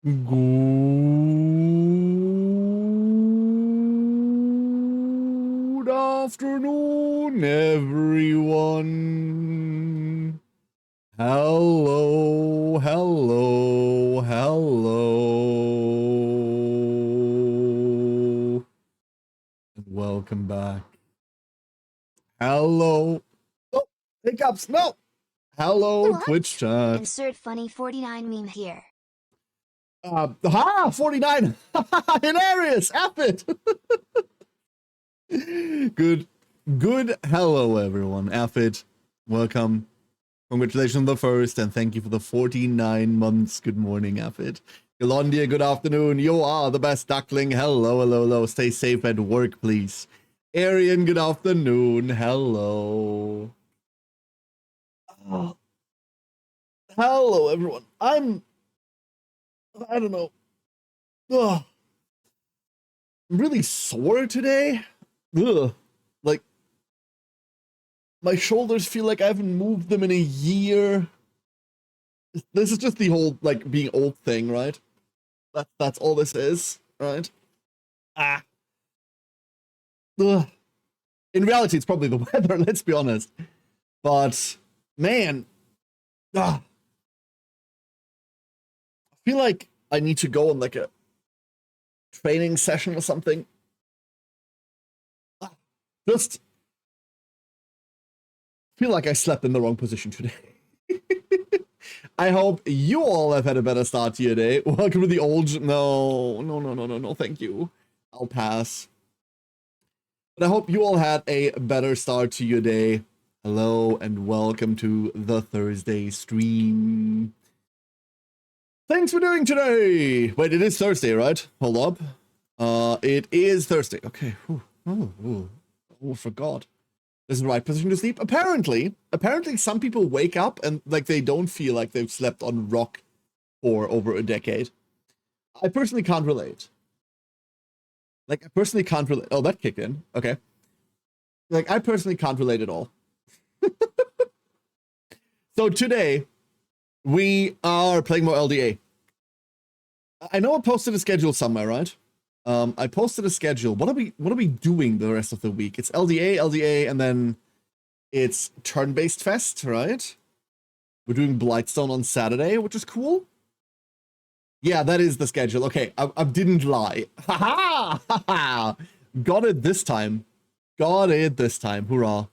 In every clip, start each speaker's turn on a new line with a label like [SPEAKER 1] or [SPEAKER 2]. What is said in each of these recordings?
[SPEAKER 1] Good afternoon, everyone. Hello, hello, hello. And welcome back. Hello. Oh, hiccups, no. Hello,
[SPEAKER 2] What?
[SPEAKER 1] Twitch chat.
[SPEAKER 2] Insert funny 49 meme here.
[SPEAKER 1] 49. Hilarious. F it. Good. Hello, everyone. F it. Welcome. Congratulations on the first, and thank you for the 49 months. Good morning, F it. Galondia, good afternoon. You are the best duckling. Hello, hello, hello. Stay safe at work, please. Arian, good afternoon. Hello. Oh. Hello, everyone. I don't know. Ugh. I'm really sore today. Ugh. Like, my shoulders feel like I haven't moved them in a year. This is just the whole, like, being old thing, right? That's all this is, right? Ah. Ugh. In reality, it's probably the weather, let's be honest. But, man. I feel like I need to go on, like, a training session or something. Just feel like I slept in the wrong position today. I hope you all have had a better start to your day. Welcome to the old... No, thank you. I'll pass. But I hope you all had a better start to your day. Hello and welcome to the Thursday stream. Thanks for doing today. Wait, it is Thursday, right? Hold up. It is Thursday. Okay. Oh, forgot. This is the right position to sleep. Apparently some people wake up and like they don't feel like they've slept on rock for over a decade. I personally can't relate. Oh, that kicked in. Okay. Like, I personally can't relate at all. So today, we are playing more LDA. I know I posted a schedule somewhere, right? I posted a schedule. What are we doing the rest of the week? It's LDA, and then it's turn-based fest, right? We're doing Blightstone on Saturday, which is cool. Yeah, that is the schedule. Okay, I didn't lie. Ha ha! Got it this time. Hurrah.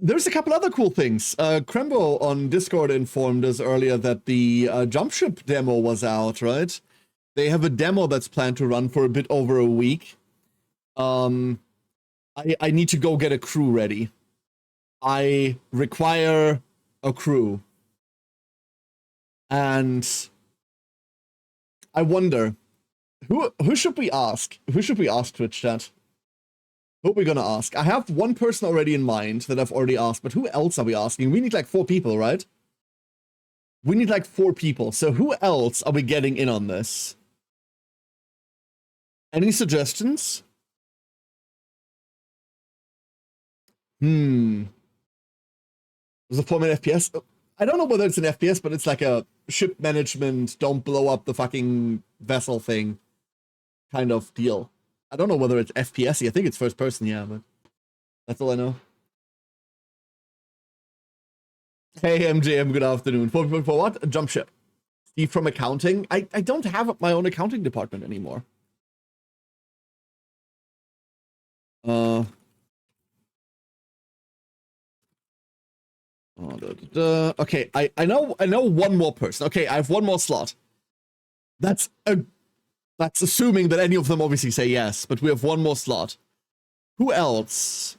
[SPEAKER 1] There's a couple other cool things. Krembo on Discord informed us earlier that the jump ship demo was out, right? They have a demo that's planned to run for a bit over a week. I need to go get a crew ready. I require a crew. And I wonder, who should we ask? Who should we ask, Twitch chat? Who are we gonna ask? I have one person already in mind that I've already asked, but who else are we asking? We need like 4 people, right? We need like 4 people. So who else are we getting in on this? Any suggestions? Was a 4-minute FPS? I don't know whether it's an FPS, but it's like a ship management, don't blow up the fucking vessel thing kind of deal. I don't know whether it's FPS. I think it's first person, yeah, but that's all I know. Hey, MJM, good afternoon. For what? A jump ship. Steve from accounting? I don't have my own accounting department anymore. Okay, I know one more person. Okay, I have one more slot. That's assuming that any of them obviously say yes, but we have one more slot. Who else?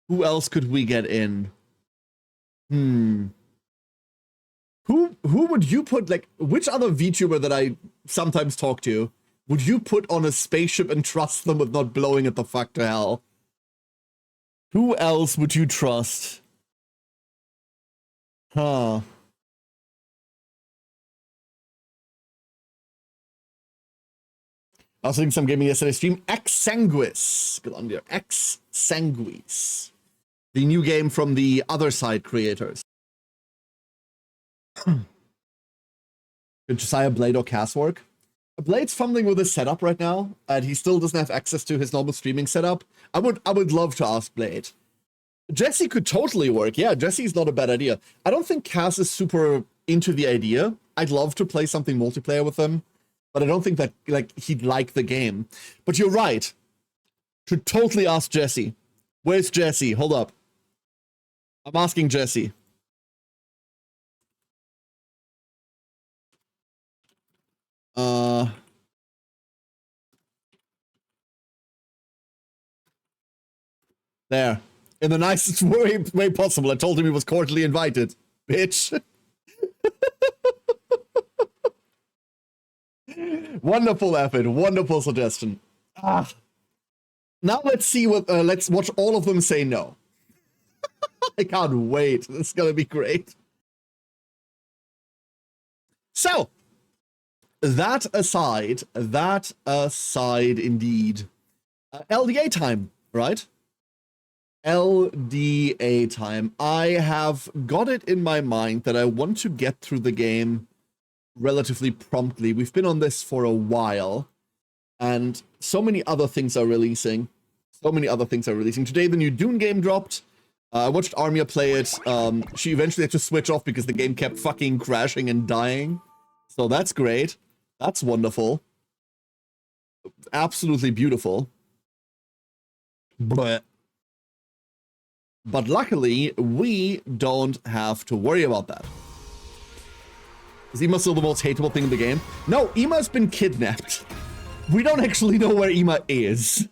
[SPEAKER 1] Who else could we get in? Who would you put, like, which other VTuber that I sometimes talk to would you put on a spaceship and trust them with not blowing it the fuck to hell? Who else would you trust? Huh. I was doing some gaming yesterday stream. X-Sanguis. Good on there. X-Sanguis. The new game from the Other Side creators. Good Could Josiah Blade or Cass work? Blade's fumbling with his setup right now, and he still doesn't have access to his normal streaming setup. I would love to ask Blade. Jesse could totally work. Yeah, Jesse's not a bad idea. I don't think Cass is super into the idea. I'd love to play something multiplayer with him, but I don't think that like he'd like the game. But you're right. Should totally ask Jesse. Where's Jesse? Hold up. I'm asking Jesse. There. In the nicest way possible. I told him he was cordially invited. Bitch. Wonderful effort. Wonderful suggestion. Ah. Now let's see what, let's watch all of them say no. I can't wait. This is gonna be great. So, that aside indeed. LDA time, right? LDA time. I have got it in my mind that I want to get through the game relatively promptly. We've been on this for a while, and so many other things are releasing. Today, the new Dune game dropped. I watched Armia play it. She eventually had to switch off because the game kept fucking crashing and dying. So that's great. That's wonderful. Absolutely beautiful. But luckily, we don't have to worry about that. Is Ima still the most hateable thing in the game? No, Ima's been kidnapped. We don't actually know where Ima is.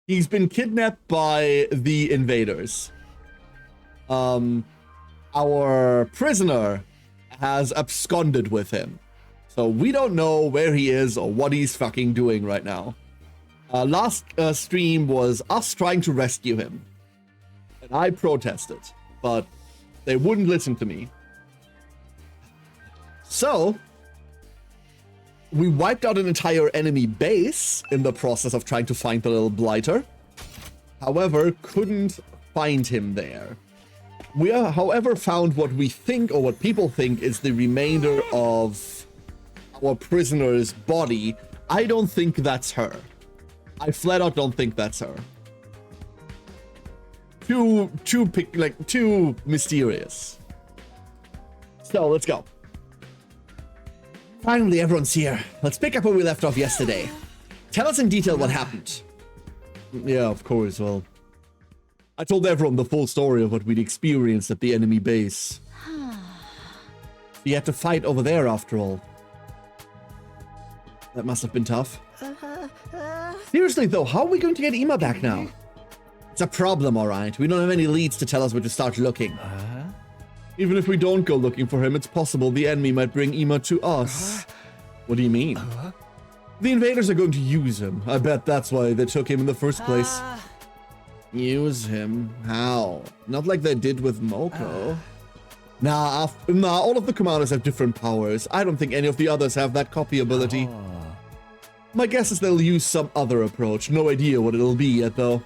[SPEAKER 1] He's been kidnapped by the invaders. Our prisoner has absconded with him. So we don't know where he is or what he's fucking doing right now. Last stream was us trying to rescue him. And I protested, but they wouldn't listen to me. So, we wiped out an entire enemy base in the process of trying to find the little blighter. However, couldn't find him there. We are, however, found what we think, or what people think, is the remainder of our prisoner's body. I don't think that's her. I flat out don't think that's her. Too mysterious. So, let's go. Finally, everyone's here. Let's pick up where we left off yesterday. Tell us in detail what happened. Yeah, of course, well. I told everyone the full story of what we'd experienced at the enemy base. We had to fight over there, after all. That must have been tough. Seriously, though, how are we going to get Ima back now? It's a problem, alright. We don't have any leads to tell us where to start looking. Even if we don't go looking for him, it's possible the enemy might bring Ima to us. What do you mean? The invaders are going to use him. I bet that's why they took him in the first place. Use him? How? Not like they did with Moko. Nah, all of the commanders have different powers. I don't think any of the others have that copy ability. My guess is they'll use some other approach. No idea what it'll be yet, though.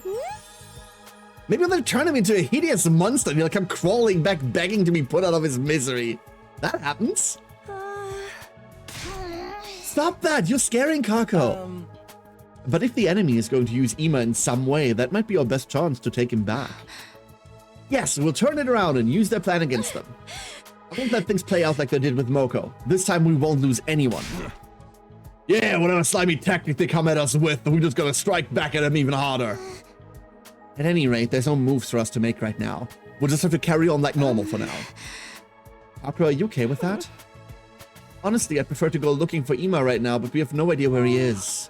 [SPEAKER 1] Maybe they'll turn him into a hideous monster and he'll come crawling back begging to be put out of his misery. That happens. Stop that! You're scaring Kako. But if the enemy is going to use Ima in some way, that might be our best chance to take him back. Yes, we'll turn it around and use their plan against them. I won't let things play out like they did with Moko. This time we won't lose anyone. Yeah, whatever slimy tactic they come at us with, we're just gonna strike back at them even harder. At any rate, there's no moves for us to make right now. We'll just have to carry on like normal for now. Kako, are you okay with that? Honestly, I'd prefer to go looking for Ima right now, but we have no idea where he is.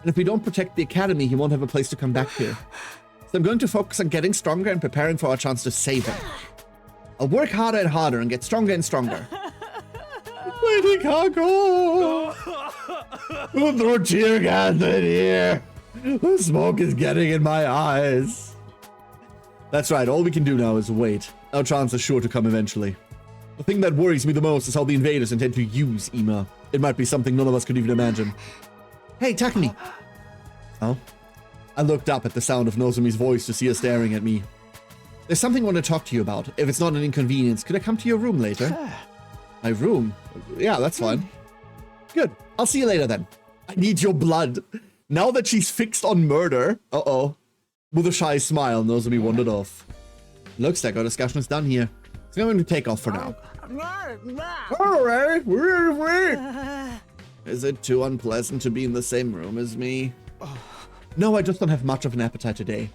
[SPEAKER 1] And if we don't protect the academy, he won't have a place to come back to. So I'm going to focus on getting stronger and preparing for our chance to save him. I'll work harder and harder and get stronger and stronger. Waiting, Kako! We'll throw tear gas in here. The smoke is getting in my eyes. That's right, all we can do now is wait. Our chance is sure to come eventually. The thing that worries me the most is how the invaders intend to use Ima. It might be something none of us could even imagine. Hey, Takumi! Oh? I looked up at the sound of Nozomi's voice to see her staring at me. There's something I want to talk to you about. If it's not an inconvenience, could I come to your room later? My room? Yeah, that's fine. Good. I'll see you later then. I need your blood. Now that she's fixed on murder. Uh-oh. With a shy smile, Nozomi wandered off. Looks like our discussion is done here. So I'm going to take off for now. Alright, is it too unpleasant to be in the same room as me? No, I just don't have much of an appetite today.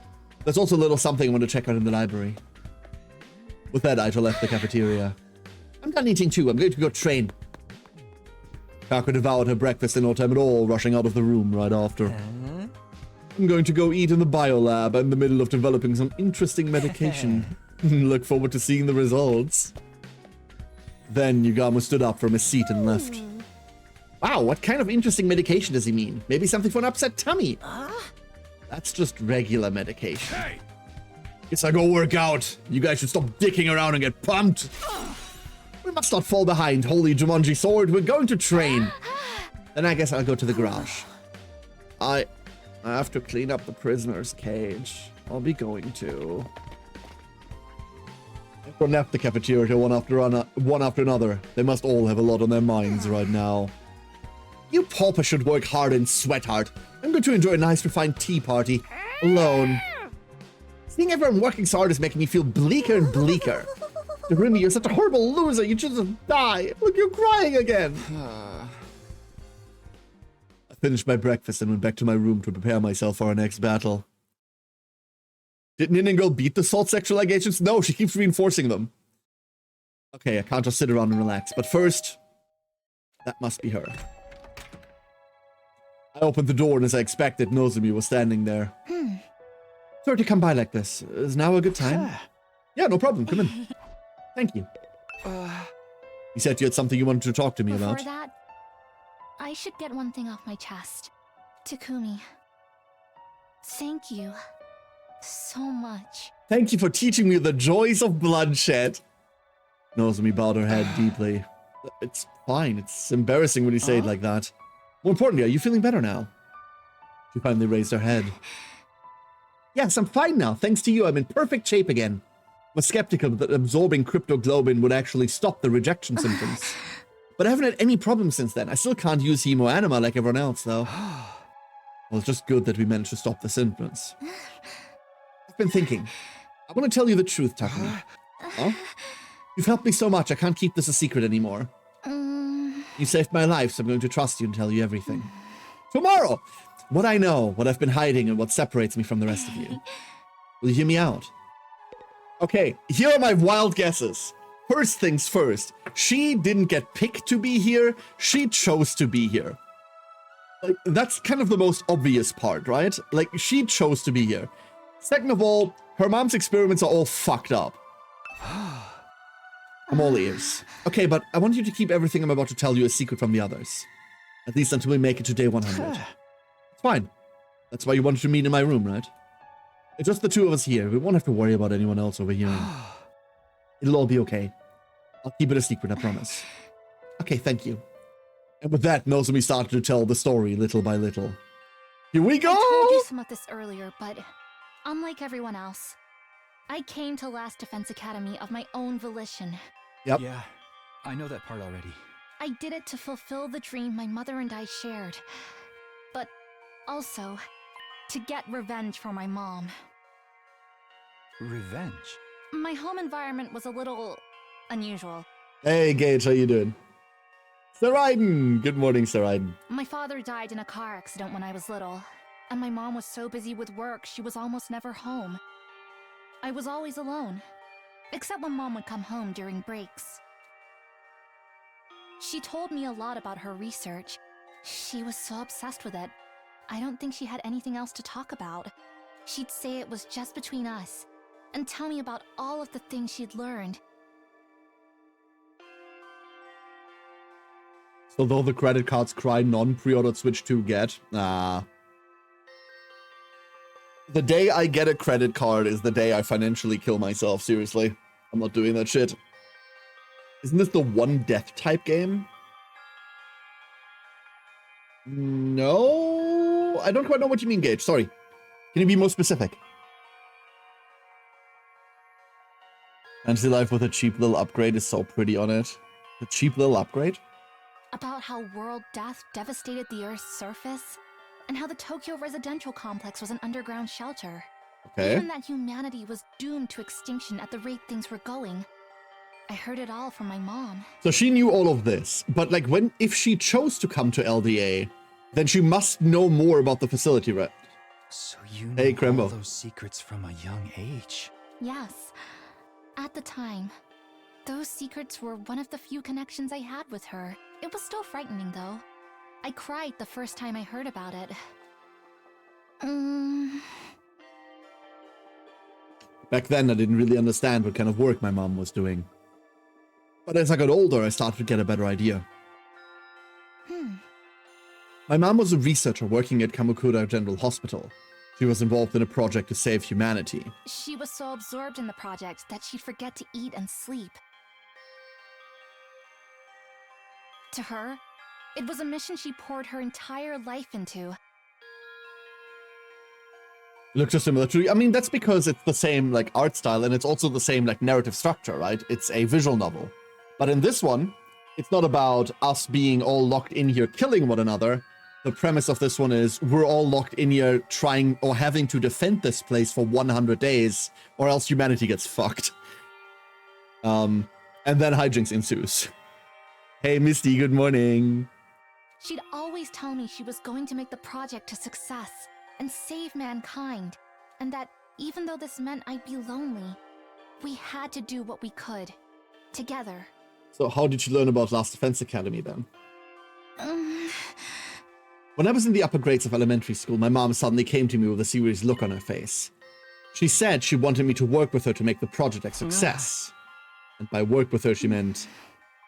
[SPEAKER 1] There's also a little something I want to check out in the library. With that, Aito left the cafeteria. I'm done eating too. I'm going to go train. Kako devoured her breakfast in no time at all, rushing out of the room right after. I'm going to go eat in the biolab. I'm in the middle of developing some interesting medication. Look forward to seeing the results. Then Yugamo stood up from his seat and left. Wow, what kind of interesting medication does he mean? Maybe something for an upset tummy. That's just regular medication. Guess I go work out. You guys should stop dicking around and get pumped. We must not fall behind, holy Jumanji sword. We're going to train. Then I guess I'll go to the garage. I have to clean up the prisoner's cage. I'll be going to. Everyone left the cafeteria one after another. They must all have a lot on their minds right now. You pauper should work hard and sweat hard. I'm going to enjoy a nice refined tea party. Alone. Seeing everyone working so hard is making me feel bleaker and bleaker. Rumi, you're such a horrible loser. You should just die. Look, you're crying again. I finished my breakfast and went back to my room to prepare myself for our next battle. Did Ninningo beat the salt sexual allegations? No, she keeps reinforcing them. Okay, I can't just sit around and relax. But first, that must be her. I opened the door, and as I expected, Nozomi was standing there. Sorry to come by like this. Is now a good time? Yeah, no problem. Come in. Thank you. You said you had something you wanted to talk to me about.
[SPEAKER 2] Before that, I should get one thing off my chest. Takumi, thank you so much.
[SPEAKER 1] Thank you for teaching me the joys of bloodshed. Nozomi bowed her head deeply. It's fine. It's embarrassing when you say it like that. More importantly, are you feeling better now? She finally raised her head. Yes, I'm fine now. Thanks to you, I'm in perfect shape again. I was skeptical that absorbing cryptoglobin would actually stop the rejection symptoms. But I haven't had any problems since then. I still can't use hemoanima like everyone else, though. Well, it's just good that we managed to stop the symptoms. I've been thinking. I want to tell you the truth, Takumi. Huh? You've helped me so much, I can't keep this a secret anymore. You saved my life, so I'm going to trust you and tell you everything. Tomorrow! What I know, what I've been hiding, and what separates me from the rest of you. Will you hear me out? Okay, here are my wild guesses. First things first, she didn't get picked to be here, she chose to be here. Like, that's kind of the most obvious part, right? Like, she chose to be here. Second of all, her mom's experiments are all fucked up. I'm all ears. Okay, but I want you to keep everything I'm about to tell you a secret from the others. At least until we make it to day 100. It's fine. That's why you wanted to meet in my room, right? It's just the two of us here. We won't have to worry about anyone else over here. It'll all be okay. I'll keep it a secret, I promise. Okay, thank you. And with that, Nozomi started to tell the story little by little. Here we go!
[SPEAKER 2] I told you some of this earlier, but unlike everyone else, I came to Last Defense Academy of my own volition.
[SPEAKER 1] Yep.
[SPEAKER 3] Yeah, I know that part already.
[SPEAKER 2] I did it to fulfill the dream my mother and I shared. But also, to get revenge for my mom.
[SPEAKER 3] Revenge?
[SPEAKER 2] My home environment was a little unusual.
[SPEAKER 1] Hey, Gage, how you doing? Saraiden! Good morning, Saraiden.
[SPEAKER 2] My father died in a car accident when I was little, and my mom was so busy with work she was almost never home. I was always alone, except when Mom would come home during breaks. She told me a lot about her research. She was so obsessed with it, I don't think she had anything else to talk about. She'd say it was just between us, and tell me about all of the things she'd learned.
[SPEAKER 1] So though the credit cards cry non-pre-ordered Switch 2 get, the day I get a credit card is the day I financially kill myself, seriously. I'm not doing that shit. Isn't this the one death type game? No? I don't quite know what you mean, Gage. Sorry. Can you be more specific? Fantasy Life with a cheap little upgrade is so pretty on it. The cheap little upgrade?
[SPEAKER 2] About how world death devastated the Earth's surface, and how the Tokyo residential complex was an underground shelter.
[SPEAKER 1] Okay.
[SPEAKER 2] Even that humanity was doomed to extinction at the rate things were going. I heard it all from my mom.
[SPEAKER 1] So she knew all of this, but like if she chose to come to LDA, then she must know more about the facility, right?
[SPEAKER 3] So you
[SPEAKER 1] Hey,
[SPEAKER 3] knew
[SPEAKER 1] Crembo.
[SPEAKER 3] all those secrets from a young age.
[SPEAKER 2] Yes. At the time, those secrets were one of the few connections I had with her. It was still frightening, though. I cried the first time I heard about it.
[SPEAKER 1] Back then, I didn't really understand what kind of work my mom was doing. But as I got older, I started to get a better idea. My mom was a researcher working at Kamakura General Hospital. She was involved in a project to save humanity.
[SPEAKER 2] She was so absorbed in the project that she'd forget to eat and sleep. To her, it was a mission she poured her entire life into.
[SPEAKER 1] Looks so similar to, I mean, that's because it's the same like art style and it's also the same like narrative structure, right? It's a visual novel. But in this one, it's not about us being all locked in here killing one another. The premise of this one is we're all locked in here trying or having to defend this place for 100 days or else humanity gets fucked. And then hijinks ensues. Hey, Misty, good morning.
[SPEAKER 2] She'd always tell me she was going to make the project a success and save mankind, and that even though this meant I'd be lonely, we had to do what we could, together.
[SPEAKER 1] So how did you learn about Last Defense Academy then? When I was in the upper grades of elementary school, my mom suddenly came to me with a serious look on her face. She said she wanted me to work with her to make the project a success. And by work with her, she meant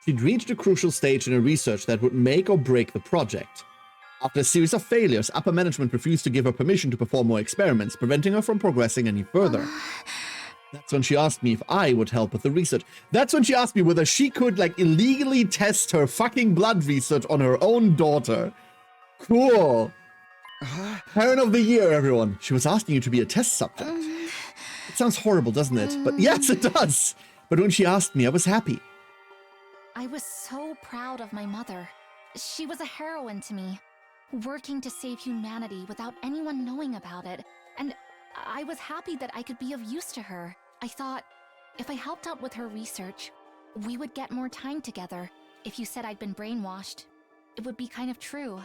[SPEAKER 1] she'd reached a crucial stage in her research that would make or break the project. After a series of failures, upper management refused to give her permission to perform more experiments, preventing her from progressing any further. That's when she asked me if I would help with the research. That's when she asked me whether she could, like, illegally test her fucking blood research on her own daughter. Cool. Parent of the year, everyone. She was asking you to be a test subject. It sounds horrible, doesn't it? But yes, it does. But when she asked me, I was happy.
[SPEAKER 2] I was so proud of my mother. She was a heroine to me, working to save humanity without anyone knowing about it. And I was happy that I could be of use to her. I thought, if I helped out with her research, we would get more time together. If you said I'd been brainwashed, it would be kind of true.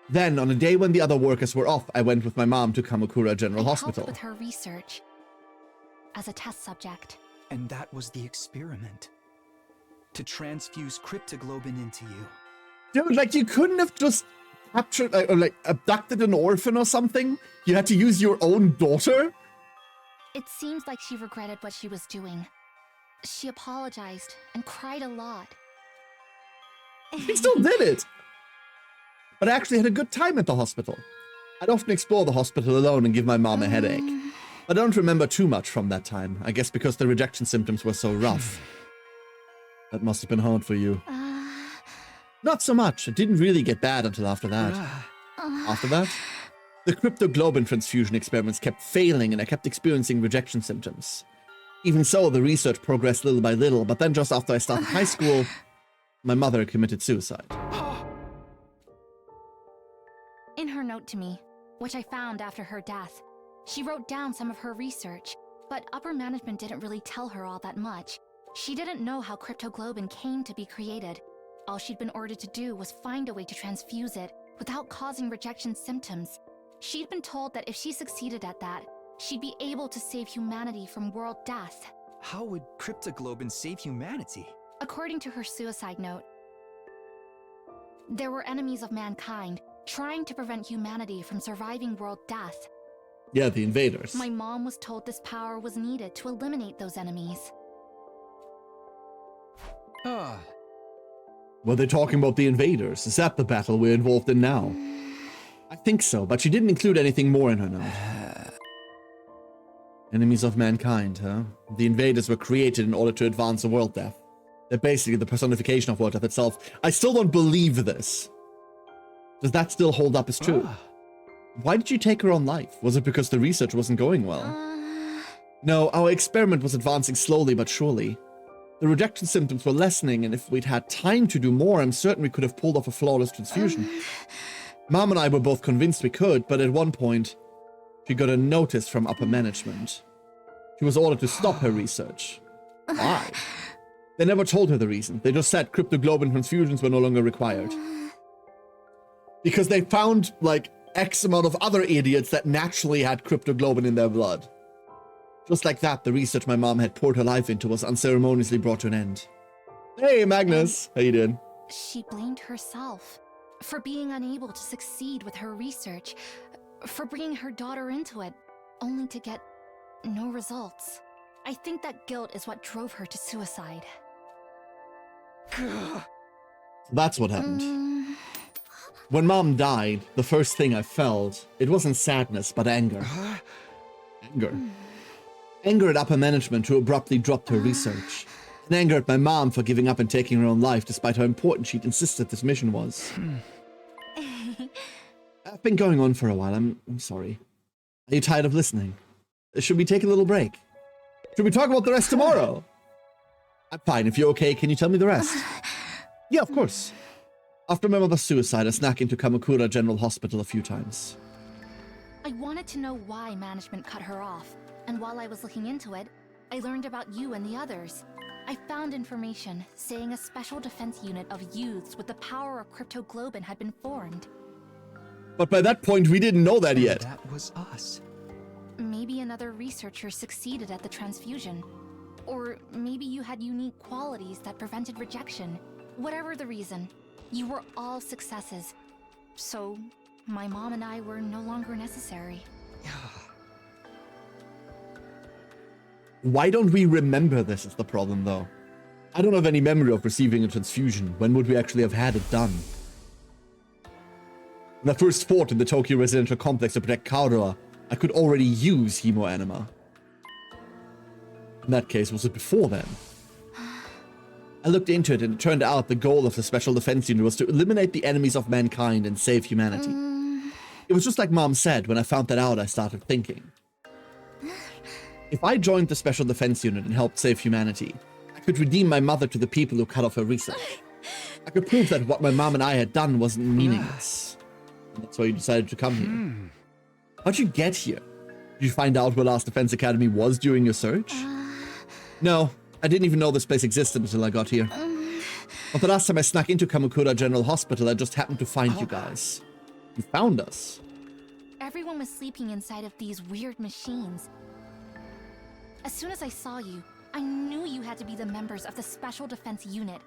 [SPEAKER 1] Then, on a day when the other workers were off, I went with my mom to Kamakura General Hospital.
[SPEAKER 2] I helped with her research as a test subject.
[SPEAKER 3] And that was the experiment. To transfuse cryptoglobin into you.
[SPEAKER 1] Dude, like, you couldn't have just captured, or like, abducted an orphan or something? You had to use your own daughter?
[SPEAKER 2] It seems like she regretted what she was doing. She apologized and cried a lot.
[SPEAKER 1] She still did it! But I actually had a good time at the hospital. I'd often explore the hospital alone and give my mom a headache. I don't remember too much from that time, I guess because the rejection symptoms were so rough. That must have been hard for you. Not so much. It didn't really get bad until after that. After that, the cryptoglobin transfusion experiments kept failing and I kept experiencing rejection symptoms. Even so, the research progressed little by little, but then just after I started high school, my mother committed suicide.
[SPEAKER 2] In her note to me, which I found after her death, she wrote down some of her research, but upper management didn't really tell her all that much. She didn't know how cryptoglobin came to be created. All she'd been ordered to do was find a way to transfuse it without causing rejection symptoms. She'd been told that if she succeeded at that, she'd be able to save humanity from world death.
[SPEAKER 3] How would cryptoglobin save humanity?
[SPEAKER 2] According to her suicide note, there were enemies of mankind trying to prevent humanity from surviving world death.
[SPEAKER 1] Yeah, the invaders.
[SPEAKER 2] My mom was told this power was needed to eliminate those enemies.
[SPEAKER 1] Were they talking about the invaders? Is that the battle we're involved in now? I think so, but she didn't include anything more in her note. Enemies of mankind, huh? The invaders were created in order to advance the world death. They're basically the personification of world death itself. I still don't believe this. Does that still hold up as true? Why did you take her own life? Was it because the research wasn't going well? No, our experiment was advancing slowly but surely. The rejection symptoms were lessening, and if we'd had time to do more, I'm certain we could have pulled off a flawless transfusion. Mom and I were both convinced we could, but at one point, she got a notice from upper management. She was ordered to stop her research. Why? They never told her the reason. They just said cryptoglobin transfusions were no longer required. Because they found, like, X amount of other idiots that naturally had cryptoglobin in their blood. Just like that, the research my mom had poured her life into was unceremoniously brought to an end. Hey, Magnus! How you doing?
[SPEAKER 2] She blamed herself for being unable to succeed with her research, for bringing her daughter into it, only to get no results. I think that guilt is what drove her to suicide.
[SPEAKER 1] That's what happened. When Mom died, the first thing I felt, it wasn't sadness, but anger. Anger. Anger at upper management who abruptly dropped her research. And anger at my mom for giving up and taking her own life despite how important she'd insisted this mission was. I've been going on for a while, I'm sorry. Are you tired of listening? Should we take a little break? Should we talk about the rest tomorrow? I'm fine, if you're okay, can you tell me the rest? Yeah, of course. After my mother's suicide, I snuck into Kamakura General Hospital a few times.
[SPEAKER 2] I wanted to know why management cut her off, and while I was looking into it, I learned about you and the others. I found information saying a special defense unit of youths with the power of cryptoglobin had been formed.
[SPEAKER 1] But by that point, we didn't know that yet.
[SPEAKER 3] That was us.
[SPEAKER 2] Maybe another researcher succeeded at the transfusion. Or maybe you had unique qualities that prevented rejection. Whatever the reason, you were all successes. So, my mom and I were no longer necessary.
[SPEAKER 1] Why don't we remember this is the problem, though? I don't have any memory of receiving a transfusion. When would we actually have had it done? When I first fought in the Tokyo residential complex to protect Kaoru, I could already use hemoanima. In that case, was it before then? I looked into it, and it turned out the goal of the Special Defense Unit was to eliminate the enemies of mankind and save humanity. It was just like Mom said. When I found that out, I started thinking. If I joined the Special Defense Unit and helped save humanity, I could redeem my mother to the people who cut off her research. I could prove that what my mom and I had done wasn't meaningless. And that's why you decided to come here. How'd you get here? Did you find out where Last Defense Academy was during your search? No, I didn't even know this place existed until I got here. But the last time I snuck into Kamakura General Hospital, I just happened to find you guys. You found us.
[SPEAKER 2] Everyone was sleeping inside of these weird machines. As soon as I saw you, I knew you had to be the members of the Special Defense Unit.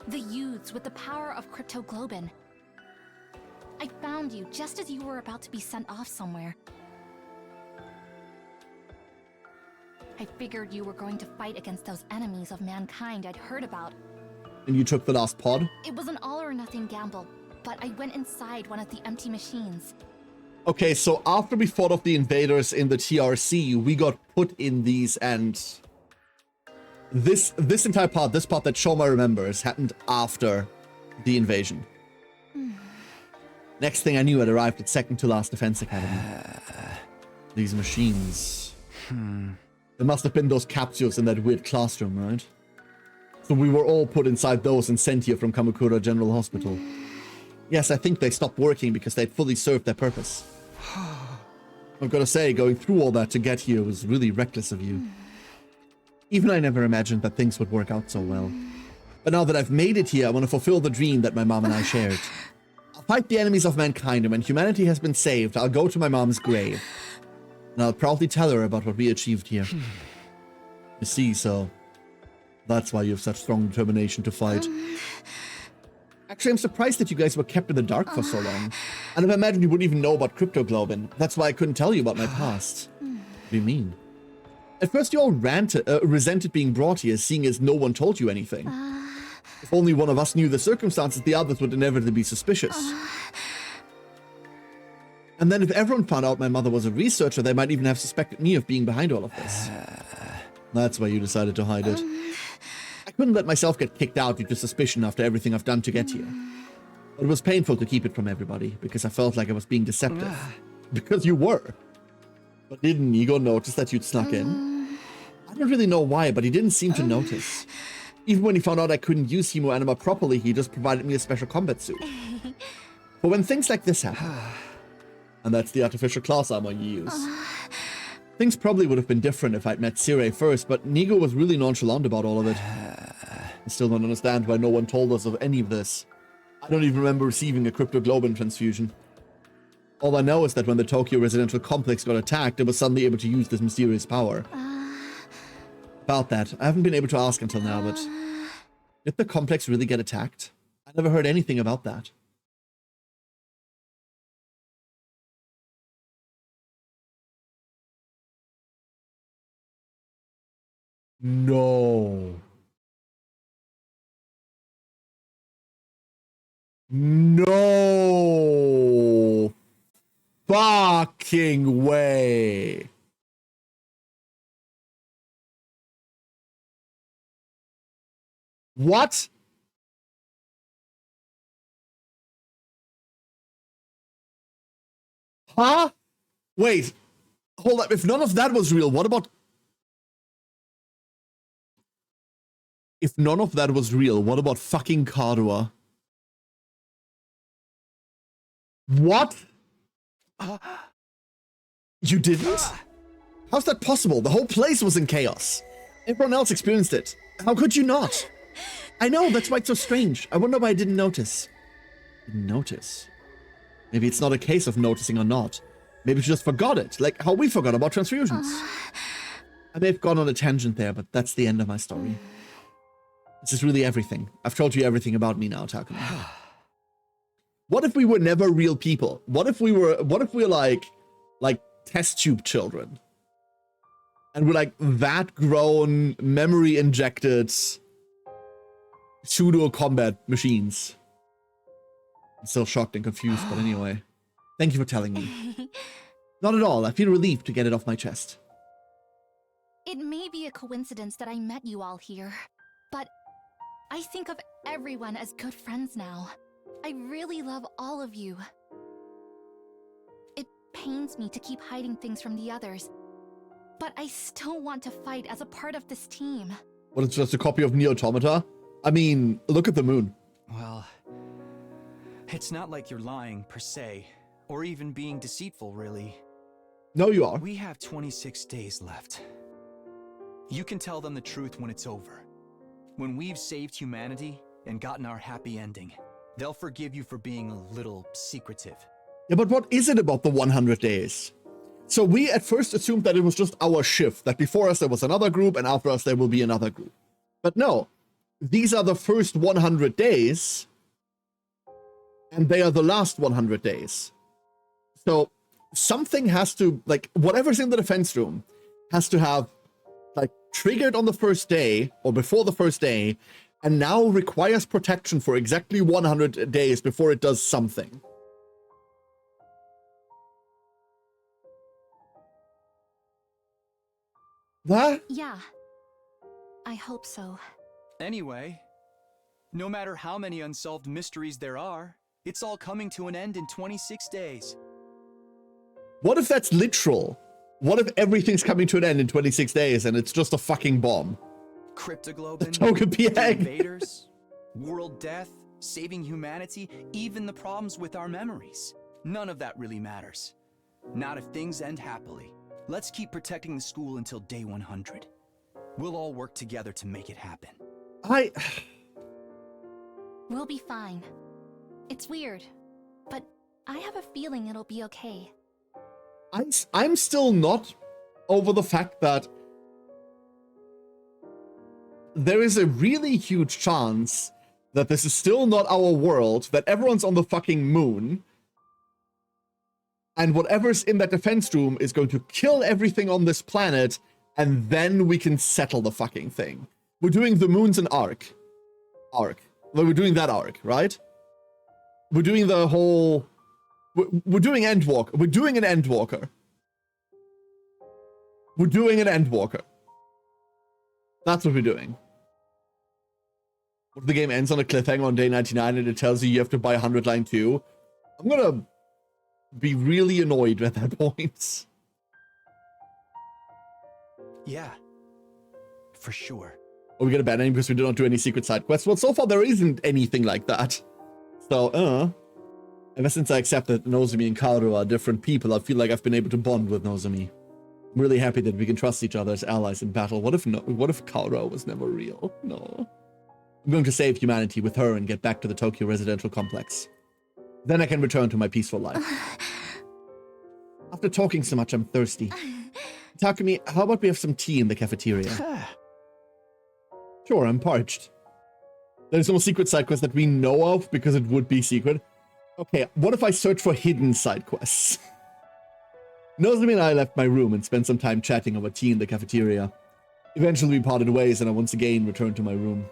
[SPEAKER 2] The youths with the power of cryptoglobin. I found you just as you were about to be sent off somewhere. I figured you were going to fight against those enemies of mankind I'd heard about.
[SPEAKER 1] And you took the last pod?
[SPEAKER 2] It was an all-or-nothing gamble, but I went inside one of the empty machines.
[SPEAKER 1] Okay, so after we fought off the invaders in the TRC, we got put in these, and this entire part, this part that Shoma remembers, happened after the invasion. Next thing I knew, I'd arrived at second to last Defense Academy. These machines. There must have been those capsules in that weird classroom, right? So we were all put inside those and sent here from Kamakura General Hospital. Yes, I think they stopped working because they'd fully served their purpose. I've got to say, going through all that to get here was really reckless of you. Even I never imagined that things would work out so well. But now that I've made it here, I want to fulfill the dream that my mom and I shared. I'll fight the enemies of mankind, and when humanity has been saved, I'll go to my mom's grave. And I'll proudly tell her about what we achieved here. You see, so that's why you have such strong determination to fight. Actually, I'm surprised that you guys were kept in the dark for so long. And I imagine you wouldn't even know about cryptoglobin. That's why I couldn't tell you about my past. What do you mean? At first you all resented being brought here, seeing as no one told you anything. If only one of us knew the circumstances, the others would inevitably be suspicious. And then if everyone found out my mother was a researcher, they might even have suspected me of being behind all of this. That's why you decided to hide it. I couldn't let myself get kicked out due to suspicion after everything I've done to get here. But it was painful to keep it from everybody, because I felt like I was being deceptive. Because you were. But didn't Ego notice that you'd snuck in? I don't really know why, but he didn't seem to notice. Even when he found out I couldn't use Hemo Anima properly, he just provided me a special combat suit. But when things like this happen, and that's the artificial class armor you use, things probably would have been different if I'd met Sirei first, but Nigo was really nonchalant about all of it. I still don't understand why no one told us of any of this. I don't even remember receiving a cryptoglobin transfusion. All I know is that when the Tokyo residential complex got attacked, it was suddenly able to use this mysterious power. About that, I haven't been able to ask until now, but did the complex really get attacked? I never heard anything about that. No. No fucking way. What? Huh? Wait. Hold up. If none of that was real, what about... If none of that was real, what about fucking Kadua? What? You didn't? How's that possible? The whole place was in chaos. Everyone else experienced it. How could you not? I know, that's why it's so strange. I wonder why I didn't notice. Didn't notice? Maybe it's not a case of noticing or not. Maybe you just forgot it, like how we forgot about transfusions. I may have gone on a tangent there, but that's the end of my story. This is really everything. I've told you everything about me now, Takuma. What if we were never real people? What if we're like test tube children? And we're like that grown, memory injected pseudo combat machines. I'm still shocked and confused, but anyway. Thank you for telling me. Not at all. I feel relieved to get it off my chest.
[SPEAKER 2] It may be a coincidence that I met you all here, but I think of everyone as good friends now. I really love all of you. It pains me to keep hiding things from the others, but I still want to fight as a part of this team.
[SPEAKER 1] What, it's just a copy of Neo Automata? I mean, look at the moon.
[SPEAKER 3] Well, it's not like you're lying, per se, or even being deceitful, really.
[SPEAKER 1] No, you are.
[SPEAKER 3] We have 26 days left. You can tell them the truth when it's over. When we've saved humanity and gotten our happy ending, they'll forgive you for being a little secretive.
[SPEAKER 1] Yeah, but what is it about the 100 days? So we at first assumed that it was just our shift, that before us there was another group and after us there will be another group. But no, these are the first 100 days and they are the last 100 days. So something has to, like, whatever's in the defense room has to have, like, triggered on the first day or before the first day and now requires protection for exactly 100 days before it does something. That?
[SPEAKER 2] Yeah, I hope so.
[SPEAKER 3] Anyway, no matter how many unsolved mysteries there are, it's all coming to an end in 26 days.
[SPEAKER 1] What if that's literal? What if everything's coming to an end in 26 days and it's just a fucking bomb?
[SPEAKER 3] Cryptoglobin,
[SPEAKER 1] Togepi egg.
[SPEAKER 3] invaders, world death, saving humanity, even the problems with our memories. None of that really matters. Not if things end happily. Let's keep protecting the school until day 100. We'll all work together to make it happen.
[SPEAKER 2] We'll be fine. It's weird, but I have a feeling it'll be okay.
[SPEAKER 1] I'm still not over the fact that there is a really huge chance that this is still not our world, that everyone's on the fucking moon, and whatever's in that defense room is going to kill everything on this planet, and then we can settle the fucking thing. We're doing the moon's an arc. Well, we're doing that arc, right? We're doing the whole... We're doing Endwalker. We're doing an Endwalker. We're doing an Endwalker. That's what we're doing. If the game ends on a cliffhanger on day 99 and it tells you have to buy 100 line 2, I'm gonna be really annoyed at that point.
[SPEAKER 3] Yeah, for sure.
[SPEAKER 1] Or we get a bad name because we do not do any secret side quests. Well, so far there isn't anything like that. So, ever since I accepted Nozomi and Kaoru are different people, I feel like I've been able to bond with Nozomi. I'm really happy that we can trust each other as allies in battle. What if Kaoru was never real? No. I'm going to save humanity with her and get back to the Tokyo residential complex. Then I can return to my peaceful life. After talking so much, I'm thirsty. Takumi, how about we have some tea in the cafeteria? Sure, I'm parched. There's no secret side quest that we know of because it would be secret. Okay, what if I search for hidden side quests? Nozomi and I left my room and spent some time chatting over tea in the cafeteria. Eventually we parted ways and I once again returned to my room.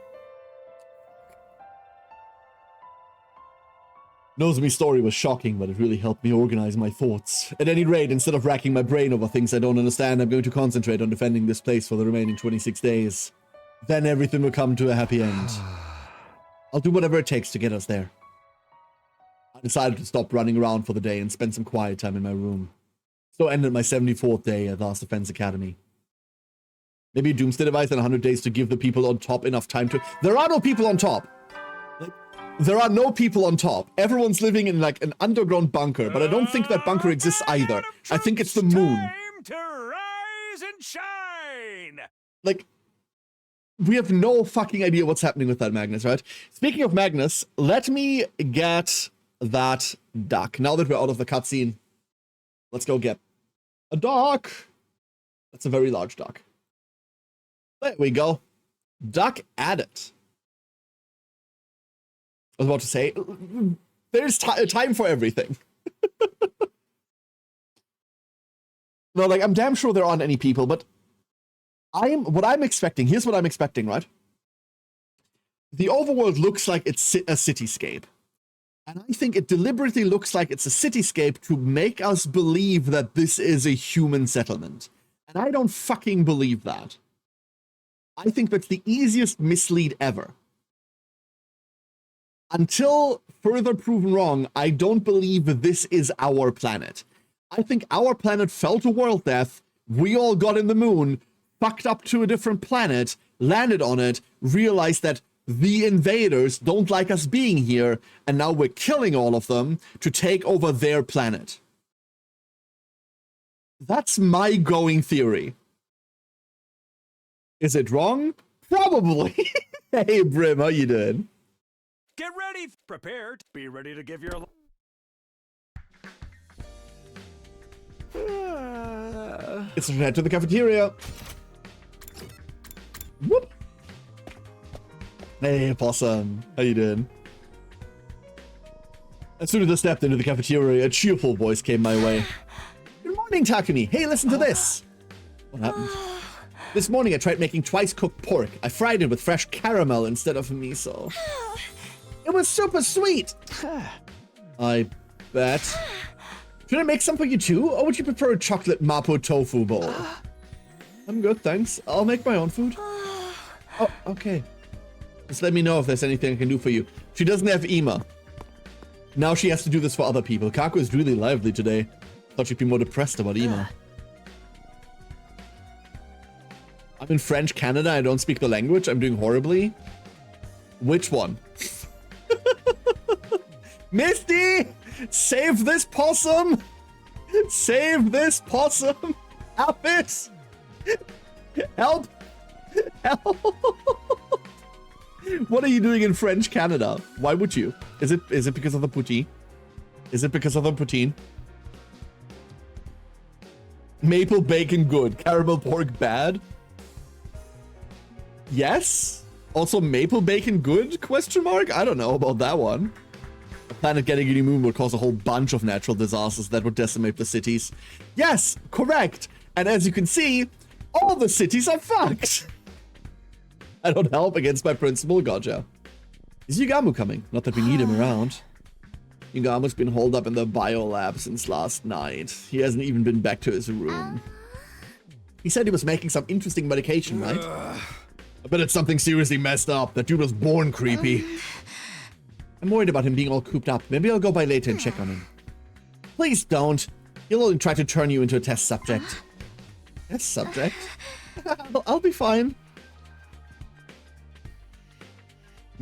[SPEAKER 1] Nozomi's story was shocking, but it really helped me organize my thoughts. At any rate, instead of racking my brain over things I don't understand, I'm going to concentrate on defending this place for the remaining 26 days. Then everything will come to a happy end. I'll do whatever it takes to get us there. I decided to stop running around for the day and spend some quiet time in my room. So ended my 74th day at Last Defense Academy. Maybe a doomsday device and 100 days to give the people on top enough time to... There are no people on top! There are no people on top. Everyone's living in like an underground bunker, but I don't think that bunker exists either. I think it's the moon.
[SPEAKER 4] Time to rise and shine!
[SPEAKER 1] Like, we have no fucking idea what's happening with that Magnus, right? Speaking of Magnus, let me get that duck. Now that we're out of the cutscene, let's go get a duck. That's a very large duck. There we go. Duck added. I was about to say, there's time for everything. No, like, I'm damn sure there aren't any people, but what I'm expecting, here's what I'm expecting, right? The overworld looks like it's a cityscape. And I think it deliberately looks like it's a cityscape to make us believe that this is a human settlement. And I don't fucking believe that. I think that's the easiest mislead ever. Until further proven wrong, I don't believe this is our planet. I think our planet fell to world death, we all got in the moon, fucked up to a different planet, landed on it, realized that the invaders don't like us being here, and now we're killing all of them to take over their planet. That's my going theory. Is it wrong? Probably. Hey, Brim, how you doing?
[SPEAKER 4] Get ready, prepared, be ready to give your...
[SPEAKER 1] It's a head to the cafeteria. Whoop. Hey, Possum. How you doing? As soon as I stepped into the cafeteria, a cheerful voice came my way. Good morning, Takumi. Hey, listen to this. What happened? This morning I tried making twice-cooked pork. I fried it with fresh caramel instead of miso. It was super sweet. I bet. Should I make some for you too, or would you prefer a chocolate mapo tofu bowl? I'm good, thanks. I'll make my own food. Oh, okay. Just let me know if there's anything I can do for you. She doesn't have Ima. Now she has to do this for other people. Kaku is really lively today. Thought she'd be more depressed about Ima. I'm in French Canada. I don't speak the language. I'm doing horribly. Which one? Misty! Save this possum! Save this possum! Help it! Help! Help! What are you doing in French Canada? Why would you? Is it because of the poutine? Is it because of the poutine? Maple bacon good, caramel pork bad? Yes? Also maple bacon good? Question mark? I don't know about that one. A planet getting a new moon would cause a whole bunch of natural disasters that would decimate the cities. Yes, correct. And as you can see, all the cities are fucked. I don't help against my principle, gotcha. Is Yugamu coming? Not that we need him around. Yugamu's been holed up in the biolab since last night. He hasn't even been back to his room. He said he was making some interesting medication, right? I bet it's something seriously messed up. That dude was born creepy. I'm worried about him being all cooped up. Maybe I'll go by later and check on him. Please don't. He'll only try to turn you into a test subject. Test subject? I'll be fine.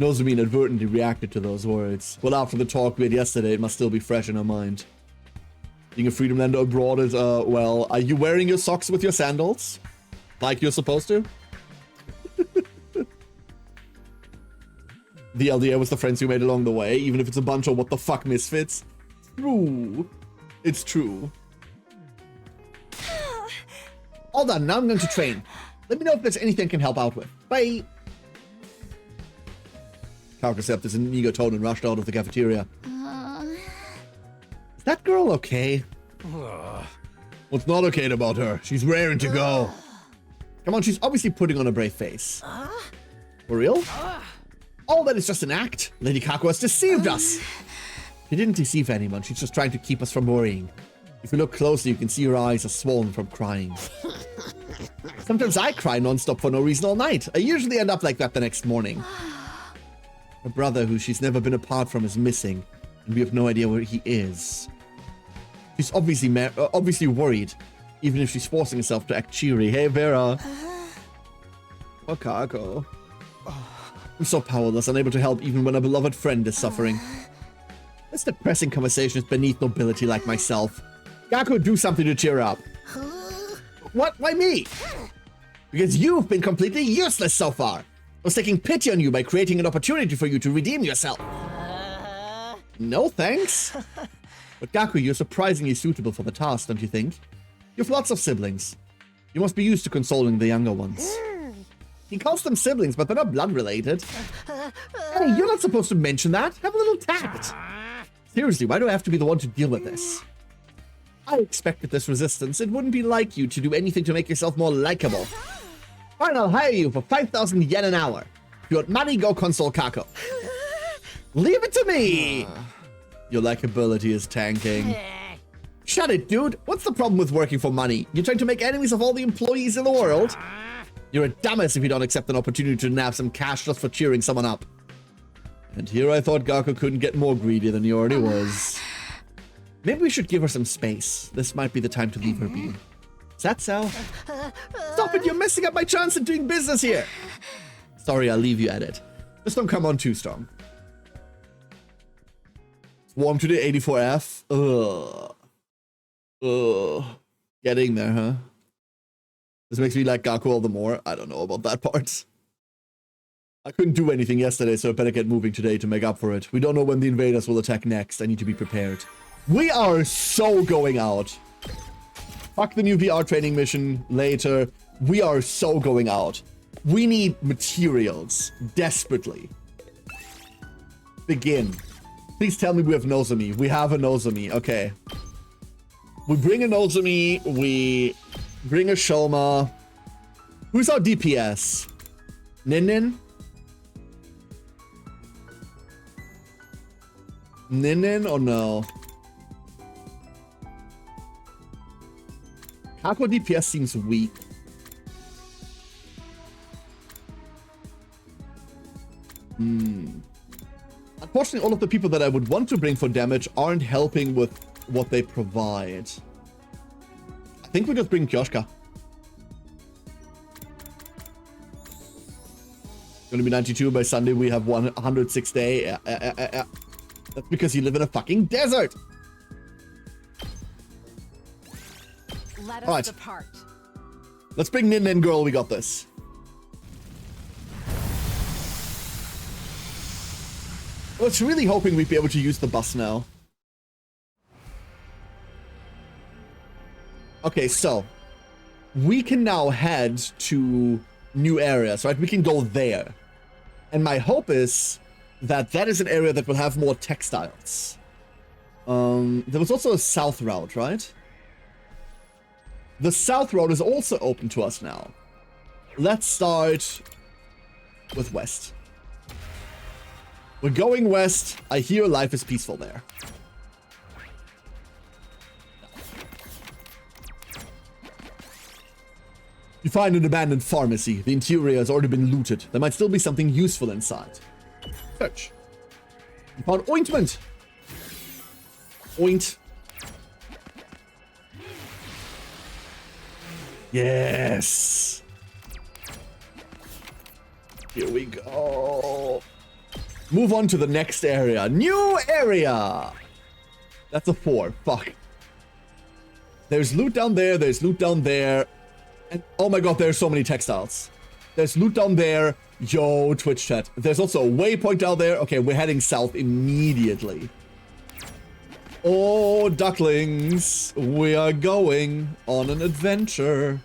[SPEAKER 1] Nozomi inadvertently reacted to those words. Well, after the talk we had yesterday, it must still be fresh in her mind. Being a Freedom Lander abroad is, well, are you wearing your socks with your sandals? Like you're supposed to? The LDA was the friends you made along the way, even if it's a bunch of what the fuck misfits. True. It's true. All done, now I'm going to train. Let me know if there's anything I can help out with. Bye. Kako accepted an eager tone and rushed out of the cafeteria. Is that girl okay? What's not okay about her? She's raring to go. Come on, she's obviously putting on a brave face. For real? All that is just an act. Lady Kako has deceived us. She didn't deceive anyone. She's just trying to keep us from worrying. If you look closely, you can see her eyes are swollen from crying. Sometimes I cry non-stop for no reason all night. I usually end up like that the next morning. Her brother, who she's never been apart from, is missing, and we have no idea where he is. She's obviously worried, even if she's forcing herself to act cheery. Hey, Vera. Oh, Kako. I'm so powerless, unable to help even when a beloved friend is suffering. This depressing conversation is beneath nobility like myself. Kako, do something to cheer up. What? Why me? Because you've been completely useless so far. I was taking pity on you by creating an opportunity for you to redeem yourself. No thanks. But Gaku, you're surprisingly suitable for the task, don't you think? You have lots of siblings. You must be used to consoling the younger ones. He calls them siblings, but they're not blood related. Hey, you're not supposed to mention that. Have a little tact. Seriously, why do I have to be the one to deal with this? I expected this resistance. It wouldn't be like you to do anything to make yourself more likable. Fine, I'll hire you for 5,000 yen an hour. If you want money, go console Kako. Leave it to me! Your likability is tanking. Shut it, dude. What's the problem with working for money? You're trying to make enemies of all the employees in the world? You're a dumbass if you don't accept an opportunity to nab some cash just for cheering someone up. And here I thought Gaku couldn't get more greedy than he already was. Maybe we should give her some space. This might be the time to leave her be. Is that so? Stop it! You're messing up my chance of doing business here! Sorry, I'll leave you at it. Just don't come on too strong. It's warm today, 84F. Ugh. Ugh. Getting there, huh? This makes me like Gaku all the more. I don't know about that part. I couldn't do anything yesterday, so I better get moving today to make up for it. We don't know when the invaders will attack next. I need to be prepared. We are so going out. Fuck the new VR training mission later. We are so going out. We need materials. Desperately. Begin. Please tell me we have Nozomi. We have a Nozomi. Okay. We bring a Nozomi. We bring a Shoma. Who's our DPS? Nin? Nin or no? Kako DPS seems weak. Unfortunately, all of the people that I would want to bring for damage aren't helping with what they provide. I think we just bring Kyoshka. Gonna be 92 by Sunday. We have 106 day. That's because you live in a fucking desert.
[SPEAKER 5] Let us
[SPEAKER 1] All right.
[SPEAKER 5] depart.
[SPEAKER 1] Let's bring Nin girl. We got this. I was really hoping we'd be able to use the bus now. Okay, so we can now head to new areas, right? We can go there. And my hope is that that is an area that will have more textiles. There was also a south route, right? The south road is also open to us now. Let's start with west. We're going west. I hear life is peaceful there. You find an abandoned pharmacy. The interior has already been looted. There might still be something useful inside. Search. You found ointment. Oint. Yes. Here we go. Move on to the next area. New area! That's a 4. Fuck. There's loot down there. There's loot down there. And oh my god, there's so many textiles. There's loot down there. Yo, Twitch chat. There's also a waypoint down there. Okay, we're heading south immediately. Oh, ducklings. We are going on an adventure.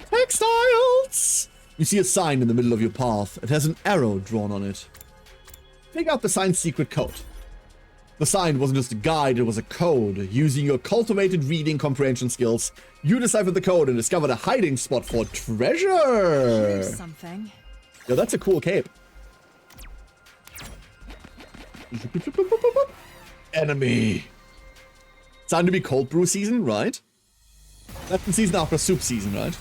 [SPEAKER 1] Textiles! You see a sign in the middle of your path. It has an arrow drawn on it. Figure out the sign's secret code. The sign wasn't just a guide, it was a code. Using your cultivated reading comprehension skills, you deciphered the code and discovered a hiding spot for treasure.
[SPEAKER 5] Here's something.
[SPEAKER 1] Yo, that's a cool cape. Enemy. It's time to be cold brew season, right? That's the season after soup season, right?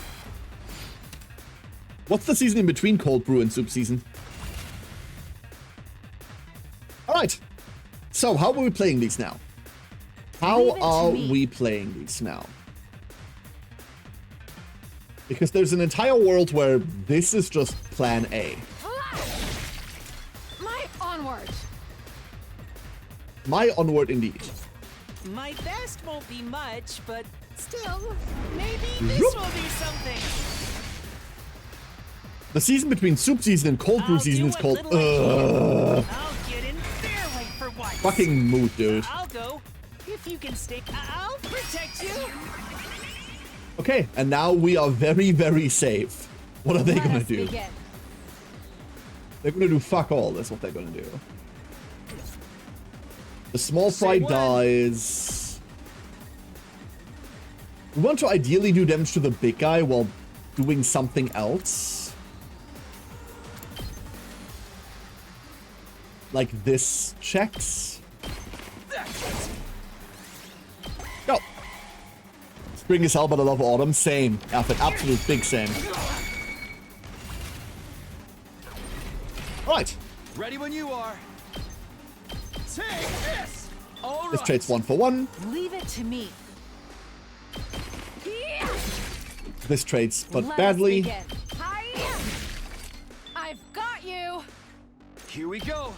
[SPEAKER 1] What's the season in between cold brew and soup season? Alright. So, how are we playing these now? How are we playing these now? Because there's an entire world where this is just plan A.
[SPEAKER 5] My onward.
[SPEAKER 1] My onward indeed.
[SPEAKER 6] My best won't be much, but still, maybe this will do something.
[SPEAKER 1] The season between soup season and cold brew season is called
[SPEAKER 6] I'll get in their way for once.
[SPEAKER 1] fucking mood, dude.
[SPEAKER 6] I'll go. If you can stay, I'll protect you.
[SPEAKER 1] Okay, and now we are very, very safe. What are they gonna do?
[SPEAKER 5] Begin.
[SPEAKER 1] They're gonna do fuck all, that's what they're gonna do. The small fry dies. We want to ideally do damage to the big guy while doing something else. Like this checks. Go. Spring is hell, but I love autumn. Same. Absolute big same. Alright.
[SPEAKER 3] Ready when you are. Take this! All
[SPEAKER 1] This
[SPEAKER 3] right.
[SPEAKER 1] trade's 1 for 1.
[SPEAKER 5] Leave it to me.
[SPEAKER 1] This trades, but
[SPEAKER 5] Let us
[SPEAKER 1] badly.
[SPEAKER 5] begin. Hi-ya! I've got you.
[SPEAKER 3] Here we go.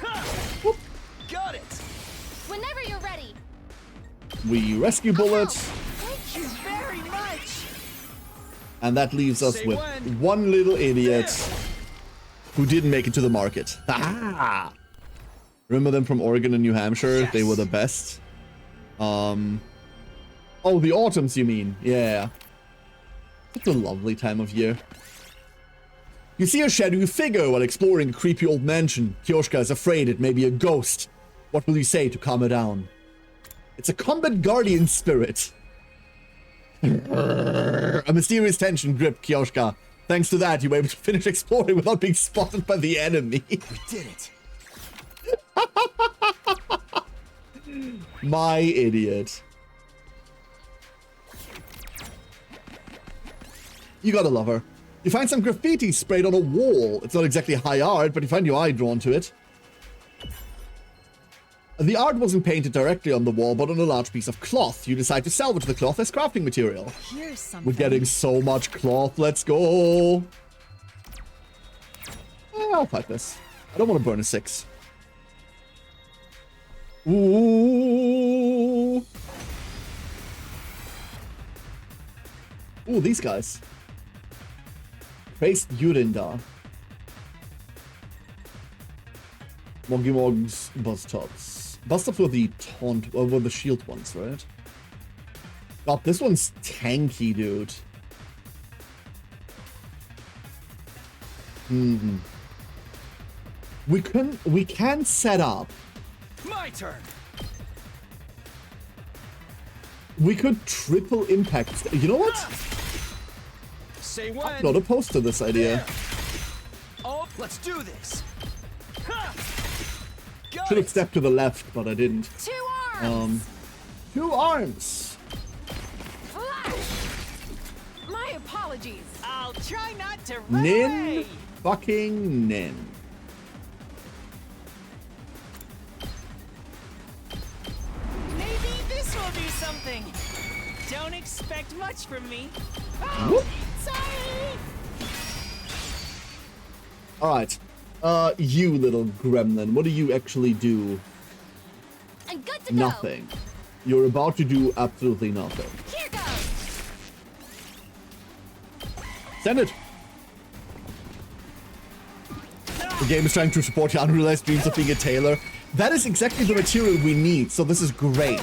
[SPEAKER 3] Ha! Got it.
[SPEAKER 2] Whenever you're ready.
[SPEAKER 1] We rescue bullets.
[SPEAKER 5] Thank you very much.
[SPEAKER 1] And that leaves us
[SPEAKER 3] Say
[SPEAKER 1] with
[SPEAKER 3] when.
[SPEAKER 1] one little idiot who didn't make it to the market. Ha! Remember them from Oregon and New Hampshire?
[SPEAKER 3] Yes.
[SPEAKER 1] They were the best. Oh, the autumns, you mean? Yeah. It's a lovely time of year. You see a shadowy figure while exploring a creepy old mansion. Kioshka is afraid it may be a ghost. What will you say to calm her down? It's a combat guardian spirit. A mysterious tension gripped Kioshka. Thanks to that, you were able to finish exploring without being spotted by the enemy.
[SPEAKER 3] We did it.
[SPEAKER 1] My idiot. You gotta love her. You find some graffiti sprayed on a wall. It's not exactly high art, but you find your eye drawn to it. The art wasn't painted directly on the wall, but on a large piece of cloth. You decide to salvage the cloth as crafting material.
[SPEAKER 5] Here's something.
[SPEAKER 1] We're getting so much cloth. Let's go. I'll fight this. I don't want to burn a 6. Ooh. Ooh, these guys. Praised Yurinda. Moggy Mogs, Buzz Tots. Buzz Tots were the taunt, or were the shield ones, right? God, this one's tanky, dude. We can set up.
[SPEAKER 3] My turn.
[SPEAKER 1] We could triple impact. You know what?
[SPEAKER 3] Say when.
[SPEAKER 1] Not opposed to this idea.
[SPEAKER 3] Oh, let's do this. Ha! Got
[SPEAKER 1] Should have
[SPEAKER 3] it.
[SPEAKER 1] stepped to the left, but I didn't.
[SPEAKER 5] 2 arms.
[SPEAKER 1] 2 arms.
[SPEAKER 5] My apologies.
[SPEAKER 6] I'll try not to run
[SPEAKER 1] Nin.
[SPEAKER 6] away.
[SPEAKER 1] Fucking nin.
[SPEAKER 6] Maybe this will do something. Don't expect much from me.
[SPEAKER 1] Whoop.
[SPEAKER 6] Sorry.
[SPEAKER 1] Alright. You little gremlin, what do you actually do?
[SPEAKER 2] I'm good to
[SPEAKER 1] Nothing. You're about to do absolutely nothing.
[SPEAKER 2] go. Here goes.
[SPEAKER 1] Send it! The game is trying to support your unrealized dreams of being a tailor. That is exactly the material we need, so this is great.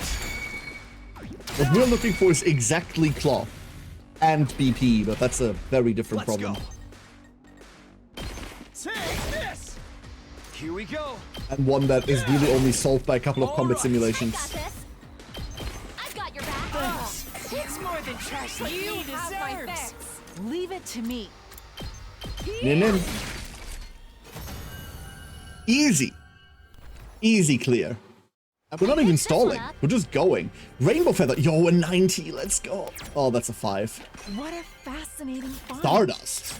[SPEAKER 1] What we're looking for is exactly cloth and BP, but that's a very different
[SPEAKER 3] Let's
[SPEAKER 1] problem.
[SPEAKER 3] go. Take this. Here we go.
[SPEAKER 1] And one that is really only solved by a couple of combat
[SPEAKER 3] Alright.
[SPEAKER 2] I
[SPEAKER 1] simulations.
[SPEAKER 2] got this. I've got your back.
[SPEAKER 6] It's more than trash like
[SPEAKER 5] You
[SPEAKER 6] me
[SPEAKER 5] have my
[SPEAKER 6] deserves.
[SPEAKER 5] fix. Leave it to me.
[SPEAKER 1] Nin nin. Easy. Easy clear. And we're not even
[SPEAKER 2] Picked this one
[SPEAKER 1] stalling.
[SPEAKER 2] up.
[SPEAKER 1] We're just going. Rainbow feather. Yo, a 90. Let's go. Oh, that's a 5.
[SPEAKER 5] What a fascinating find.
[SPEAKER 1] Stardust.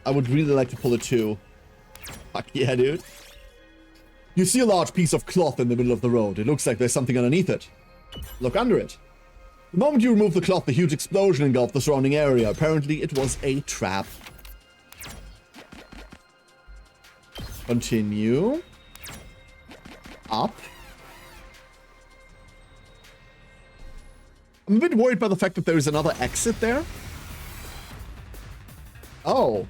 [SPEAKER 1] I would really like to pull a 2. Fuck yeah, dude. You see a large piece of cloth in the middle of the road. It looks like there's something underneath it. Look under it. The moment you remove the cloth, a huge explosion engulfed the surrounding area. Apparently, it was a trap. Continue. Up. I'm a bit worried by the fact that there is another exit there. Oh.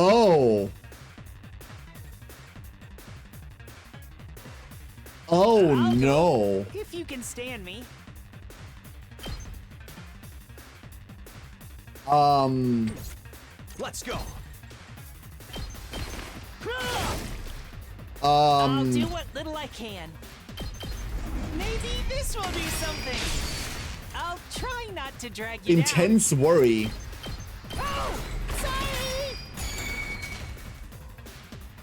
[SPEAKER 1] Oh. Oh no.
[SPEAKER 6] If you can stand me.
[SPEAKER 3] Let's go.
[SPEAKER 6] I'll do what little I can. Maybe this will do something. I'll try not to drag you
[SPEAKER 1] Intense worry.
[SPEAKER 6] down. Oh, sorry.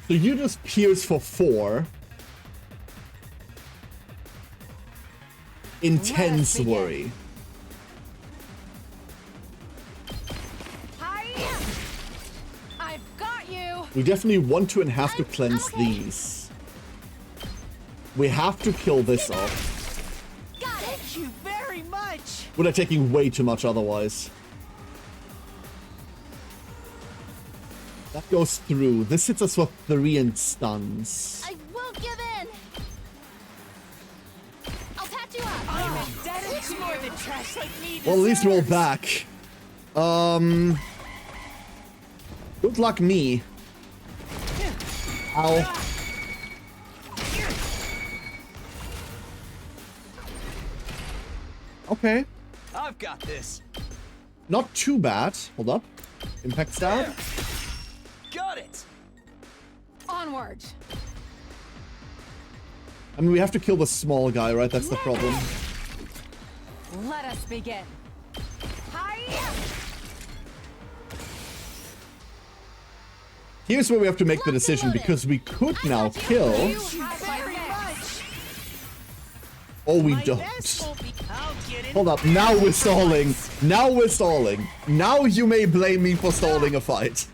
[SPEAKER 1] So you just pierce for 4. Intense
[SPEAKER 6] begin.
[SPEAKER 1] worry.
[SPEAKER 5] Hiya! I've got you.
[SPEAKER 1] We definitely want to and have to cleanse
[SPEAKER 2] okay.
[SPEAKER 1] these. We have to kill this off.
[SPEAKER 2] Got it.
[SPEAKER 6] Thank you very much.
[SPEAKER 1] We're taking way too much otherwise. That goes through. This hits us with 3 and stuns.
[SPEAKER 2] I won't give in. I'll patch you up.
[SPEAKER 6] I'm indebted to more than trash like me
[SPEAKER 1] Well, at least roll
[SPEAKER 6] deserves.
[SPEAKER 1] back. Good luck me. Ow. Okay.
[SPEAKER 3] I've got this.
[SPEAKER 1] Not too bad. Hold up. Impact stab.
[SPEAKER 3] Got it.
[SPEAKER 5] Onward.
[SPEAKER 1] I mean, we have to kill the small guy, right? That's the problem.
[SPEAKER 5] Let us begin. Hiya!
[SPEAKER 1] Here's where we have to make the decision, because we could now kill.
[SPEAKER 5] You have my
[SPEAKER 6] Very
[SPEAKER 5] fix.
[SPEAKER 6] much.
[SPEAKER 1] Oh, we
[SPEAKER 6] My best
[SPEAKER 1] don't.
[SPEAKER 6] won't be. I'll get in
[SPEAKER 1] Hold up.
[SPEAKER 6] there
[SPEAKER 1] Now we're
[SPEAKER 6] for
[SPEAKER 1] stalling.
[SPEAKER 6] once.
[SPEAKER 1] Now we're stalling. Now you may blame me for stalling a fight.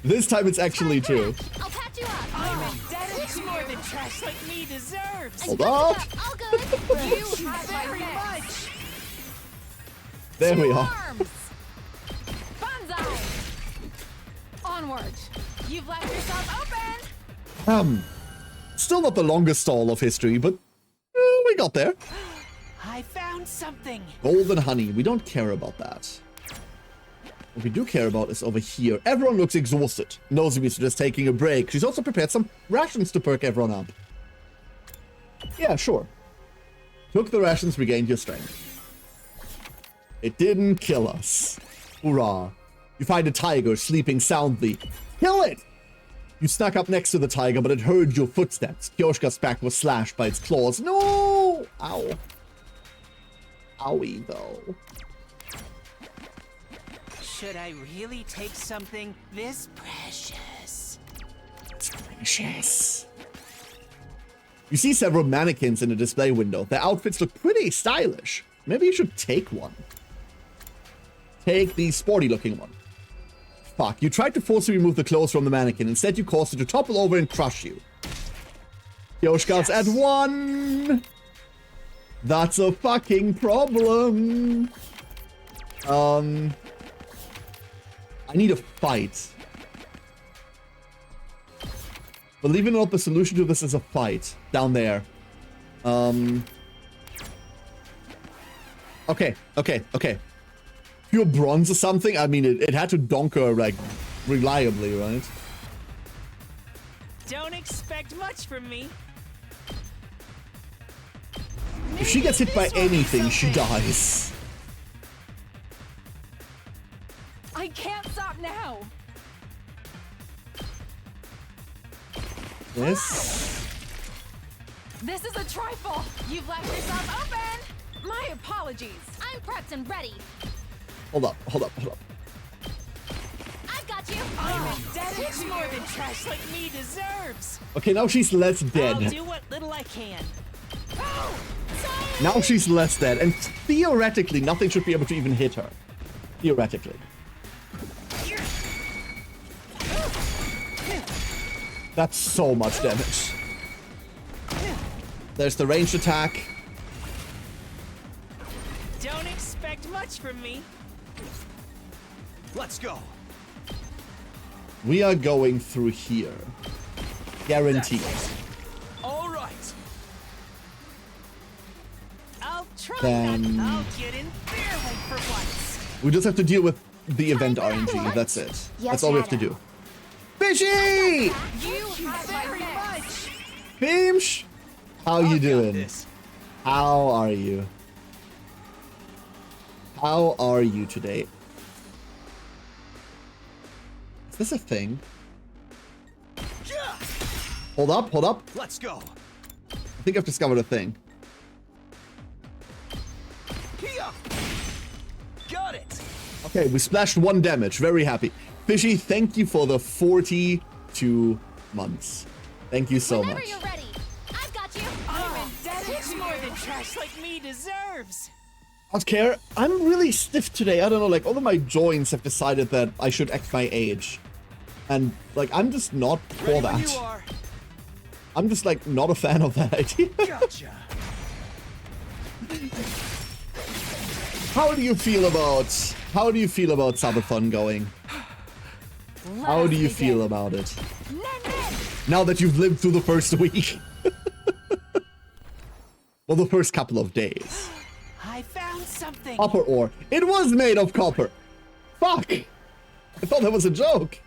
[SPEAKER 1] This time it's actually true.
[SPEAKER 2] I'll patch you up.
[SPEAKER 6] I'm indebted to more than trash like me deserves.
[SPEAKER 1] Hold up.
[SPEAKER 2] All good.
[SPEAKER 5] You have my
[SPEAKER 6] Very
[SPEAKER 5] fix.
[SPEAKER 6] much.
[SPEAKER 1] There we are.
[SPEAKER 5] Arms. Banzai. Onward. You've left yourself open.
[SPEAKER 1] Still not the longest stall of history, but we got there.
[SPEAKER 6] I found something.
[SPEAKER 1] Golden honey. We don't care about that. What we do care about is over here. Everyone looks exhausted. Nozomi's just taking a break. She's also prepared some rations to perk everyone up. Yeah, sure. Took the rations, regained your strength. It didn't kill us. Hurrah. You find a tiger sleeping soundly. Kill it! You snuck up next to the tiger, but it heard your footsteps. Kyoshka's back was slashed by its claws. No! Ow. Owie, though.
[SPEAKER 6] Should I really take something this precious?
[SPEAKER 1] It's precious. You see several mannequins in the display window. Their outfits look pretty stylish. Maybe you should take one. Take the sporty-looking one. Fuck, you tried to forcibly remove the clothes from the mannequin. Instead, you caused it to topple over and crush you. Yoshka's at 1. That's a fucking problem. I need a fight. Believe it or not, the solution to this is a fight down there. Okay. Pure bronze or something? I mean, it had to donker, like, reliably, right?
[SPEAKER 6] Don't expect much from me.
[SPEAKER 1] If she gets hit by anything, she dies.
[SPEAKER 5] I can't stop now.
[SPEAKER 1] This.
[SPEAKER 5] This is a trifle. You've left yourself open. My apologies.
[SPEAKER 2] I'm prepped and ready.
[SPEAKER 1] Hold up.
[SPEAKER 2] I've got you.
[SPEAKER 6] I'm indebted to more than trash like me deserves.
[SPEAKER 1] Okay, now she's less
[SPEAKER 6] I'll
[SPEAKER 1] dead.
[SPEAKER 6] do what little I can.
[SPEAKER 1] Now she's less dead, and theoretically, nothing should be able to even hit her. Theoretically. That's so much damage. There's the ranged attack.
[SPEAKER 6] Don't expect much from me.
[SPEAKER 3] Let's go.
[SPEAKER 1] We are going through here. Guaranteed.
[SPEAKER 3] All right.
[SPEAKER 6] I'll try
[SPEAKER 1] Then-
[SPEAKER 6] not. I'll get in fair link for once.
[SPEAKER 1] We just have to deal with the event RNG. That's it. That's all we have to do. Fishy!
[SPEAKER 5] You have very much.
[SPEAKER 1] Beamsh! How you
[SPEAKER 3] I've got
[SPEAKER 1] doing?
[SPEAKER 3] this.
[SPEAKER 1] How are you? How are you today? Is this a thing?
[SPEAKER 3] Yeah.
[SPEAKER 1] Hold up.
[SPEAKER 3] Let's go.
[SPEAKER 1] I think I've discovered a thing.
[SPEAKER 3] Here. Got it.
[SPEAKER 1] Okay, we splashed 1 damage. Very happy. Fishy, thank you for the 42 months. Thank you so
[SPEAKER 2] Whenever
[SPEAKER 1] much.
[SPEAKER 2] you're ready. I've got you.
[SPEAKER 6] I'm indebted to more than trash like me deserves.
[SPEAKER 1] Don't care. I'm really stiff today. I don't know, like, all of my joints have decided that I should act my age. And, like, I'm just not for
[SPEAKER 3] Ready when you
[SPEAKER 1] that.
[SPEAKER 3] are.
[SPEAKER 1] I'm just, like, not a fan of that idea.
[SPEAKER 3] Gotcha.
[SPEAKER 1] How do you feel about Sabathon going? How do you feel about it? Now that you've lived through the first week. Well, the first couple of days.
[SPEAKER 6] I found something.
[SPEAKER 1] Copper ore. It was made of copper. Fuck. I thought that was a joke.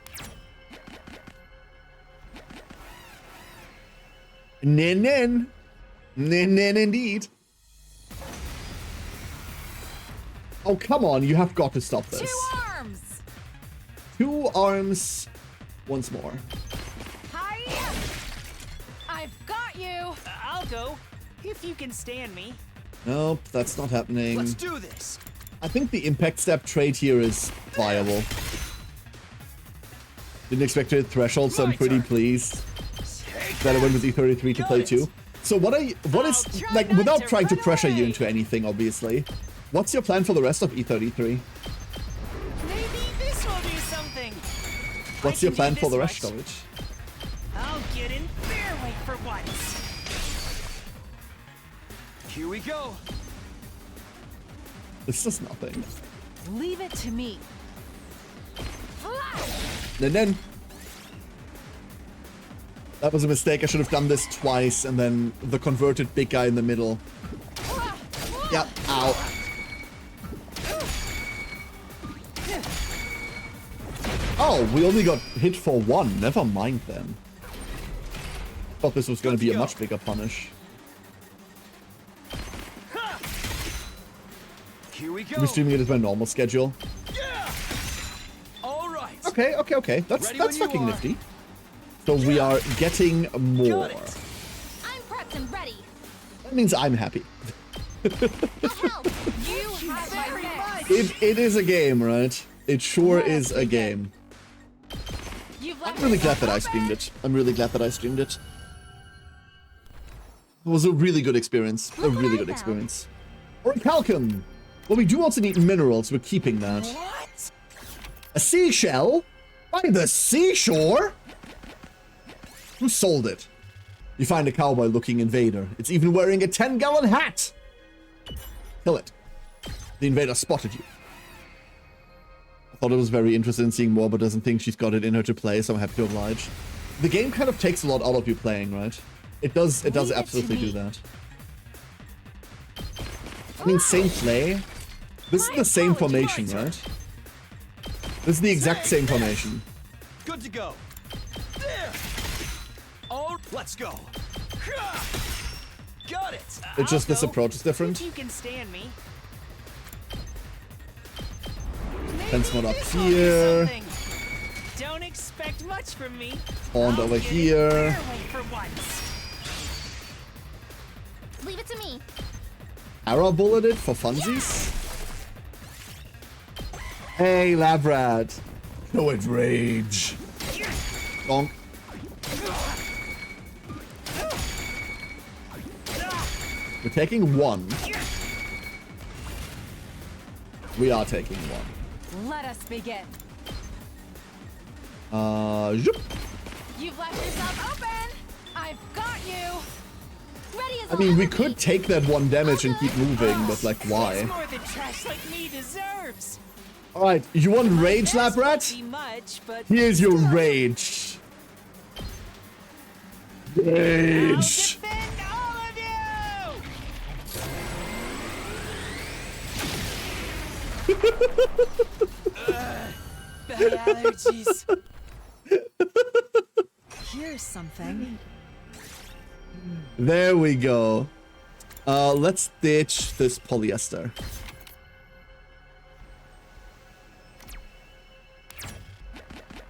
[SPEAKER 1] Nin indeed. Oh, come on. You have got to stop this.
[SPEAKER 5] 2 arms.
[SPEAKER 1] 2 arms once more.
[SPEAKER 5] Hi. I've got you.
[SPEAKER 6] I'll go if you can stand me.
[SPEAKER 1] Nope, that's not happening.
[SPEAKER 3] Let's do this.
[SPEAKER 1] I think the impact step trade here is viable. Didn't expect to hit threshold, so I'm
[SPEAKER 3] My
[SPEAKER 1] pretty
[SPEAKER 3] turn.
[SPEAKER 1] pleased
[SPEAKER 3] Take
[SPEAKER 1] that I went
[SPEAKER 3] that.
[SPEAKER 1] with E33 to
[SPEAKER 3] Got
[SPEAKER 1] play
[SPEAKER 3] it.
[SPEAKER 1] too. So what is,
[SPEAKER 6] I'll try
[SPEAKER 1] like,
[SPEAKER 6] not
[SPEAKER 1] without
[SPEAKER 6] to
[SPEAKER 1] trying to
[SPEAKER 6] run
[SPEAKER 1] pressure you
[SPEAKER 6] away.
[SPEAKER 1] into anything, obviously, what's your plan for the rest of E33?
[SPEAKER 6] Maybe this will do something.
[SPEAKER 1] What's
[SPEAKER 6] I
[SPEAKER 1] your
[SPEAKER 6] can
[SPEAKER 1] plan
[SPEAKER 6] do
[SPEAKER 1] for the
[SPEAKER 6] this
[SPEAKER 1] rest of
[SPEAKER 6] much.
[SPEAKER 1] it?
[SPEAKER 6] I'll get in fair link for once.
[SPEAKER 3] Here we go.
[SPEAKER 1] This is nothing.
[SPEAKER 5] Leave it to me.
[SPEAKER 1] And then... That was a mistake. I should have done this twice, and then the converted big guy in the middle. Yep, ow. Oh, we only got hit for 1. Never mind then. Thought this was going to be a much bigger punish.
[SPEAKER 3] Here we go.
[SPEAKER 1] We're streaming it as my normal schedule.
[SPEAKER 3] Yeah. All right.
[SPEAKER 1] Okay. That's
[SPEAKER 3] Ready when you
[SPEAKER 1] fucking
[SPEAKER 3] are.
[SPEAKER 1] nifty. So we are getting more.
[SPEAKER 3] Got it.
[SPEAKER 2] I'm prepped and ready.
[SPEAKER 1] That means I'm happy.
[SPEAKER 2] I'll help.
[SPEAKER 5] You have very much.
[SPEAKER 1] It is a game, right? It sure is a game.
[SPEAKER 5] You've
[SPEAKER 1] I'm
[SPEAKER 5] left
[SPEAKER 1] really glad
[SPEAKER 5] yourself
[SPEAKER 1] that I
[SPEAKER 5] open.
[SPEAKER 1] streamed it. I'm really glad that I streamed it. It was a really good experience. A
[SPEAKER 2] Look what
[SPEAKER 1] really
[SPEAKER 2] I
[SPEAKER 1] good
[SPEAKER 2] found.
[SPEAKER 1] experience. Orichalcum! Well, we do also need minerals. We're keeping that.
[SPEAKER 6] What?
[SPEAKER 1] A seashell? By the seashore? Who sold it? You find a cowboy-looking invader. It's even wearing a 10-gallon hat! Kill it. The invader spotted you. Thought it was very interested in seeing more, but doesn't think she's got it in her to play, so I'm happy to oblige. The game kind of takes a lot out of you playing, right? It does absolutely do that. I mean, same play. This is the same formation, right? This is the exact same formation.
[SPEAKER 3] Good to go. There. Oh, let's go. Got it.
[SPEAKER 1] It's just this approach is different.
[SPEAKER 6] If you can stand me.
[SPEAKER 1] Fence mod up
[SPEAKER 6] This will be
[SPEAKER 1] here.
[SPEAKER 6] something. Don't expect much from me.
[SPEAKER 1] Pond
[SPEAKER 6] I'll
[SPEAKER 1] over
[SPEAKER 6] get it
[SPEAKER 1] here.
[SPEAKER 6] their way for once.
[SPEAKER 2] Leave it to me.
[SPEAKER 1] Arrow bulleted for funsies. Hey, Labrat. Show it rage. Bonk. We're taking one. We are taking one.
[SPEAKER 5] Let us begin.
[SPEAKER 1] Zoop.
[SPEAKER 5] You've left yourself open. I've got you.
[SPEAKER 2] Ready as
[SPEAKER 1] I
[SPEAKER 2] I'll
[SPEAKER 1] mean, we
[SPEAKER 2] ever
[SPEAKER 1] could
[SPEAKER 2] be.
[SPEAKER 1] take that one damage and keep moving, but like,
[SPEAKER 6] It's
[SPEAKER 1] why?
[SPEAKER 6] more than trash like me deserves.
[SPEAKER 1] Alright, you want rage,
[SPEAKER 6] Best won't
[SPEAKER 1] Labrat?
[SPEAKER 6] be much, but
[SPEAKER 1] Here's your rage.
[SPEAKER 6] I'll
[SPEAKER 1] Rage.
[SPEAKER 6] defend all of you. Bad allergies.
[SPEAKER 5] Here's something.
[SPEAKER 1] There we go. Let's ditch this polyester.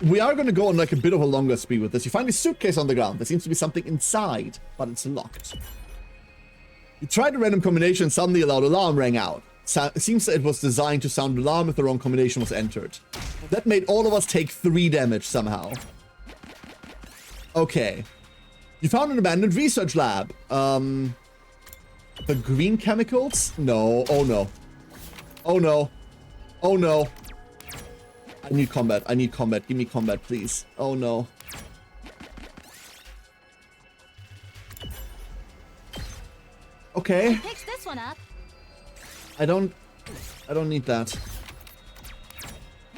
[SPEAKER 1] We are going to go on like a bit of a longer speed with this. You find a suitcase on the ground. There seems to be something inside, but it's locked. You tried a random combination, suddenly a loud alarm rang out. It seems that it was designed to sound alarm if the wrong combination was entered. That made all of us take 3 damage somehow. Okay. You found an abandoned research lab. The green chemicals? No. Oh no. Oh no. Oh no. I need combat. I need combat. Give me combat, please. Oh no. Okay.
[SPEAKER 2] Picks this one up.
[SPEAKER 1] I don't need that.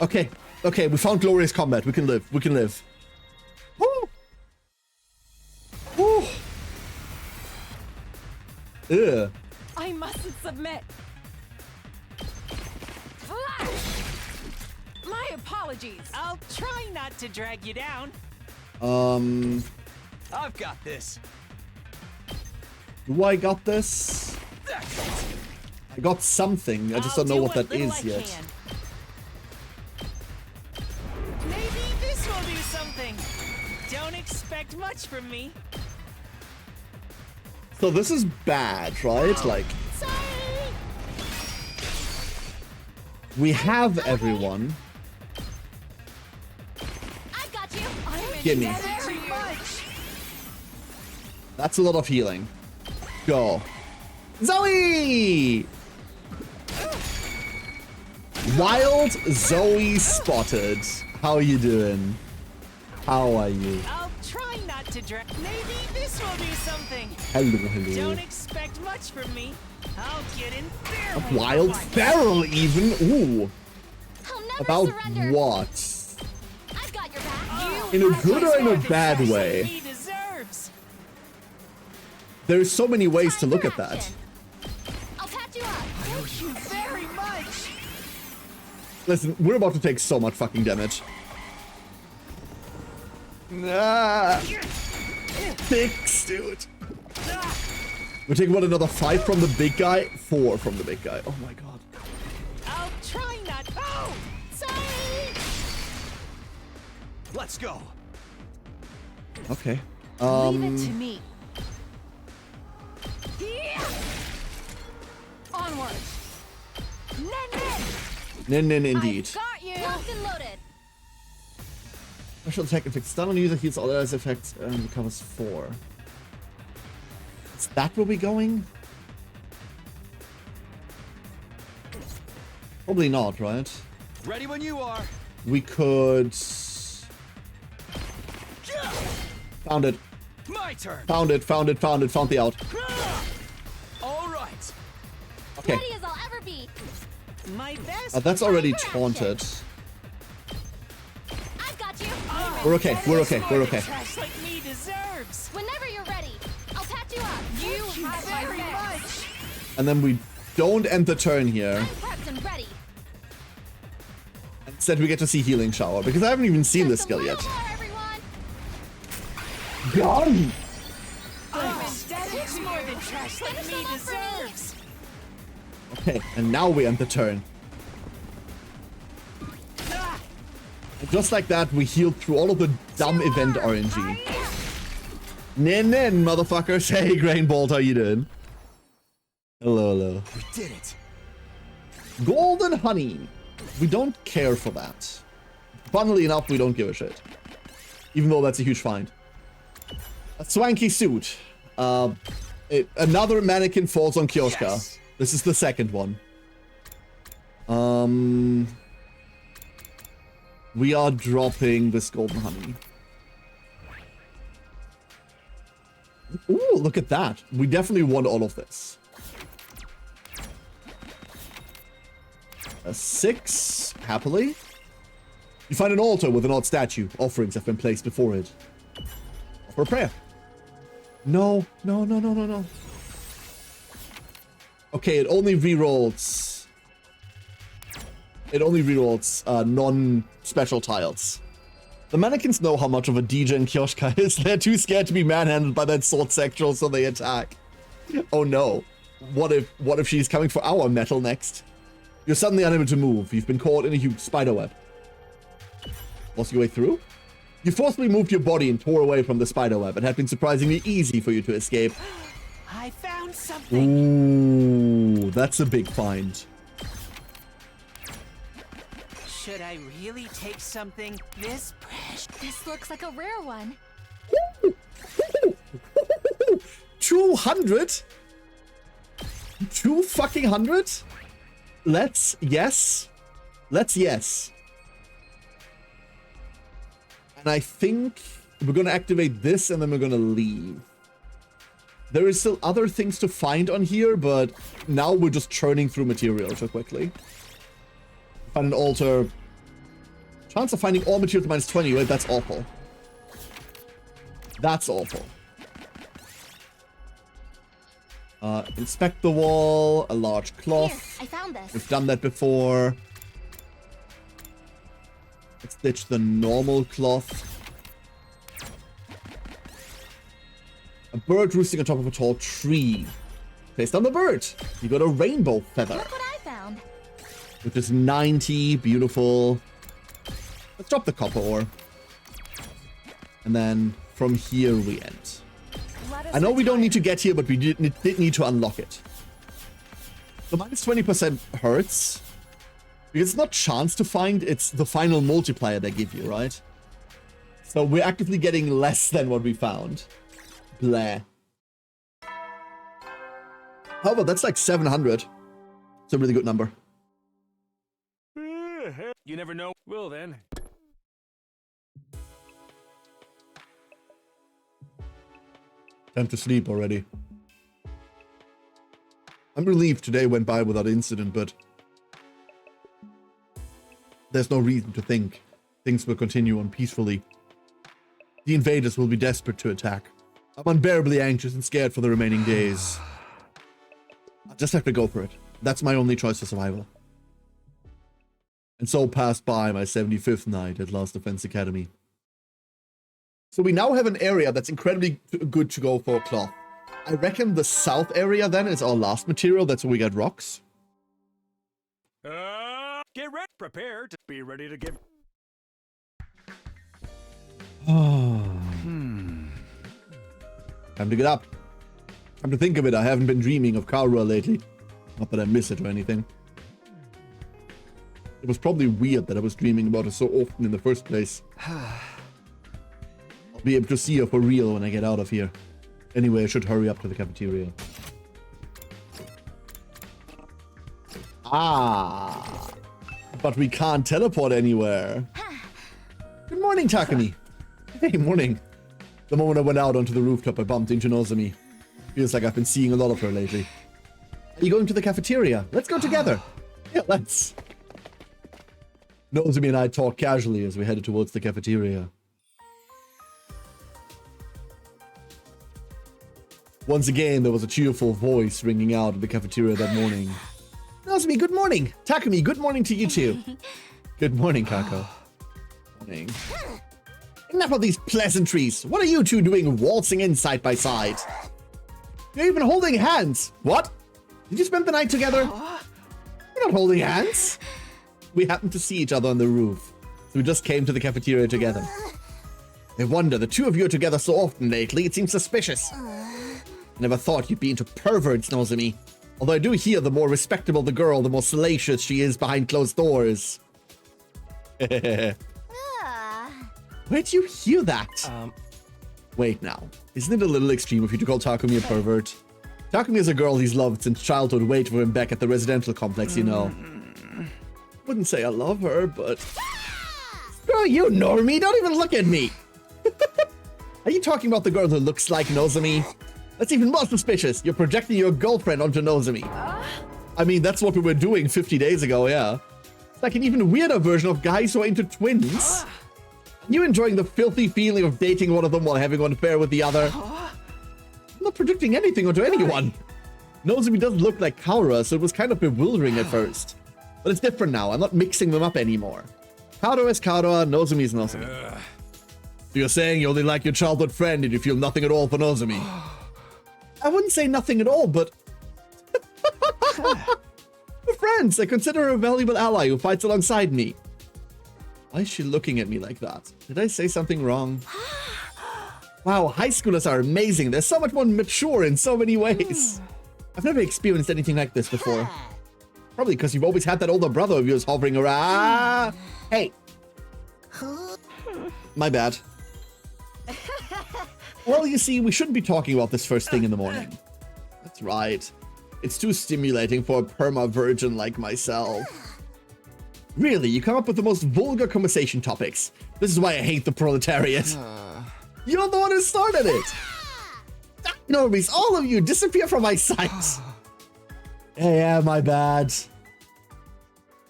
[SPEAKER 1] Okay. Okay, we found glorious combat. We can live. We can live. Woo! Woo! Ugh.
[SPEAKER 5] I mustn't submit. Ah! My apologies.
[SPEAKER 6] I'll try not to drag you down.
[SPEAKER 3] I've got this.
[SPEAKER 1] Do I got this? I got something. I just
[SPEAKER 6] I'll
[SPEAKER 1] don't know
[SPEAKER 6] do
[SPEAKER 1] what that
[SPEAKER 6] little
[SPEAKER 1] is
[SPEAKER 6] I
[SPEAKER 1] yet.
[SPEAKER 6] can. Maybe this will do something. Don't expect much from me.
[SPEAKER 1] So this is bad, right? Like,
[SPEAKER 2] Sorry.
[SPEAKER 1] we have everyone.
[SPEAKER 2] I've got you.
[SPEAKER 1] Gimme.
[SPEAKER 5] Very much.
[SPEAKER 1] That's a lot of healing. Go. Zoe! Wild Zoe spotted. How are you doing? How are you?
[SPEAKER 6] I'll try not to drag. Maybe this will do something.
[SPEAKER 1] Hello, hello.
[SPEAKER 6] Don't expect much from me. I'll get in there.
[SPEAKER 1] A wild feral even? Ooh.
[SPEAKER 2] I'll never
[SPEAKER 1] About
[SPEAKER 2] surrender.
[SPEAKER 1] what?
[SPEAKER 2] I've got your back.
[SPEAKER 1] In a
[SPEAKER 6] I'll
[SPEAKER 1] good
[SPEAKER 6] taste
[SPEAKER 1] or in
[SPEAKER 6] more
[SPEAKER 1] a
[SPEAKER 6] than
[SPEAKER 1] bad
[SPEAKER 6] trash like
[SPEAKER 1] way?
[SPEAKER 6] he deserves.
[SPEAKER 1] There's so many ways to
[SPEAKER 2] Time
[SPEAKER 1] look
[SPEAKER 2] for
[SPEAKER 1] at that.
[SPEAKER 2] action. I'll patch you up.
[SPEAKER 6] Thank you very much.
[SPEAKER 1] Listen, we're about to take so much fucking damage. Nah. Six, dude. We're taking what, another 5 from the big guy? 4 from the big guy. Oh my god.
[SPEAKER 6] I'll try not. Oh,
[SPEAKER 2] Sorry.
[SPEAKER 3] Let's go.
[SPEAKER 1] Okay.
[SPEAKER 5] Leave it to me. Onward. Nen.
[SPEAKER 1] Nin indeed.
[SPEAKER 5] I've got you.
[SPEAKER 2] Locked and loaded.
[SPEAKER 1] Special attack effects. Stun on user heals all other effects and recovers 4. Is that where we're going? Probably not, right?
[SPEAKER 3] Ready when you are.
[SPEAKER 1] We could... Found it.
[SPEAKER 3] My turn.
[SPEAKER 1] Found it. Found it. Found it. Found the out.
[SPEAKER 3] All right.
[SPEAKER 1] Okay.
[SPEAKER 2] Ready as I'll ever be.
[SPEAKER 6] my best.
[SPEAKER 1] That's already
[SPEAKER 2] Time for action.
[SPEAKER 1] taunted. We're okay. We're okay. We're okay.
[SPEAKER 6] Trash like me deserves.
[SPEAKER 2] Whenever you're ready, I'll patch you up.
[SPEAKER 5] You have my
[SPEAKER 6] Very
[SPEAKER 5] back.
[SPEAKER 6] much.
[SPEAKER 1] And then we don't end the turn here.
[SPEAKER 2] I'm prepped and ready.
[SPEAKER 1] Instead, we get to see Healing Shower, because I haven't even seen this
[SPEAKER 2] Just a
[SPEAKER 1] skill
[SPEAKER 2] little
[SPEAKER 1] yet.
[SPEAKER 2] more, everyone.
[SPEAKER 1] Gone!
[SPEAKER 6] It's more than trash like
[SPEAKER 2] Finish
[SPEAKER 6] me
[SPEAKER 2] them up for me.
[SPEAKER 6] deserves.
[SPEAKER 1] Okay, and now we end the turn.
[SPEAKER 6] Ah,
[SPEAKER 1] And just like that, we healed through all of the dumb event RNG. Nin, motherfuckers. Hey, Grainbolt, how you doing? Hello, hello.
[SPEAKER 3] We did it.
[SPEAKER 1] Golden honey. We don't care for that. Funnily enough, we don't give a shit. Even though that's a huge find. A swanky suit. Another mannequin falls on Kioska.
[SPEAKER 3] Yes.
[SPEAKER 1] This is the second one. We are dropping this golden honey. Ooh, look at that. We definitely want all of this. A 6, happily. You find an altar with an odd statue. Offerings have been placed before it. Offer a prayer. No. Okay, it only rerolls. It only rerolls non-special tiles. The mannequins know how much of a degen Kioska is. They're too scared to be manhandled by that sword sectoral, so they attack. Oh no. What if she's coming for our metal next? You're suddenly unable to move. You've been caught in a huge spider web. Lost your way through? You forcibly moved your body and tore away from the spider web. It had been surprisingly easy for you to escape.
[SPEAKER 6] I found something.
[SPEAKER 1] Ooh, that's a big find.
[SPEAKER 6] Should I really take something this precious?
[SPEAKER 2] This looks like a rare one.
[SPEAKER 1] 200? 2 fucking hundred? Let's yes. And I think we're going to activate this and then we're going to leave. There is still other things to find on here, but now we're just churning through material too quickly. Find an altar. Chance of finding all materials minus 20, right? That's awful. That's awful. Inspect the wall, a large cloth.
[SPEAKER 2] Here, I found this.
[SPEAKER 1] We've done that before. Let's ditch the normal cloth. A bird roosting on top of a tall tree. Place down the bird. You got a rainbow feather,
[SPEAKER 2] Look what I found.
[SPEAKER 1] which is 90. Beautiful. Let's drop the copper ore. And then from here we end.
[SPEAKER 5] Let us
[SPEAKER 1] I know we don't
[SPEAKER 5] retire.
[SPEAKER 1] need to get here, but we did need to unlock it. The minus 20% hurts. Because it's not chance to find, it's the final multiplier they give you, right? So we're actively getting less than what we found. Blah. However, that's like 700. It's a really good number.
[SPEAKER 4] You never know. Well then.
[SPEAKER 1] Time to sleep already. I'm relieved today went by without incident, but there's no reason to think things will continue on peacefully. The invaders will be desperate to attack. I'm unbearably anxious and scared for the remaining days. I just have to go for it. That's my only choice for survival. And so passed by my 75th night at Last Defense Academy. So we now have an area that's incredibly good to go for cloth. I reckon the south area then is our last material. That's where we get rocks.
[SPEAKER 4] Get ready. Prepare to be ready to give.
[SPEAKER 1] Time to get up. Come to think of it, I haven't been dreaming of Karua lately. Not that I miss it or anything. It was probably weird that I was dreaming about her so often in the first place. I'll be able to see her for real when I get out of here. Anyway, I should hurry up to the cafeteria. Ah, but we can't teleport anywhere. Good morning, Takumi. Hey, morning. The moment I went out onto the rooftop, I bumped into Nozomi. Feels like I've been seeing a lot of her lately. Are you going to the cafeteria? Let's go together. Yeah, let's. Nozomi and I talked casually as we headed towards the cafeteria. Once again, there was a cheerful voice ringing out in the cafeteria that morning. Nozomi, good morning. Takumi, good morning to you too. Good morning, Kako. Morning. Enough of these pleasantries. What are you two doing waltzing in side by side? You're even holding hands. What? Did you spend the night together? We're not holding hands. We happened to see each other on the roof, so we just came to the cafeteria together. I wonder, the two of you are together so often lately, it seems suspicious. I never thought you'd be into perverts, Nozomi. Although I do hear the more respectable the girl, the more salacious she is behind closed doors. Where'd you hear that? Wait now. Isn't it a little extreme of you to call Takumi a pervert? Takumi is a girl he's loved since childhood, waiting for him back at the residential complex, you know. Wouldn't say I love her, but... Screw you, Normie! Don't even look at me! Are you talking about the girl who looks like Nozomi? That's even more suspicious. You're projecting your girlfriend onto Nozomi. I mean, that's what we were doing 50 days ago, yeah. It's like an even weirder version of guys who are into twins. You enjoying the filthy feeling of dating one of them while having one affair with the other? I'm not projecting anything onto anyone. Nozomi doesn't look like Kaora, so it was kind of bewildering at first. But it's different now. I'm not mixing them up anymore. Kaora is Kaora, Nozomi is Nozomi. So you're saying you only like your childhood friend and you feel nothing at all for Nozomi? I wouldn't say nothing at all, but... We're friends. I consider her a valuable ally who fights alongside me. Why is she looking at me like that? Did I say something wrong? Wow, high schoolers are amazing. They're so much more mature in so many ways. I've never experienced anything like this before. Probably because you've always had that older brother of yours hovering around. Hey. My bad. Well, you see, we shouldn't be talking about this first thing in the morning. That's right. It's too stimulating for a perma-virgin like myself. Really, you come up with the most vulgar conversation topics. This is why I hate the proletariat. You're the one who started it. Normies, all of you, disappear from my sight. Yeah, my bad.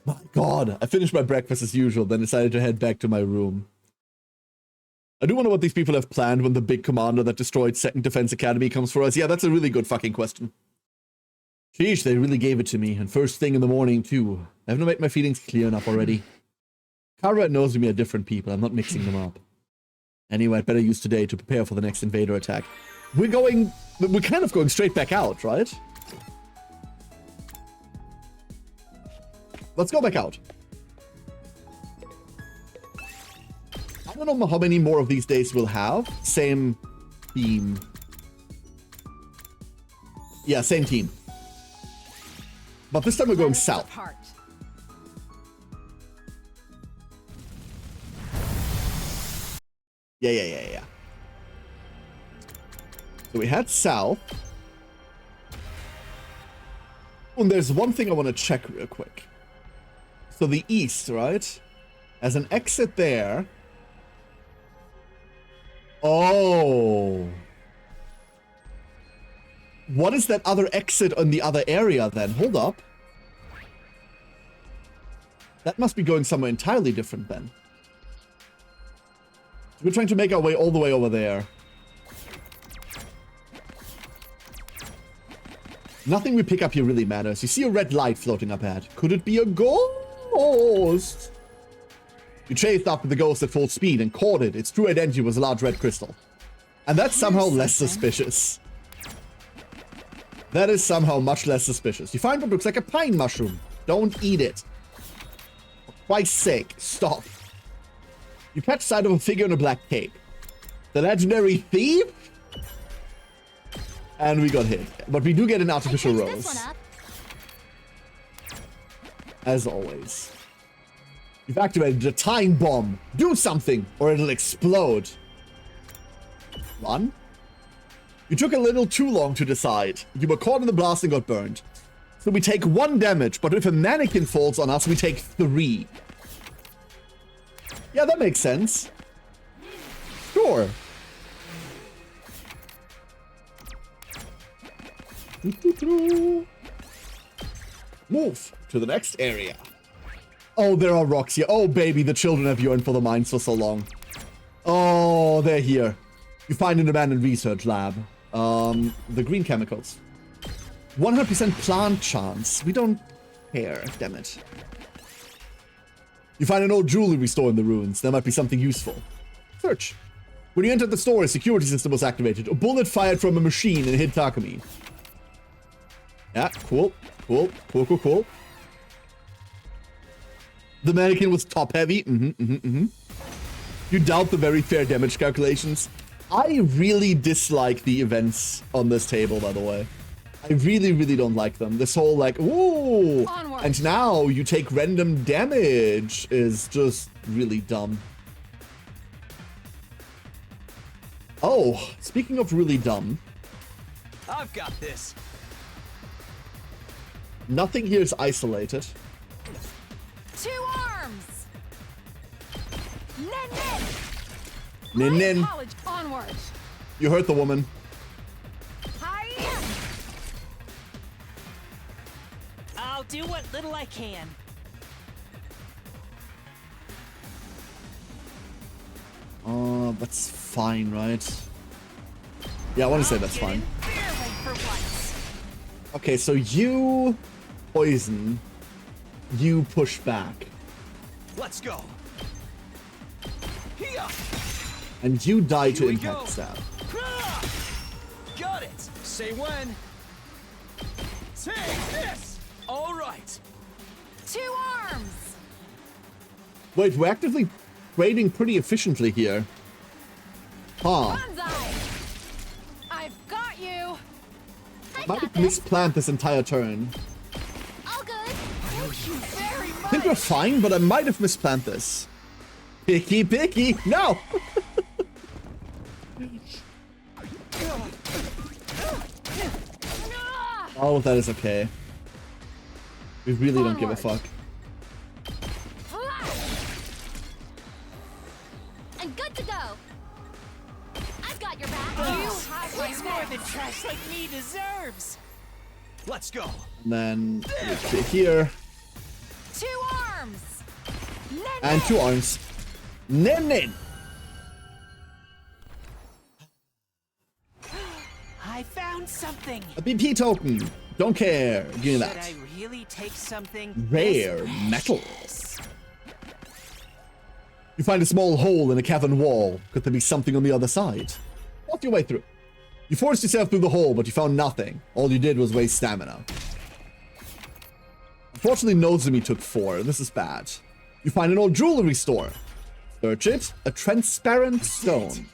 [SPEAKER 1] My God, I finished my breakfast as usual, then decided to head back to my room. I do wonder what these people have planned when the big commander that destroyed 2nd Defense Academy comes for us. Yeah, that's a really good fucking question. Sheesh, they really gave it to me, and first thing in the morning, too. I haven't made my feelings clear enough already. Kaora and Nozomi are different people. I'm not mixing them up. Anyway, I'd better use today to prepare for the next invader attack. We're kind of going straight back out, right? Let's go back out. I don't know how many more of these days we'll have. Same team. Yeah, same team. But this time we're going south. Yeah. So we head south. And there's one thing I want to check real quick. So the east, right? As an exit there. Oh. What is that other exit on the other area then? Hold up. That must be going somewhere entirely different then. We're trying to make our way all the way over there. Nothing we pick up here really matters. You see a red light floating up ahead. Could it be a ghost? You chased after the ghost at full speed and caught it. Its true identity was a large red crystal. And that's somehow less suspicious. That is somehow much less suspicious. You find what looks like a pine mushroom. Don't eat it. For Christ's sake, stop. You catch sight of a figure in a black cape. The legendary thief? And we got hit. But we do get an artificial rose. As always. You've activated a time bomb. Do something, or it'll explode. Run. You took a little too long to decide. You were caught in the blast and got burned. So we take 1 damage, but if a mannequin falls on us, we take 3. Yeah, that makes sense. Sure. Move to the next area. Oh, there are rocks here. Oh, baby, the children have yearned for the mines for so long. Oh, they're here. You find an abandoned research lab. The green chemicals. 100% plant chance. We don't care, damn it. You find an old jewelry store in the ruins. There might be something useful. Search. When you entered the store, a security system was activated. A bullet fired from a machine and hit Takumi. Yeah, cool. Cool. Cool, cool, cool. The mannequin was top heavy. You doubt the very fair damage calculations. I really dislike the events on this table, by the way. I really, really don't like them. This whole like, ooh,
[SPEAKER 5] Onward.
[SPEAKER 1] and now you take random damage is just really dumb. Oh, speaking of really dumb,
[SPEAKER 3] I've got this.
[SPEAKER 1] nothing here is isolated.
[SPEAKER 5] 2 arms. Nen.
[SPEAKER 1] Nin nin,
[SPEAKER 5] College onward.
[SPEAKER 1] you hurt the woman.
[SPEAKER 5] Hi.
[SPEAKER 6] I'll do what little I can.
[SPEAKER 1] That's fine, right? Yeah, I want to say that's
[SPEAKER 6] Get in
[SPEAKER 1] fine.
[SPEAKER 6] their way for once.
[SPEAKER 1] Okay, so you poison, you push back,
[SPEAKER 3] Let's go. Here.
[SPEAKER 1] and you die to
[SPEAKER 3] Here we
[SPEAKER 1] impact
[SPEAKER 3] go.
[SPEAKER 1] stab.
[SPEAKER 3] Got it. Say when. Take this. All right.
[SPEAKER 5] 2 arms.
[SPEAKER 1] Wait, we're actively trading pretty efficiently here. Huh.
[SPEAKER 5] Banzai. I've got you.
[SPEAKER 2] I
[SPEAKER 1] Might
[SPEAKER 2] got
[SPEAKER 1] have
[SPEAKER 2] this.
[SPEAKER 1] misplant this entire turn.
[SPEAKER 2] All good.
[SPEAKER 5] Thank you very
[SPEAKER 1] I think we're
[SPEAKER 5] much.
[SPEAKER 1] fine, but I might have misplant this. Picky, picky. No!
[SPEAKER 5] Ah!
[SPEAKER 1] All of that is okay. We really don't give a
[SPEAKER 5] Onward.
[SPEAKER 1] fuck.
[SPEAKER 5] Flash.
[SPEAKER 2] I'm good to go. I've got your back.
[SPEAKER 5] You have my
[SPEAKER 6] It's more
[SPEAKER 5] back.
[SPEAKER 6] than trash like me deserves.
[SPEAKER 3] Let's go.
[SPEAKER 1] And then we hit here,
[SPEAKER 5] 2 arms. Nen.
[SPEAKER 1] and 2 arms. Nin nin.
[SPEAKER 6] I found something.
[SPEAKER 1] A BP token. Don't care. Give me
[SPEAKER 6] Should
[SPEAKER 1] that.
[SPEAKER 6] I really take something
[SPEAKER 1] Rare
[SPEAKER 6] this
[SPEAKER 1] metal.
[SPEAKER 6] precious?
[SPEAKER 1] You find a small hole in a cavern wall. Could there be something on the other side? Walk your way through. You forced yourself through the hole, but you found nothing. All you did was waste stamina. Unfortunately, Nozumi took 4. This is bad. You find an old jewelry store. Search it. A transparent stone.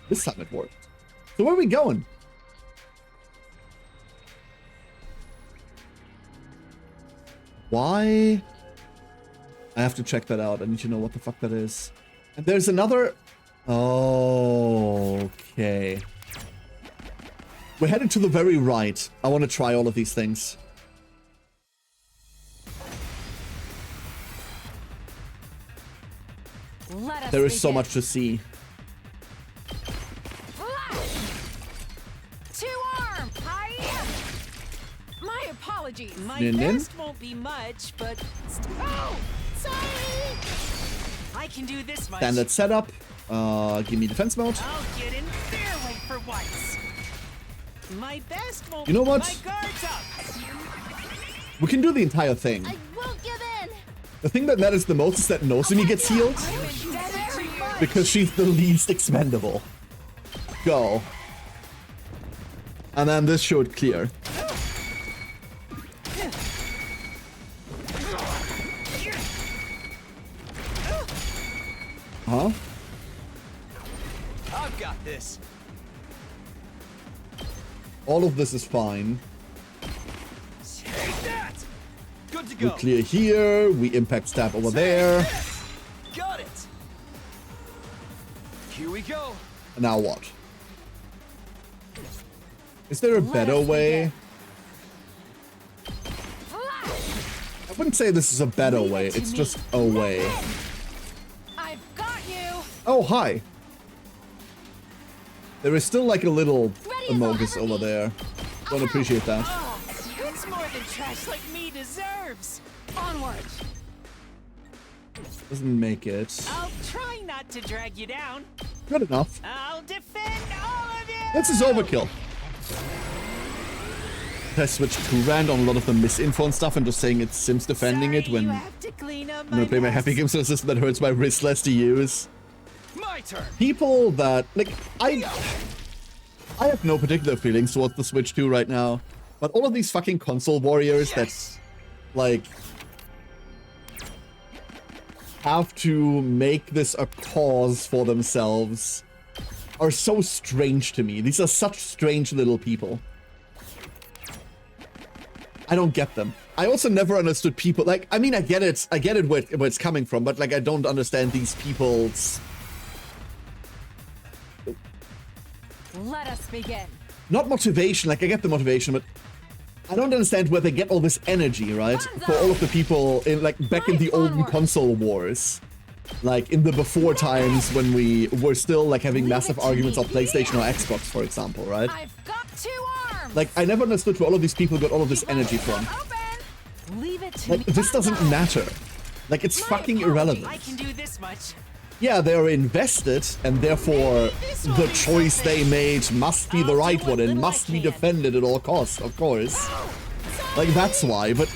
[SPEAKER 1] This time it worked. So where are we going? Why? I have to check that out. I need to know what the fuck that is. And there's another... Oh, okay. We're headed to the very right. I want to try all of these things.
[SPEAKER 5] Let us
[SPEAKER 1] There is so
[SPEAKER 5] begin.
[SPEAKER 1] much to see.
[SPEAKER 5] Flash. 2 arms. Hi. My apologies.
[SPEAKER 6] My
[SPEAKER 1] Nin nin?
[SPEAKER 6] best won't be much, but oh, sorry. I can do this much.
[SPEAKER 1] Standard setup. Give me defense mode.
[SPEAKER 6] I'll get in their way for once. My best won't.
[SPEAKER 1] You know what?
[SPEAKER 6] My guard's up.
[SPEAKER 1] We can do the entire thing.
[SPEAKER 2] I won't give in.
[SPEAKER 1] The thing that matters the most is that Nozumi gets healed.
[SPEAKER 5] I've been dead very much.
[SPEAKER 1] Because she's the least expendable. Go. And then this should clear. Huh?
[SPEAKER 3] I've got this.
[SPEAKER 1] All of this is fine.
[SPEAKER 3] Take that. Good to
[SPEAKER 1] We
[SPEAKER 3] go.
[SPEAKER 1] clear here. We impact stab over there.
[SPEAKER 3] Got it. Here we go.
[SPEAKER 1] Now what? Is there a better
[SPEAKER 5] us
[SPEAKER 1] way?
[SPEAKER 5] Flash.
[SPEAKER 1] I wouldn't say this is a better
[SPEAKER 5] Leave it
[SPEAKER 1] way.
[SPEAKER 5] to
[SPEAKER 1] It's
[SPEAKER 5] me.
[SPEAKER 1] just a way.
[SPEAKER 5] I've got you.
[SPEAKER 1] Oh, hi. There is still like a little
[SPEAKER 2] Ready as I'll
[SPEAKER 1] Amogus
[SPEAKER 2] ever
[SPEAKER 1] over
[SPEAKER 2] be.
[SPEAKER 1] there. Don't appreciate that.
[SPEAKER 6] Oh, it's more than trash like me deserves.
[SPEAKER 5] Onward.
[SPEAKER 1] Doesn't make it.
[SPEAKER 6] I'll try not to drag you down.
[SPEAKER 1] Good enough.
[SPEAKER 6] I'll defend all of you!
[SPEAKER 1] This is overkill. I switched to Rand on a lot of the misinfo and stuff and just saying it's Sims defending it when
[SPEAKER 6] you
[SPEAKER 1] I'm
[SPEAKER 6] have to clean up
[SPEAKER 1] gonna play my
[SPEAKER 6] mess.
[SPEAKER 1] Happy Games system that hurts my wrist less to use.
[SPEAKER 3] My turn.
[SPEAKER 1] People that, like, I have no particular feelings towards the Switch 2 right now, but all of these fucking console warriors that, like, have to make this a cause for themselves are so strange to me. These are such strange little people. I don't get them. I also never understood people, like, I mean, I get it where it's coming from, but, like, I don't understand these people's...
[SPEAKER 5] Let us begin.
[SPEAKER 1] Not motivation, like, I get the motivation, but I don't understand where they get all this energy, right? For all of the people in, like, back in the olden console wars. Like, in the before times when we were still, like, having massive arguments on PlayStation or Xbox, for example, right?
[SPEAKER 5] I've got 2 arms.
[SPEAKER 1] Like, I never understood where all of these people got all of this energy from.
[SPEAKER 5] Open. Leave it to
[SPEAKER 1] Like,
[SPEAKER 5] me.
[SPEAKER 1] this doesn't matter. Like, it's fucking irrelevant.
[SPEAKER 6] I can do this much.
[SPEAKER 1] Yeah, they're invested, and therefore the choice they made must be the right one and must be defended at all costs, of course. Like, that's why, but...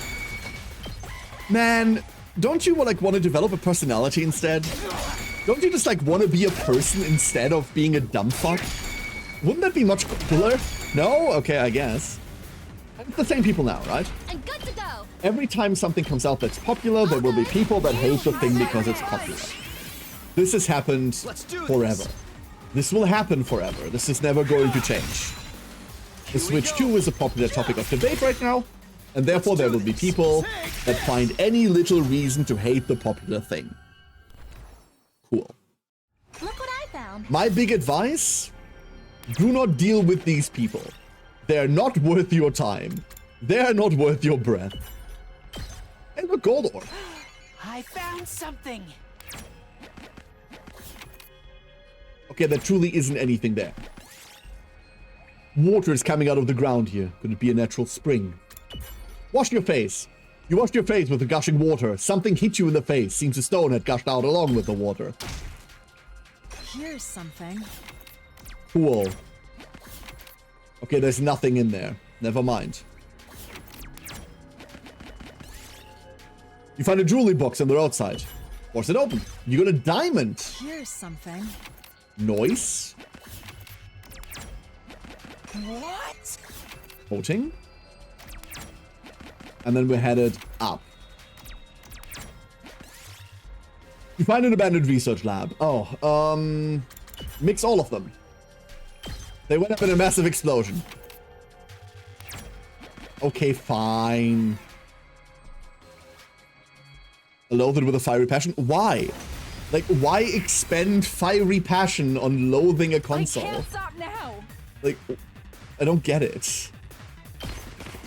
[SPEAKER 1] Man, don't you, like, want to develop a personality instead? Don't you just, like, want to be a person instead of being a dumb fuck? Wouldn't that be much cooler? No? Okay, I guess. It's the same people now, right?
[SPEAKER 2] I'm good to go.
[SPEAKER 1] Every time something comes out that's popular, there will be people that hate the thing because it's popular. This has happened forever. This will happen forever. This is never going to change. The Switch 2 is a popular topic of debate right now, and therefore there will be people that find any little reason to hate the popular thing. Cool.
[SPEAKER 2] Look what I found.
[SPEAKER 1] My big advice? Do not deal with these people. They're not worth your time. They're not worth your breath. And a gold ore.
[SPEAKER 6] I found something.
[SPEAKER 1] Okay, there truly isn't anything there. Water is coming out of the ground here. Could it be a natural spring? Wash your face. You washed your face with the gushing water. Something hit you in the face. Seems a stone had gushed out along with the water.
[SPEAKER 5] Here's something.
[SPEAKER 1] Cool. Okay, there's nothing in there. Never mind. You find a jewelry box on the roadside. Force it open. You got a diamond.
[SPEAKER 5] Here's something.
[SPEAKER 1] Noise.
[SPEAKER 6] What?
[SPEAKER 1] Coating. And then we're headed up. You find an abandoned research lab. Oh, mix all of them. They went up in a massive explosion. Okay, fine. Loathed with a fiery passion? Why? Like, why expend fiery passion on loathing a console?
[SPEAKER 5] I can't stop now.
[SPEAKER 1] Like, I don't get it.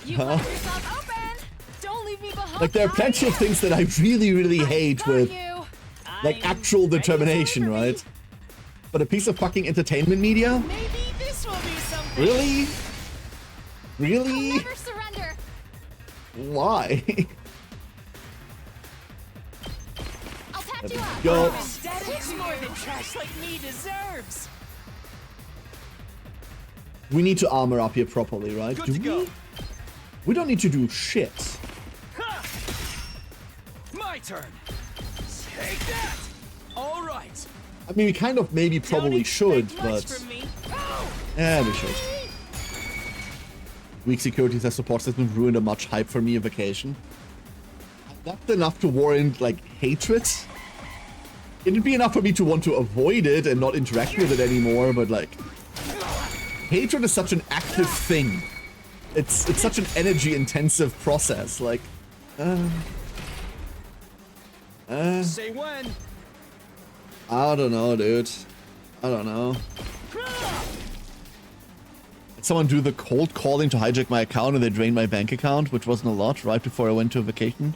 [SPEAKER 5] You
[SPEAKER 1] Huh?
[SPEAKER 5] let yourself open. Don't leave me behind.
[SPEAKER 1] Like, there are plenty of things that I really, really hate
[SPEAKER 5] Got
[SPEAKER 1] with,
[SPEAKER 5] you.
[SPEAKER 1] like, actual determination, right? But a piece of fucking entertainment media?
[SPEAKER 6] Maybe this will be something.
[SPEAKER 1] Really?
[SPEAKER 2] I'll
[SPEAKER 1] Really?
[SPEAKER 2] never surrender.
[SPEAKER 1] Why?
[SPEAKER 2] I'll patch you up.
[SPEAKER 1] Yo,
[SPEAKER 6] Static's more than trash like me deserves.
[SPEAKER 1] we need to armor up here properly, right?
[SPEAKER 3] Good
[SPEAKER 1] Do
[SPEAKER 3] to
[SPEAKER 1] we?
[SPEAKER 3] go.
[SPEAKER 1] We don't need to do shit.
[SPEAKER 3] Ha! My turn. Take that. All right.
[SPEAKER 1] I mean, we kind of maybe probably
[SPEAKER 6] Don't
[SPEAKER 1] should,
[SPEAKER 6] expect much
[SPEAKER 1] but...
[SPEAKER 6] from me.
[SPEAKER 1] Yeah, we should. Weak security test support system ruined a much hype for me a vacation. That's enough to warrant, like, hatred. It'd be enough for me to want to avoid it and not interact with it anymore, but, like... Hatred is such an active thing. It's such an energy-intensive process, like...
[SPEAKER 3] Say when.
[SPEAKER 1] I don't know, dude. I don't know. Did someone do the cold calling to hijack my account and they drained my bank account, which wasn't a lot, right before I went to a vacation?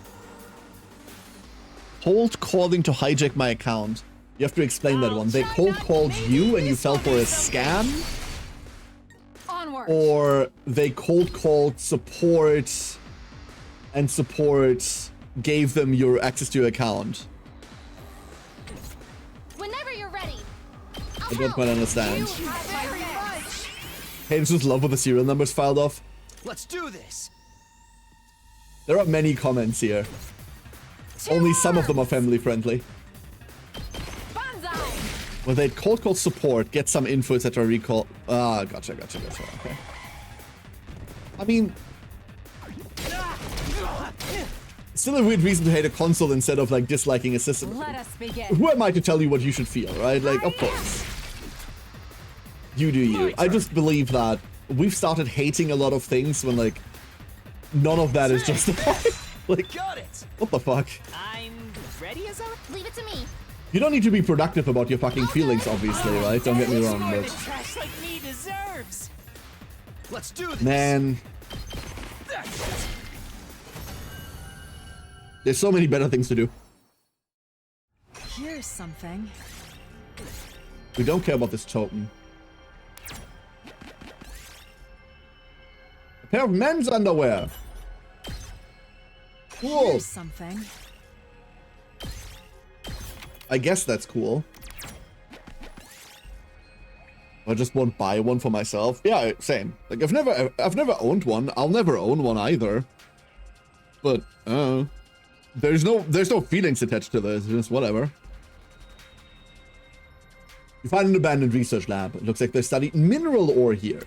[SPEAKER 1] Cold calling to hijack my account. You have to explain that one. They cold called you and you fell for a scam?
[SPEAKER 5] Onward.
[SPEAKER 1] Or they cold called support and support gave them your access to your account?
[SPEAKER 2] Whenever you're ready.
[SPEAKER 1] I don't quite understand.
[SPEAKER 5] Very much.
[SPEAKER 1] Hey, it's just love with the serial numbers filed off.
[SPEAKER 3] Let's do this.
[SPEAKER 1] There are many comments here. Only some of them are family friendly.
[SPEAKER 5] Banzai.
[SPEAKER 1] Well, they'd call support, get some info, etc. Recall. Ah, gotcha. Okay. I mean, still a weird reason to hate a console instead of like disliking a system.
[SPEAKER 5] Let us begin.
[SPEAKER 1] Who am I to tell you what you should feel, right? Like, of course. You do you. I just believe that we've started hating a lot of things when like none of that is justified. Like,
[SPEAKER 3] Got it.
[SPEAKER 1] what the fuck?
[SPEAKER 6] I'm ready as I.
[SPEAKER 2] Leave it to me.
[SPEAKER 1] You don't need to be productive about your fucking feelings, obviously, right? Don't get me wrong,
[SPEAKER 6] More than
[SPEAKER 1] but
[SPEAKER 6] trash like me deserves.
[SPEAKER 3] Let's do this.
[SPEAKER 1] man,
[SPEAKER 3] That's it.
[SPEAKER 1] there's so many better things to do.
[SPEAKER 5] Here's something.
[SPEAKER 1] We don't care about this token. A pair of men's underwear. Cool.
[SPEAKER 5] Here's something.
[SPEAKER 1] I guess that's cool. I just won't buy one for myself. Yeah, same. Like I've never owned one. I'll never own one either. But there's no feelings attached to this. It's just whatever. You find an abandoned research lab. It looks like they studied mineral ore here.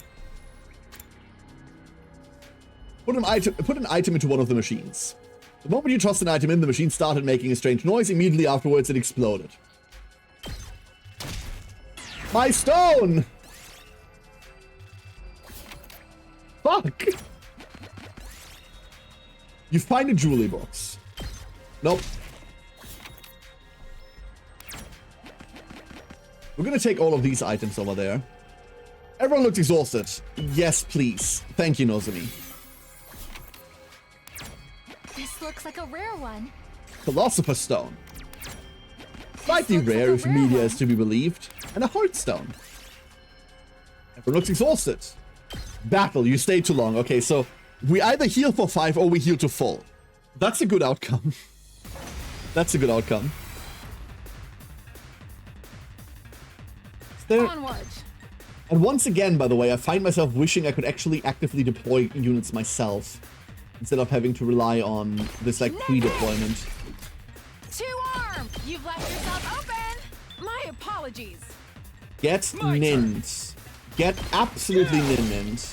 [SPEAKER 1] Put an item into one of the machines. The moment you tossed an item in, the machine started making a strange noise. Immediately afterwards, it exploded. My stone! Fuck! You find a jewelry box. Nope. We're gonna take all of these items over there. Everyone looks exhausted. Yes, please. Thank you, Nozomi.
[SPEAKER 2] This looks like a rare one.
[SPEAKER 1] Philosopher's Stone. Slightly
[SPEAKER 2] looks like
[SPEAKER 1] rare
[SPEAKER 2] a
[SPEAKER 1] if
[SPEAKER 2] rare
[SPEAKER 1] media
[SPEAKER 2] one.
[SPEAKER 1] is to be believed. And a Heartstone. Everyone looks exhausted. Battle, you stay too long. Okay, so we either heal for 5 or we heal to full. That's a good outcome. That's a good outcome. There,
[SPEAKER 5] Onwards.
[SPEAKER 1] and once again, by the way, I find myself wishing I could actually actively deploy units myself instead of having to rely on this like pre-deployment.
[SPEAKER 5] 2 arms. You've left yourself open. My apologies.
[SPEAKER 1] Get
[SPEAKER 3] My turn.
[SPEAKER 1] ninned. Get absolutely ninned.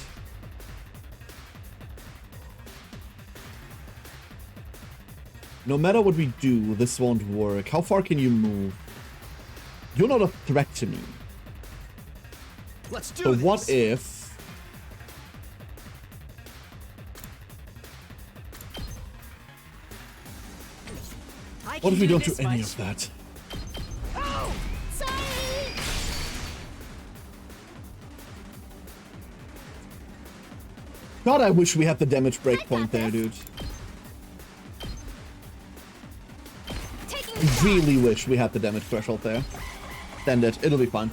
[SPEAKER 1] No matter what we do, this won't work. How far can you move? You're not a threat to me.
[SPEAKER 3] Let's do
[SPEAKER 1] So
[SPEAKER 3] this.
[SPEAKER 1] what if...
[SPEAKER 6] I
[SPEAKER 1] What
[SPEAKER 6] can
[SPEAKER 1] if we don't do
[SPEAKER 6] this
[SPEAKER 1] any
[SPEAKER 6] much.
[SPEAKER 1] of that?
[SPEAKER 6] Oh,
[SPEAKER 2] Sorry!
[SPEAKER 1] God, I wish we had the damage breakpoint there, dude.
[SPEAKER 2] Taking
[SPEAKER 1] I
[SPEAKER 2] the shot.
[SPEAKER 1] really wish we had the damage threshold there. Send it. It'll be fine.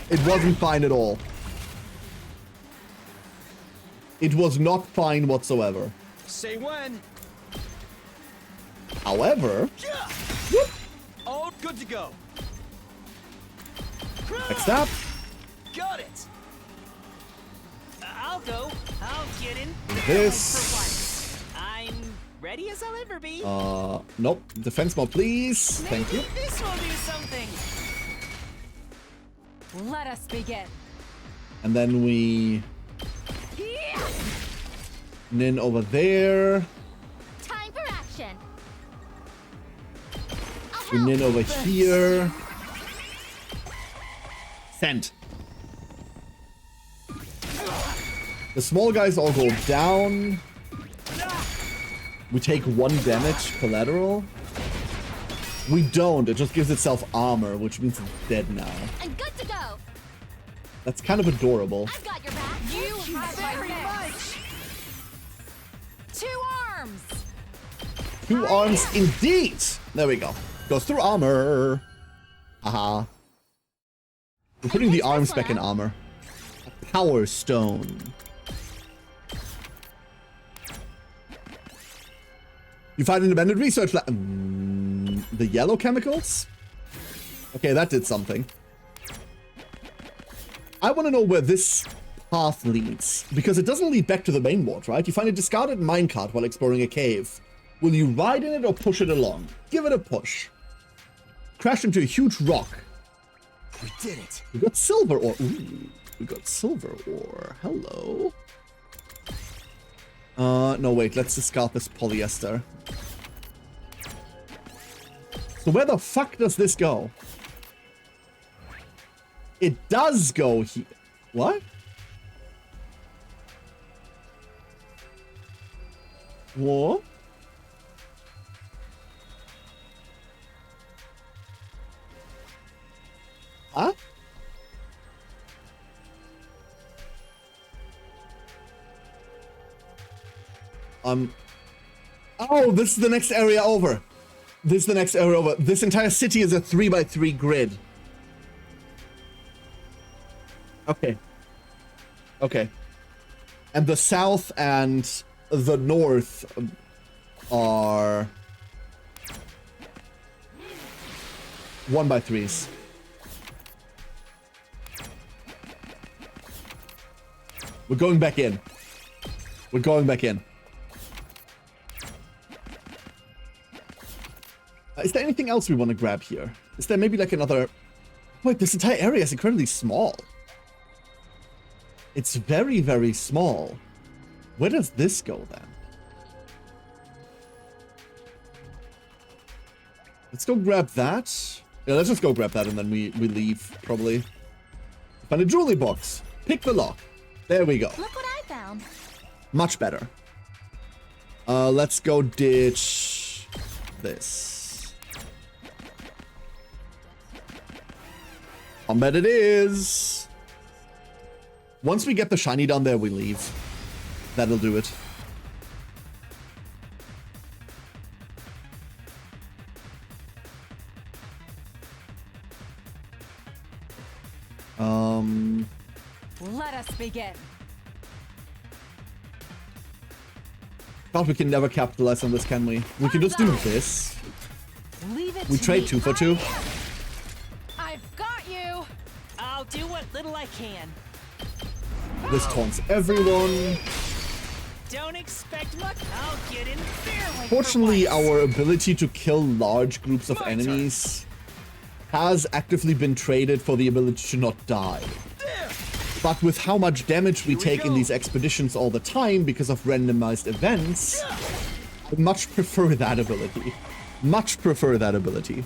[SPEAKER 1] It wasn't fine at all. It was not fine whatsoever.
[SPEAKER 3] Say when.
[SPEAKER 1] However,
[SPEAKER 3] Yeah. All good to go.
[SPEAKER 1] next up,
[SPEAKER 3] Got it.
[SPEAKER 6] I'll go. I'll get in.
[SPEAKER 1] this.
[SPEAKER 6] I'm ready as I'll ever be.
[SPEAKER 1] Nope. Defense mode, please. Thank you.
[SPEAKER 6] Maybe this will do something.
[SPEAKER 5] Let us begin.
[SPEAKER 1] And then we
[SPEAKER 5] Yeah.
[SPEAKER 1] nin over there.
[SPEAKER 2] Time for action. I'll
[SPEAKER 1] We
[SPEAKER 2] help.
[SPEAKER 1] nin over here. Send. The small guys all go down. We take 1 damage collateral. We don't. It just gives itself armor, which means it's dead now.
[SPEAKER 2] I'm good to go.
[SPEAKER 1] That's kind of adorable.
[SPEAKER 2] I've got your back.
[SPEAKER 5] You have my much. 2 arms.
[SPEAKER 1] 2 arms indeed. There we go. Goes through armor. Haha. We're putting the
[SPEAKER 2] picked
[SPEAKER 1] arms
[SPEAKER 2] this
[SPEAKER 1] back in
[SPEAKER 2] one up.
[SPEAKER 1] armor. A power stone. You find an abandoned research lab. The yellow chemicals? Okay, that did something. I want to know where this path leads, because it doesn't lead back to the main ward, right? You find a discarded minecart while exploring a cave. Will you ride in it or push it along? Give it a push. Crash into a huge rock.
[SPEAKER 3] We did it.
[SPEAKER 1] We got silver ore. Ooh, we got silver ore. Hello. No, wait. Let's discard this polyester. So where the fuck does this go? It does go here. What? What? Huh? Oh, this is the next area over. This is the next area over. This entire city is a 3x3 grid. Okay. Okay. And the south and the north are 1x3s. We're going back in. We're going back in. Is there anything else we want to grab here? Is there maybe like another... Wait, this entire area is incredibly small. It's very, very small. Where does this go then? Let's go grab that. Yeah, let's just go grab that and then we leave, probably. Find a jewelry box. Pick the lock. There we go.
[SPEAKER 2] Look what I found.
[SPEAKER 1] Much better. Let's go ditch this. Combat it is. Once we get the shiny down there, we leave. That'll do it.
[SPEAKER 5] Let us begin.
[SPEAKER 1] God, we can never capitalize on this, can we? We can just do this.
[SPEAKER 5] Leave it
[SPEAKER 1] We
[SPEAKER 5] to
[SPEAKER 1] trade
[SPEAKER 5] me.
[SPEAKER 1] 2 for 2.
[SPEAKER 5] I've got you.
[SPEAKER 6] I'll do what little I can.
[SPEAKER 1] This taunts everyone.
[SPEAKER 6] Don't expect much. I'll get in there. Like
[SPEAKER 1] Fortunately, our ability to kill large groups of enemies has actively been traded for the ability to not die. But with how much damage we take in these expeditions all the time because of randomized events, I much prefer that ability. Much prefer that ability.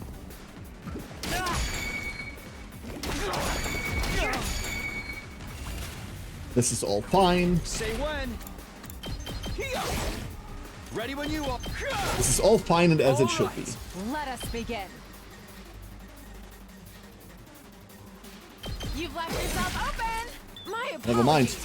[SPEAKER 1] This is all fine.
[SPEAKER 3] Say when. Ready when you are.
[SPEAKER 1] This is all fine and as it should be.
[SPEAKER 5] Let us begin. You've left yourself open. My
[SPEAKER 1] Never mind.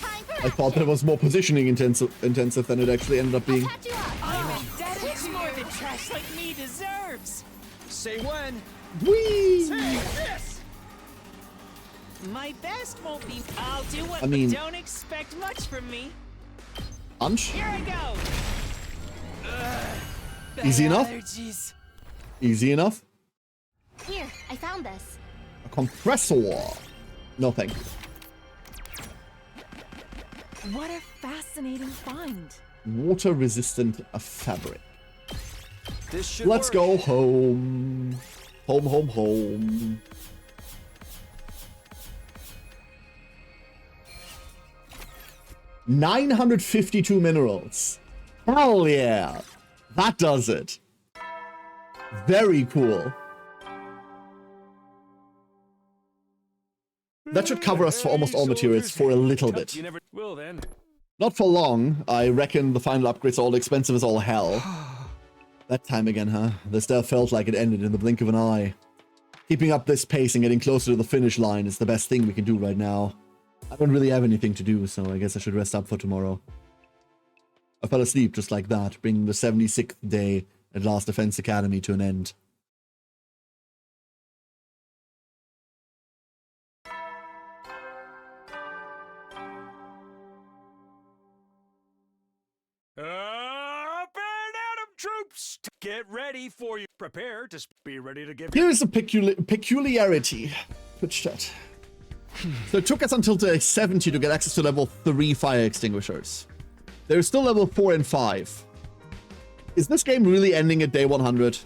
[SPEAKER 1] I thought that was more positioning intensive than it actually ended up being.
[SPEAKER 2] Catch you up.
[SPEAKER 6] I'm indebted to more than trash like me deserves.
[SPEAKER 3] Say when.
[SPEAKER 1] Whee!
[SPEAKER 3] Take this.
[SPEAKER 6] My best won't be. I'll do what.
[SPEAKER 1] I mean-
[SPEAKER 6] Don't expect much from me.
[SPEAKER 1] Punch?
[SPEAKER 6] Here I go.
[SPEAKER 1] Easy enough?
[SPEAKER 6] Allergies.
[SPEAKER 1] Easy enough?
[SPEAKER 2] Here, I found this.
[SPEAKER 1] A compressor. No thank you.
[SPEAKER 5] What a fascinating find.
[SPEAKER 1] Water resistant fabric.
[SPEAKER 3] This should
[SPEAKER 1] Let's
[SPEAKER 3] work.
[SPEAKER 1] go home. Home, home, home. $952 minerals. Hell yeah. That does it. Very cool. That should cover us for almost all materials for a little bit.
[SPEAKER 4] You never will then.
[SPEAKER 1] Not for long. I reckon the final upgrades are all expensive as all hell. That time again, huh? This day felt like it ended in the blink of an eye. Keeping up this pace and getting closer to the finish line is the best thing we can do right now. I don't really have anything to do, so I guess I should rest up for tomorrow. I fell asleep just like that, bringing the 76th day at Last Defense Academy to an end.
[SPEAKER 4] Up and at 'em, troops! Get ready for you. Prepare to be ready to give
[SPEAKER 1] Here's a peculiarity. Twitch chat. So it took us until day 70 to get access to level 3 fire extinguishers. There's still level 4 and 5. Is this game really ending at day 100?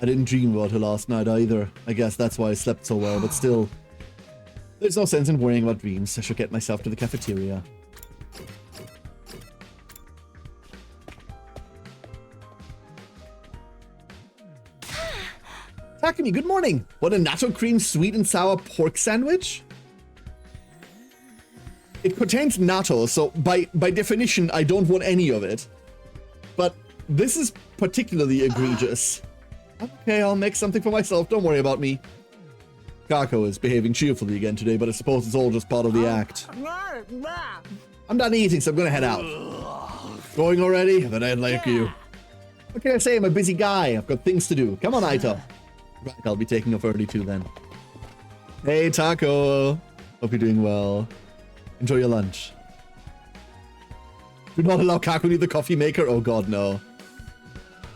[SPEAKER 1] I didn't dream about it last night either. I guess that's why I slept so well, but still. There's no sense in worrying about dreams. I should get myself to the cafeteria. Takumi, good morning. What, a natto cream sweet and sour pork sandwich? It contains natto, so by definition, I don't want any of it. But this is particularly egregious. Okay, I'll make something for myself. Don't worry about me. Kako is behaving cheerfully again today, but I suppose it's all just part of the act. I'm done eating, so I'm gonna head out. Going already? Then I'd like you. What can I say? I'm a busy guy. I've got things to do. Come on, Aito. Right, I'll be taking off early too then. Hey, Taco. Hope you're doing well. Enjoy your lunch. Do not allow Kakuni the coffee maker. Oh god, no.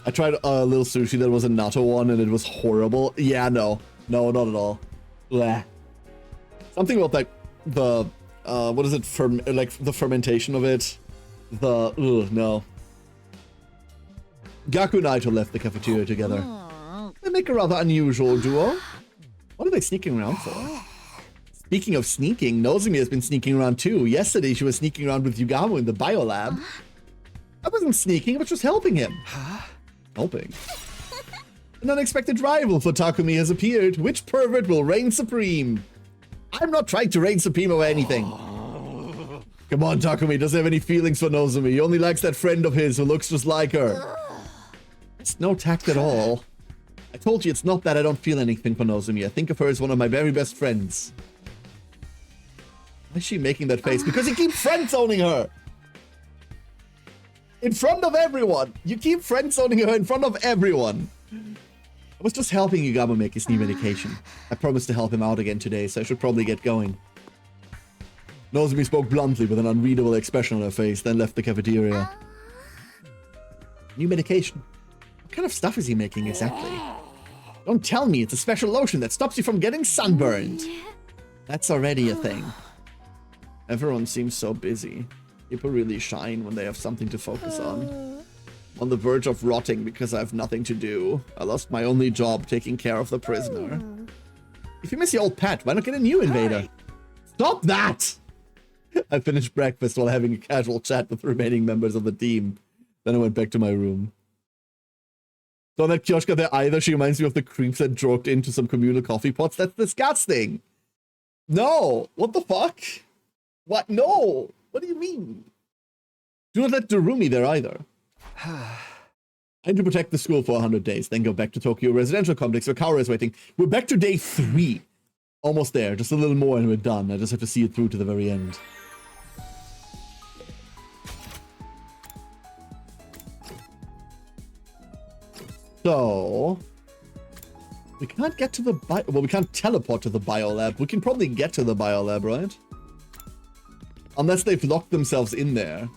[SPEAKER 1] I tried a little sushi that was a natto one and it was horrible. Yeah, no. No, not at all. Bleh. Something about like the what is it, like the fermentation of it. No. Gaku and Aito left the cafeteria together. They make a rather unusual duo. What are they sneaking around for? Speaking of sneaking, Nozomi has been sneaking around too. Yesterday she was sneaking around with Yugamo in the biolab. I wasn't sneaking, I was just helping him. Helping? An unexpected rival for Takumi has appeared. Which pervert will reign supreme? I'm not trying to reign supreme over anything. Come on, Takumi doesn't have any feelings for Nozomi. He only likes that friend of his who looks just like her. It's no tact at all. I told you it's not that I don't feel anything for Nozomi. I think of her as one of my very best friends. Why is she making that face? Because you keep friend-zoning her! In front of everyone! You keep friend-zoning her in front of everyone! I was just helping Yugamo make his new medication. I promised to help him out again today, so I should probably get going. Nozomi spoke bluntly with an unreadable expression on her face, then left the cafeteria. New medication? What kind of stuff is he making exactly? Don't tell me it's a special lotion that stops you from getting sunburned. That's already a thing. Everyone seems so busy. People really shine when they have something to focus on. On the verge of rotting because I have nothing to do. I lost my only job taking care of the prisoner. If you miss your old pet, why not get a new invader? Stop that! I finished breakfast while having a casual chat with the remaining members of the team. Then I went back to my room. So that Kyoshka there either, she reminds me of the creeps that droked into some communal coffee pots. That's disgusting! No! What the fuck? What? No! What do you mean? Do not let Darumi there either. I need to protect the school for 100 days, then go back to Tokyo Residential Complex where Kaora is waiting. We're back to day 3. Almost there, just a little more and we're done. I just have to see it through to the very end. So... we can't get to the well, we can't teleport to the biolab. We can probably get to the biolab, right? Unless they've locked themselves in there.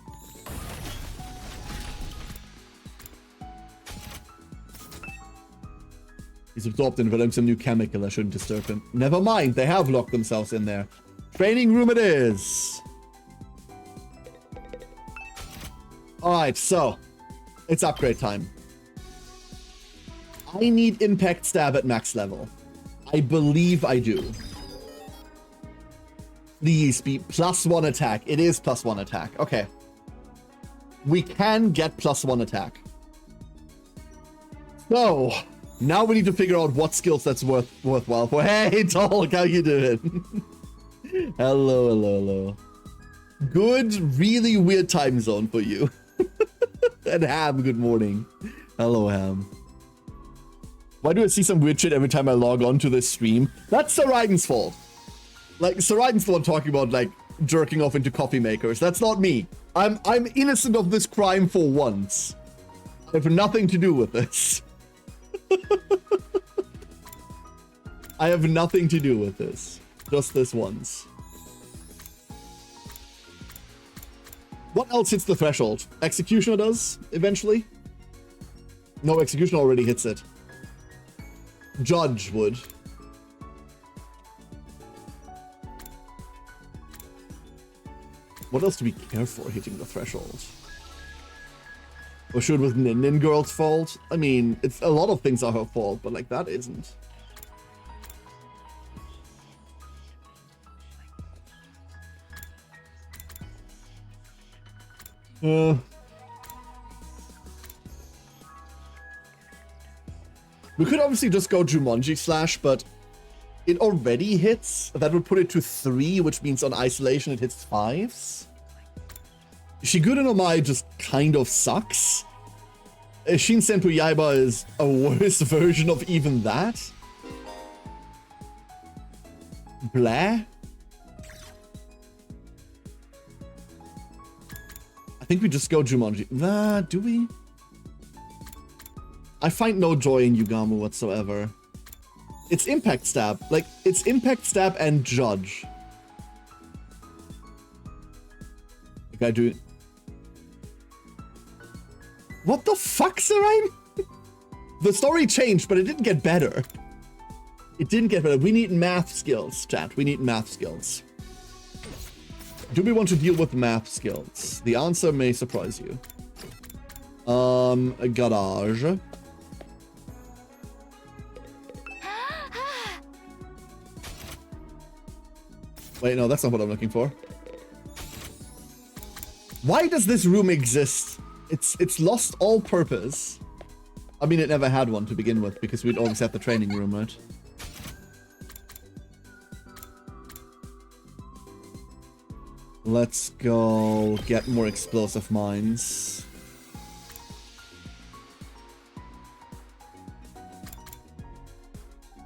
[SPEAKER 1] He's absorbed in developing some new chemical. I shouldn't disturb him. Never mind, they have locked themselves in there. Training room it is. Alright, so. It's upgrade time. I need impact stab at max level. I believe I do. Please be +1 attack. It is +1 attack. Okay. We can get +1 attack. So, now we need to figure out what skills that's worthwhile for. Hey, Tolk, how you doing? Hello, hello, hello. Good, really weird time zone for you. And Ham, good morning. Hello, Ham. Why do I see some weird shit every time I log on to this stream? That's Sariden's fault. Like, Sariden's the one talking about, like, jerking off into coffee makers. That's not me. I'm innocent of this crime for once. I have nothing to do with this. I have nothing to do with this. Just this once. What else hits the threshold? Executioner does, eventually. No, Executioner already hits it. Judge would. What else do we care for hitting the threshold? Or should it was Nin Girl's fault? I mean, it's a lot of things are her fault, but like that isn't. We could obviously just go Jumanji Slash, but it already hits. That would put it to 3, which means on isolation it hits 5s. Shigure no Mai just kind of sucks. Shin Senpu Yaiba is a worse version of even that. Blah. I think we just go Jumanji. Do we? I find no joy in Yugamu whatsoever. It's Impact Stab. Like, it's Impact Stab and Judge. Like I do. What the fuck, Serain? The story changed, but it didn't get better. It didn't get better. We need math skills, chat. We need math skills. Do we want to deal with math skills? The answer may surprise you. Garage. Wait, no, that's not what I'm looking for. Why does this room exist? It's lost all purpose. I mean, it never had one to begin with, because we'd always have the training room, right? Let's go get more explosive mines.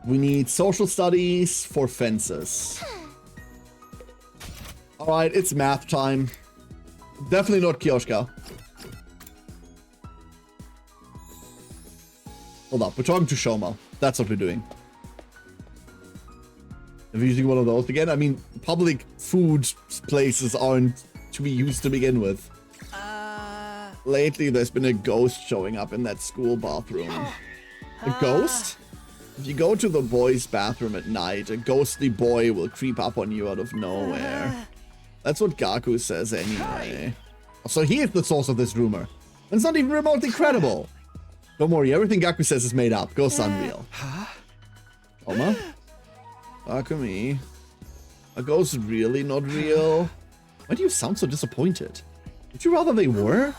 [SPEAKER 1] We need social studies for fences. Alright, it's math time. Definitely not Kyoshka. Hold up, we're talking to Shoma. That's what we're doing. Are we using one of those again? I mean, public food places aren't to be used to begin with. Lately, there's been a ghost showing up in that school bathroom. A ghost? If you go to the boys' bathroom at night, a ghostly boy will creep up on you out of nowhere. That's what Gaku says anyway. So he is the source of this rumor. And it's not even remotely credible. Don't worry, everything Gaku says is made up. Ghosts unreal. Oma? Akumi? Are ghosts really not real? Why do you sound so disappointed? Would you rather they were?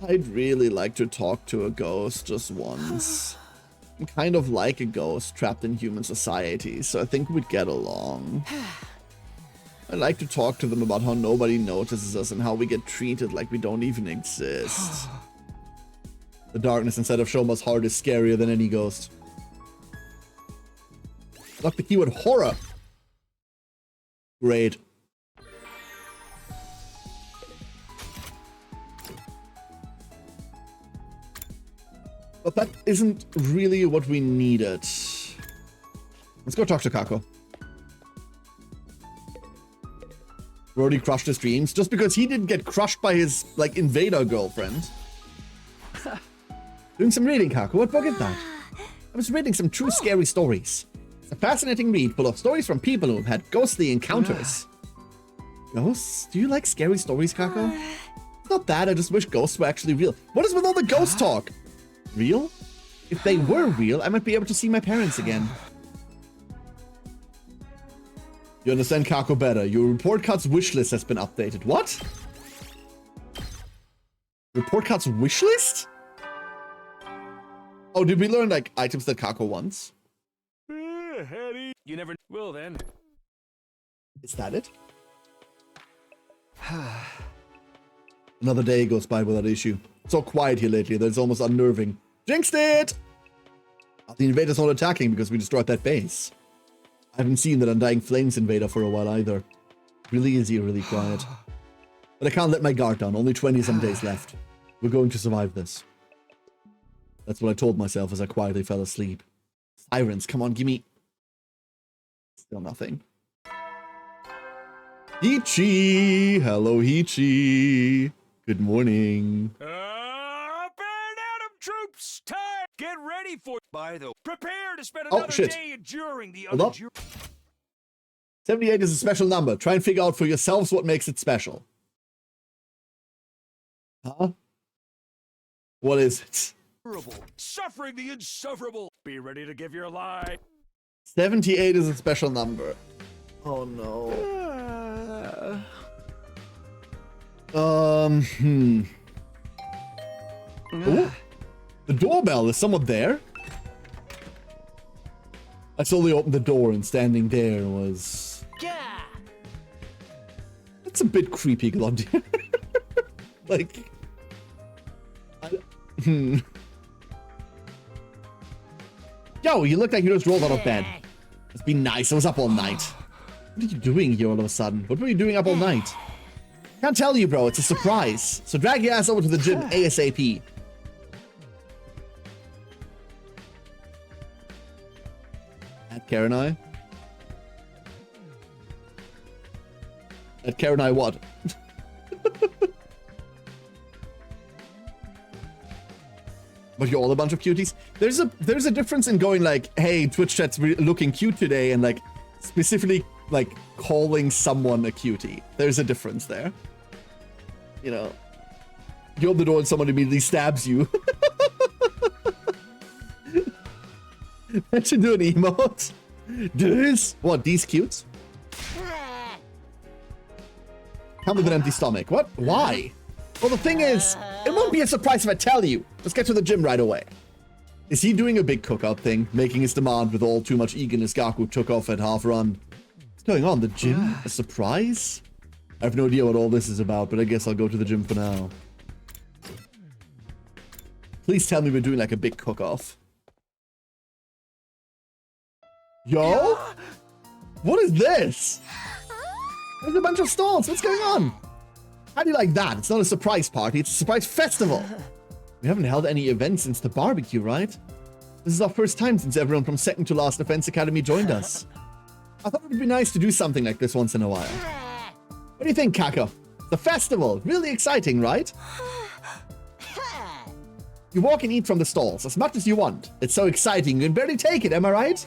[SPEAKER 1] I'd really like to talk to a ghost just once. I'm kind of like a ghost trapped in human society, so I think we'd get along. I like to talk to them about how nobody notices us and how we get treated like we don't even exist. The darkness inside of Shoma's heart is scarier than any ghost. Lock the keyword horror. Great. But that isn't really what we needed. Let's go talk to Kako. Brody crushed his dreams just because he didn't get crushed by his, like, invader girlfriend. Doing some reading, Kako. What book is that? I was reading some true scary stories. It's a fascinating read full of stories from people who have had ghostly encounters. Ghosts? Do you like scary stories, Kako? It's not that, I just wish ghosts were actually real. What is with all the ghost talk? Real? If they were real, I might be able to see my parents again. You understand Kako better. Your report card's wish list has been updated. What? Report card's wish list? Oh, did we learn, like, items that Kako wants?
[SPEAKER 4] Hetty. You never will then.
[SPEAKER 1] Is that it? Another day goes by without issue. So quiet here lately that it's almost unnerving. Jinxed it! The invader's not attacking because we destroyed that base. I haven't seen that Undying Flames invader for a while either. Really is really quiet. But I can't let my guard down. Only 20-some days left. We're going to survive this. That's what I told myself as I quietly fell asleep. Sirens, come on, give me... Still nothing. Hichi! Hello, Hichi. Good morning.
[SPEAKER 4] Up and Adam troops, time. Get ready for. By the prepare to spend
[SPEAKER 1] Oh,
[SPEAKER 4] another
[SPEAKER 1] shit.
[SPEAKER 4] day enduring the
[SPEAKER 1] Hold up. 78 is a special number. Try and figure out for yourselves what makes it special. Huh? What is it?
[SPEAKER 4] Suffering the insufferable. Be ready to give your life.
[SPEAKER 1] 78 is a special number. Oh no. Ooh. The doorbell. Is someone there? I slowly opened the door and standing there was...
[SPEAKER 6] Yeah.
[SPEAKER 1] That's a bit creepy, Glondia. Like... Yo, you look like you just rolled out of bed. It's been nice. I was up all night. What are you doing here all of a sudden? What were you doing up all night? Can't tell you, bro. It's a surprise. So drag your ass over to the gym ASAP. At Karen I. At Karen I what? But you're all a bunch of cuties. There's a difference in going like, hey, Twitch chat's looking cute today, and like specifically like calling someone a cutie. There's a difference there. You know, you open the door and someone immediately stabs you. That should do an emote. This? What, these cutes? Come with an empty stomach. What? Why? Well, the thing is, it won't be a surprise if I tell you. Let's get to the gym right away. Is he doing a big cookout thing, making his demand with all too much eagerness Gaku took off at half run? What's going on? The gym? A surprise? I have no idea what all this is about, but I guess I'll go to the gym for now. Please tell me we're doing like a big cook-off. Yo? What is this? There's a bunch of stalls. What's going on? How do you like that? It's not a surprise party. It's a surprise festival. We haven't held any events since the barbecue, right? This is our first time since everyone from second to last Defense Academy joined us. I thought it would be nice to do something like this once in a while. What do you think, Kako? The festival. Really exciting, right? You walk and eat from the stalls as much as you want. It's so exciting, you can barely take it, am I right?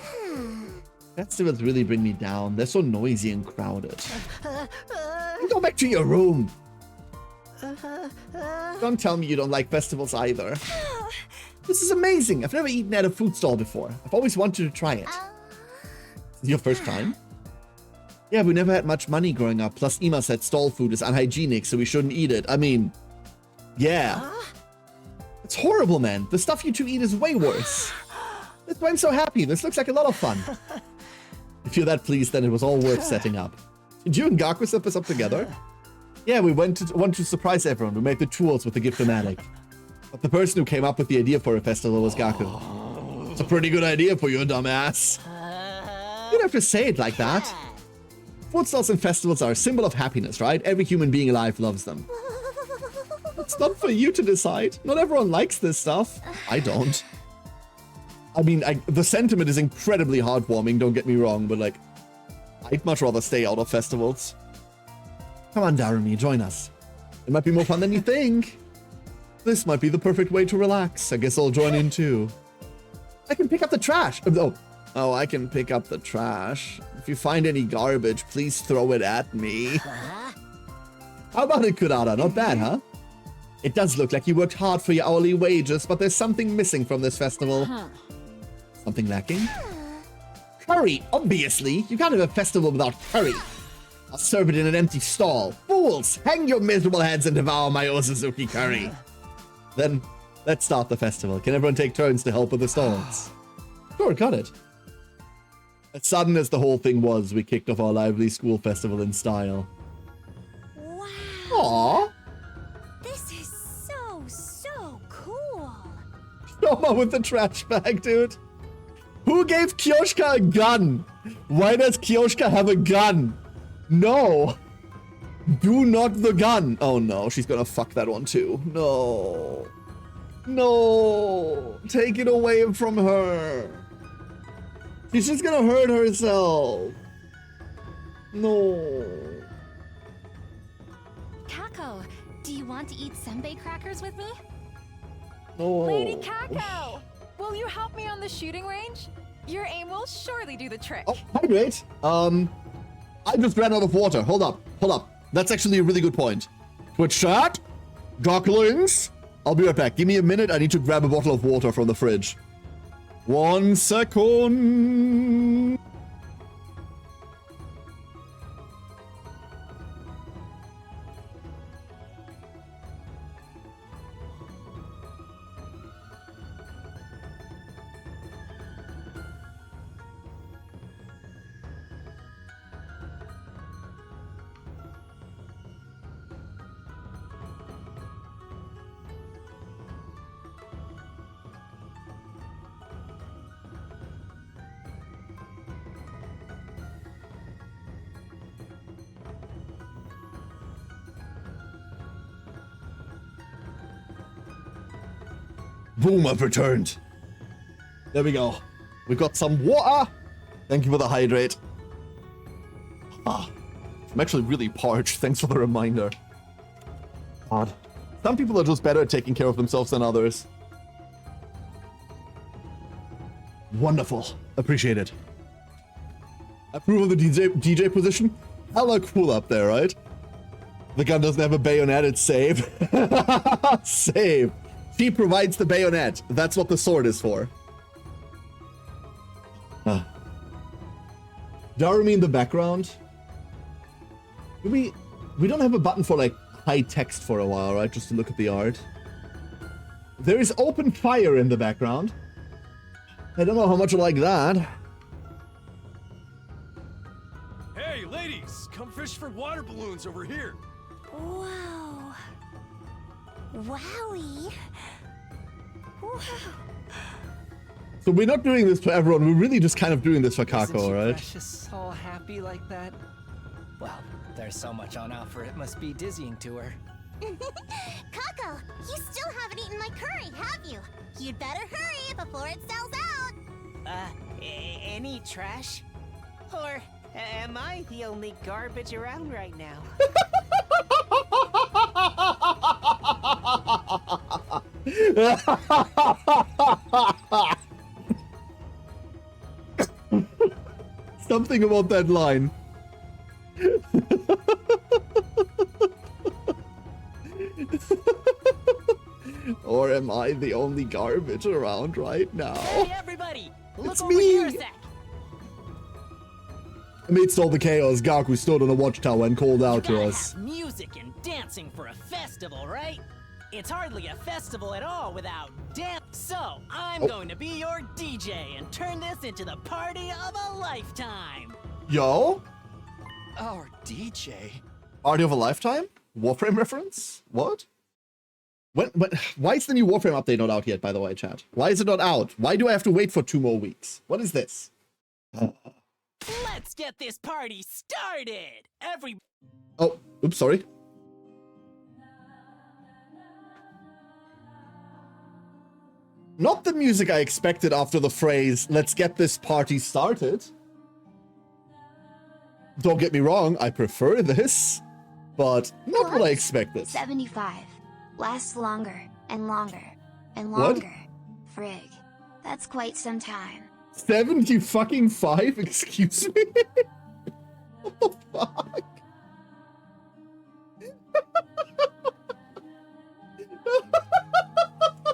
[SPEAKER 1] Festivals really bring me down. They're so noisy and crowded. Go back to your room. Don't tell me you don't like festivals either. This is amazing. I've never eaten at a food stall before. I've always wanted to try it. Is it your first time? Yeah, we never had much money growing up. Plus, Ima said stall food is unhygienic, so we shouldn't eat it. I mean, yeah. It's horrible, man. The stuff you two eat is way worse. That's why I'm so happy. This looks like a lot of fun. If you're that pleased, then it was all worth setting up. Did you and Gaku set this up together? Yeah, we want to surprise everyone. We made the tools with the gift-o-matic. But the person who came up with the idea for a festival was Gaku. It's a pretty good idea for you, dumbass. You don't have to say it like that. Food stalls and festivals are a symbol of happiness, right? Every human being alive loves them. It's not for you to decide. Not everyone likes this stuff. I don't. I mean, the sentiment is incredibly heartwarming, don't get me wrong, but like, I'd much rather stay out of festivals. Come on, Darumi, join us. It might be more fun than you think. This might be the perfect way to relax. I guess I'll join in too. I can pick up the trash. Oh, I can pick up the trash. If you find any garbage, please throw it at me. How about it, Kurara? Not bad, huh? It does look like you worked hard for your hourly wages, but there's something missing from this festival. Something lacking? Curry, obviously. You can't have a festival without curry. I'll serve it in an empty stall. Fools, hang your miserable heads and devour my Osuzuki curry. Then, let's start the festival. Can everyone take turns to help with the stalls? Sure, got it. As sudden as the whole thing was, we kicked off our lively school festival in style.
[SPEAKER 7] Wow.
[SPEAKER 1] Aww.
[SPEAKER 7] This is so cool.
[SPEAKER 1] Noma with the trash bag, dude. Who gave Kyoshka a gun? Why does Kyoshka have a gun? No. Do not the gun. Oh no, she's gonna fuck that one too. No. No. Take it away from her. She's just gonna hurt herself. No.
[SPEAKER 2] want to eat senbei crackers with me?
[SPEAKER 1] Oh.
[SPEAKER 5] Lady Kako! Will you help me on the shooting range? Your aim will surely do the trick.
[SPEAKER 1] Oh, hydrate. I just ran out of water. Hold up. That's actually a really good point. Twitch chat, Darklings. I'll be right back. Give me a minute. I need to grab a bottle of water from the fridge. 1 second. Boom, I've returned. There we go. We've got some water. Thank you for the hydrate. Ah, I'm actually really parched. Thanks for the reminder. God. Some people are just better at taking care of themselves than others. Wonderful. Appreciate it. Approve of the DJ position? Hella cool up there, right? The gun doesn't have a bayonet, it's save. Save. She provides the bayonet. That's what the sword is for. Darumi in the background. We don't have a button for like high text for a while, right? Just to look at the art. There is open fire in the background. I don't know how much I like that.
[SPEAKER 4] Hey, ladies, come fish for water balloons over here.
[SPEAKER 7] Whoa. Wowie. Wow.
[SPEAKER 1] So we're not doing this for everyone. We're really just kind of doing this for
[SPEAKER 6] Isn't
[SPEAKER 1] Kako,
[SPEAKER 6] she
[SPEAKER 1] right?
[SPEAKER 6] precious, all happy like that? Well, there's so much on offer, it must be dizzying to her.
[SPEAKER 7] Kako, you still haven't eaten my curry, have you? You'd better hurry before it sells out.
[SPEAKER 6] Any trash? Or am I the only garbage around right now?
[SPEAKER 1] Something about that line. Or am I the only garbage around right now?
[SPEAKER 6] Hey, everybody! Look
[SPEAKER 1] It's
[SPEAKER 6] over here a
[SPEAKER 1] me!
[SPEAKER 6] sec!
[SPEAKER 1] Amidst all the chaos, Gaku stood on a watchtower and called out to
[SPEAKER 6] Gotta
[SPEAKER 1] us.
[SPEAKER 6] have music and dancing for a festival, right? It's hardly a festival at all without dance. So, I'm going to be your DJ and turn this into the party of a lifetime.
[SPEAKER 1] Yo?
[SPEAKER 3] Our DJ?
[SPEAKER 1] Party of a Lifetime? Warframe reference? What? Why is the new Warframe update not out yet, by the way, chat? Why is it not out? Why do I have to wait for 2 more weeks? What is this?
[SPEAKER 6] Let's get this party started!
[SPEAKER 1] Oh, oops, sorry. Not the music I expected after the phrase, let's get this party started. Don't get me wrong, I prefer this, but not what I expected.
[SPEAKER 8] 75. Lasts longer and longer and
[SPEAKER 1] What?
[SPEAKER 8] longer. Frig. That's quite some time.
[SPEAKER 1] 70-fucking-5? Excuse me? What the fuck?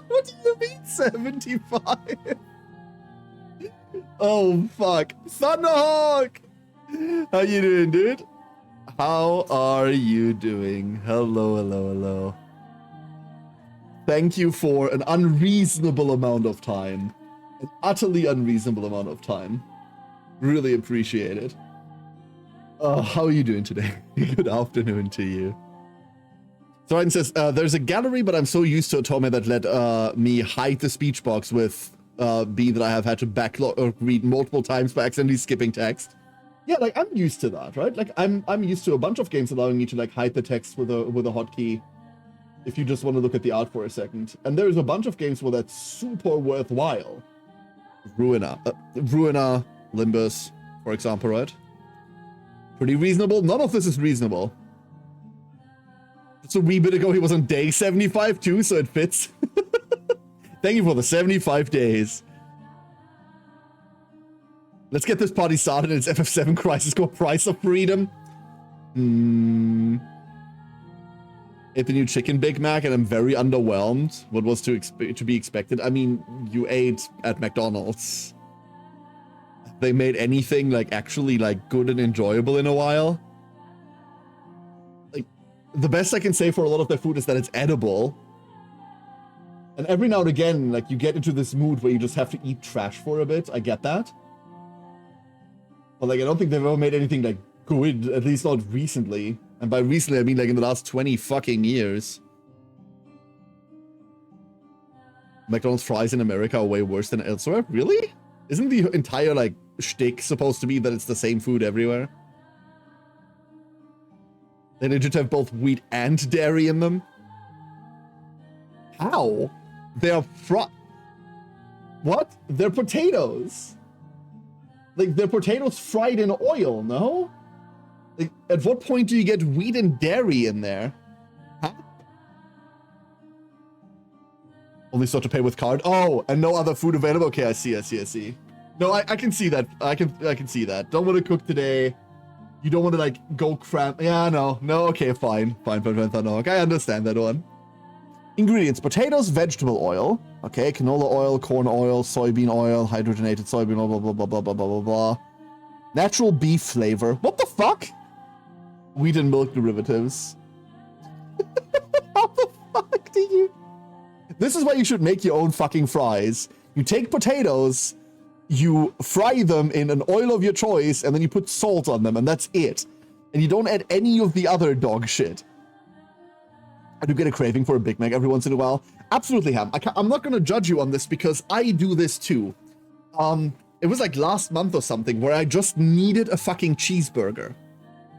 [SPEAKER 1] What do you mean 75? Oh fuck. Thunderhawk! How you doing, dude? How are you doing? Hello, hello, hello. Thank you for an unreasonable amount of time. An utterly unreasonable amount of time. Really appreciate it. How are you doing today? Good afternoon to you. Soren says, there's a gallery, but I'm so used to Otome that let me hide the speech box with B that I have had to backlog or read multiple times by accidentally skipping text. Yeah, like I'm used to that, right? Like I'm used to a bunch of games allowing you to like hide the text with a hotkey if you just want to look at the art for a second. And there's a bunch of games where that's super worthwhile. Ruina, Limbus, for example, right? Pretty reasonable. None of this is reasonable. Just a wee bit ago, he was on day 75 too, so it fits. Thank you for the 75 days. Let's get this party started in its FF7 Crisis Core Price of Freedom. Ate the new chicken Big Mac and I'm very underwhelmed. What was to be expected? I mean, you ate at McDonald's. They made anything like actually like good and enjoyable in a while. Like the best I can say for a lot of their food is that it's edible. And every now and again, like you get into this mood where you just have to eat trash for a bit. I get that. But like I don't think they've ever made anything like good, at least not recently. And by recently, I mean like in the last 20 fucking years. McDonald's fries in America are way worse than elsewhere. Really? Isn't the entire like shtick supposed to be that it's the same food everywhere? They need to have both wheat and dairy in them. How? They are what? They're potatoes. Like they're potatoes fried in oil, no? Like, at what point do you get wheat and dairy in there? Huh? Only start to pay with card. Oh, and no other food available. Okay, I see. No, I can see that. I can see that. Don't want to cook today. You don't want to like go cram. Yeah, no. Okay, fine. No, okay, I understand that one. Ingredients: potatoes, vegetable oil. Okay, canola oil, corn oil, soybean oil, hydrogenated soybean oil, blah blah blah blah blah blah blah. Natural beef flavor. What the fuck? Wheat and milk derivatives. How the fuck do you? This is why you should make your own fucking fries. You take potatoes, you fry them in an oil of your choice, and then you put salt on them, and that's it. And you don't add any of the other dog shit. I do get a craving for a Big Mac every once in a while. Absolutely, Ham. I'm not going to judge you on this because I do this too. It was like last month or something where I just needed a fucking cheeseburger.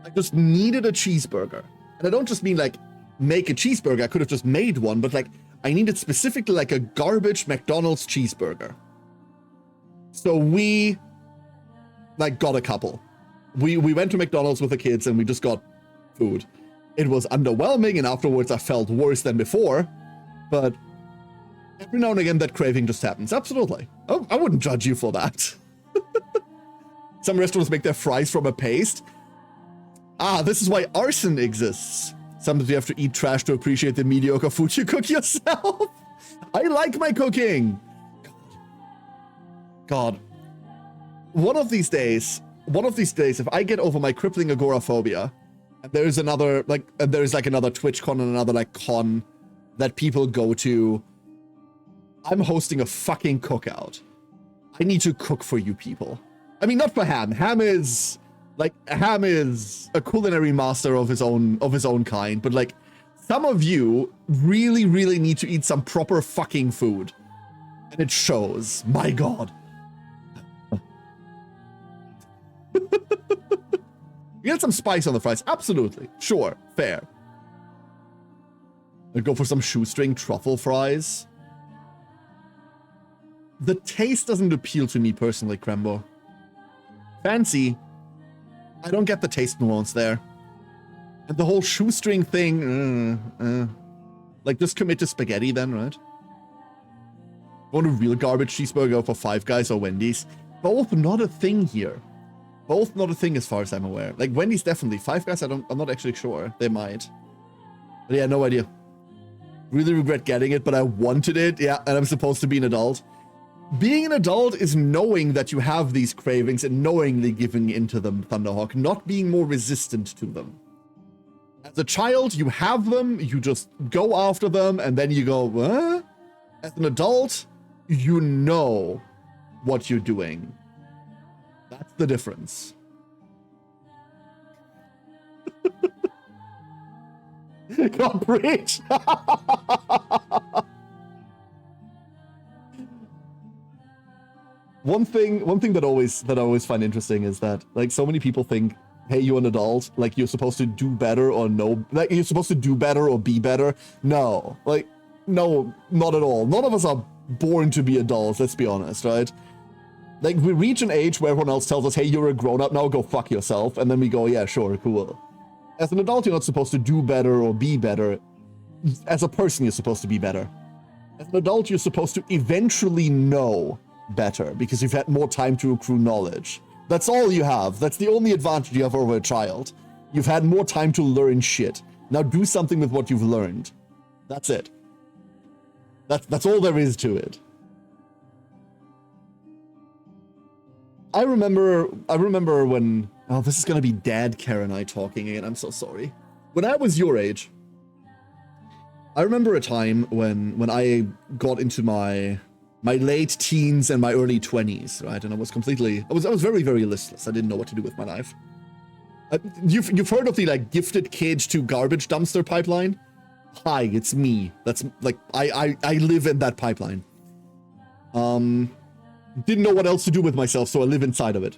[SPEAKER 1] I just needed a cheeseburger. And I don't just mean like make a cheeseburger. I could have just made one, but like I needed specifically like a garbage McDonald's cheeseburger. So we like got a couple. We went to McDonald's with the kids and we just got food. It was underwhelming and afterwards I felt worse than before, but every now and again that craving just happens. Absolutely. Oh, I wouldn't judge you for that. Some restaurants make their fries from a paste. This is why arson exists. Sometimes you have to eat trash to appreciate the mediocre food you cook yourself. I like my cooking. God. One of these days, if I get over my crippling agoraphobia, and there's another, like, there's like another TwitchCon and another like con that people go to, I'm hosting a fucking cookout. I need to cook for you people. I mean, not for Ham. Ham is a culinary master of his own kind, but like some of you really, really need to eat some proper fucking food. And it shows. My God. You get some spice on the fries. Absolutely. Sure. Fair. I'd go for some shoestring truffle fries. The taste doesn't appeal to me personally, Crembo. Fancy. I don't get the taste nuance there. And the whole shoestring thing, like just commit to spaghetti then, right? Want a real garbage cheeseburger for Five Guys or Wendy's? Both not a thing here. Both not a thing as far as I'm aware. Like Wendy's definitely. Five Guys, I'm not actually sure. They might. But yeah, no idea. Really regret getting it, but I wanted it. Yeah, and I'm supposed to be an adult. Being an adult is knowing that you have these cravings and knowingly giving into them, Thunderhawk, not being more resistant to them. As a child, you have them, you just go after them, and then you go, what? As an adult, you know what you're doing. That's the difference. God, preach! One thing that I always find interesting is that like so many people think, hey, you're an adult, like you're supposed to do better or no, like you're supposed to do better or be better. No, like no, not at all. None of us are born to be adults. Let's be honest, right? Like we reach an age where everyone else tells us, hey, you're a grown up now, go fuck yourself, and then we go, yeah, sure, cool. As an adult, you're not supposed to do better or be better. As a person, you're supposed to be better. As an adult, you're supposed to eventually know better because you've had more time to accrue knowledge. That's all you have. That's the only advantage you have over a child. You've had more time to learn shit. Now do something with what you've learned. That's it. That's all there is to it. I remember when... Oh, this is gonna be Dad Karen and I talking again. I'm so sorry. When I was your age, I remember a time when I got into my late teens and my early 20s, right? And I was very, very listless. I didn't know what to do with my life. You've heard of the like gifted kid to garbage dumpster pipeline? Hi, it's me. That's like I live in that pipeline. Didn't know what else to do with myself, so I live inside of it.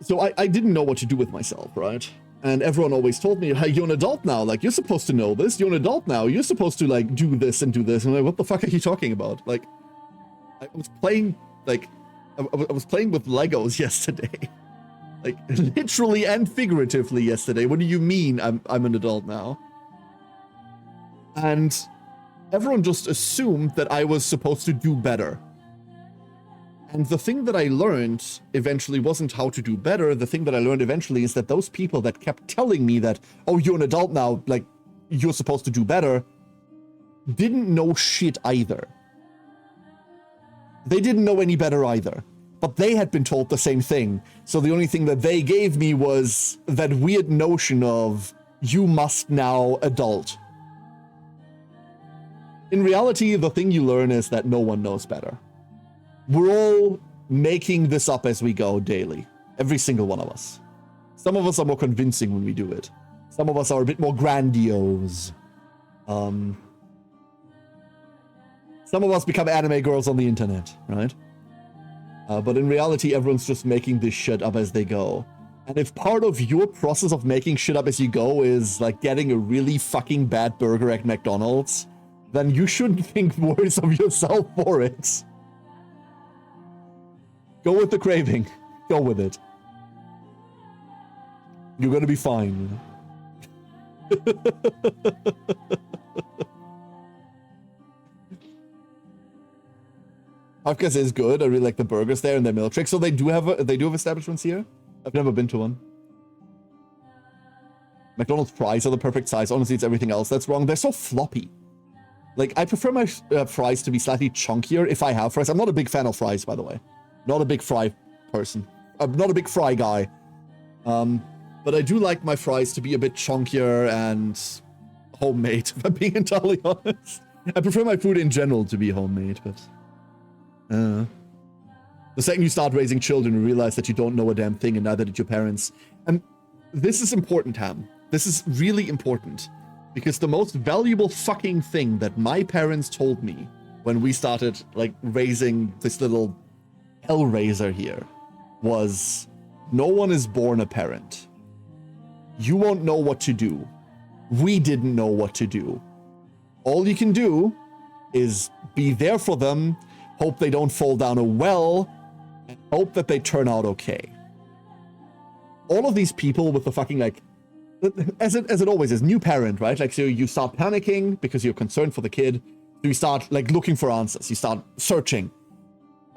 [SPEAKER 1] So I didn't know what to do with myself, right? And everyone always told me, hey, you're an adult now. Like, you're supposed to know this. You're an adult now. You're supposed to, like, do this and do this. And I'm like, what the fuck are you talking about? Like, I was playing, like, I was playing with Legos yesterday. Like, literally and figuratively yesterday. What do you mean I'm an adult now? And everyone just assumed that I was supposed to do better. And the thing that I learned eventually wasn't how to do better. The thing that I learned eventually is that those people that kept telling me that, oh, you're an adult now, like, you're supposed to do better, didn't know shit either. They didn't know any better either. But they had been told the same thing. So the only thing that they gave me was that weird notion of, you must now adult. In reality, the thing you learn is that no one knows better. We're all making this up as we go daily. Every single one of us. Some of us are more convincing when we do it. Some of us are a bit more grandiose. Some of us become anime girls on the internet, right? But in reality, everyone's just making this shit up as they go. And if part of your process of making shit up as you go is like getting a really fucking bad burger at McDonald's, then you shouldn't think worse of yourself for it. Go with the craving. Go with it. You're gonna be fine. Hafkas is good. I really like the burgers there and their milkshake. So they do have establishments here. I've never been to one. McDonald's fries are the perfect size. Honestly, it's everything else that's wrong. They're so floppy. Like, I prefer my fries to be slightly chunkier if I have fries. I'm not a big fan of fries, by the way. Not a big fry person. I'm not a big fry guy. But I do like my fries to be a bit chunkier and homemade, if I'm being entirely honest. I prefer my food in general to be homemade, but... the second you start raising children, you realize that you don't know a damn thing, and neither did your parents. And this is important, Ham. This is really important. Because the most valuable fucking thing that my parents told me when we started, like, raising this little Hellraiser here was, no one is born a parent. You won't know what to do. We didn't know what to do. All you can do is be there for them, hope they don't fall down a well, and hope that they turn out okay. All of these people with the fucking, like, as it always is, new parent, right? Like, so you start panicking because you're concerned for the kid. So you start, like, looking for answers. You start searching.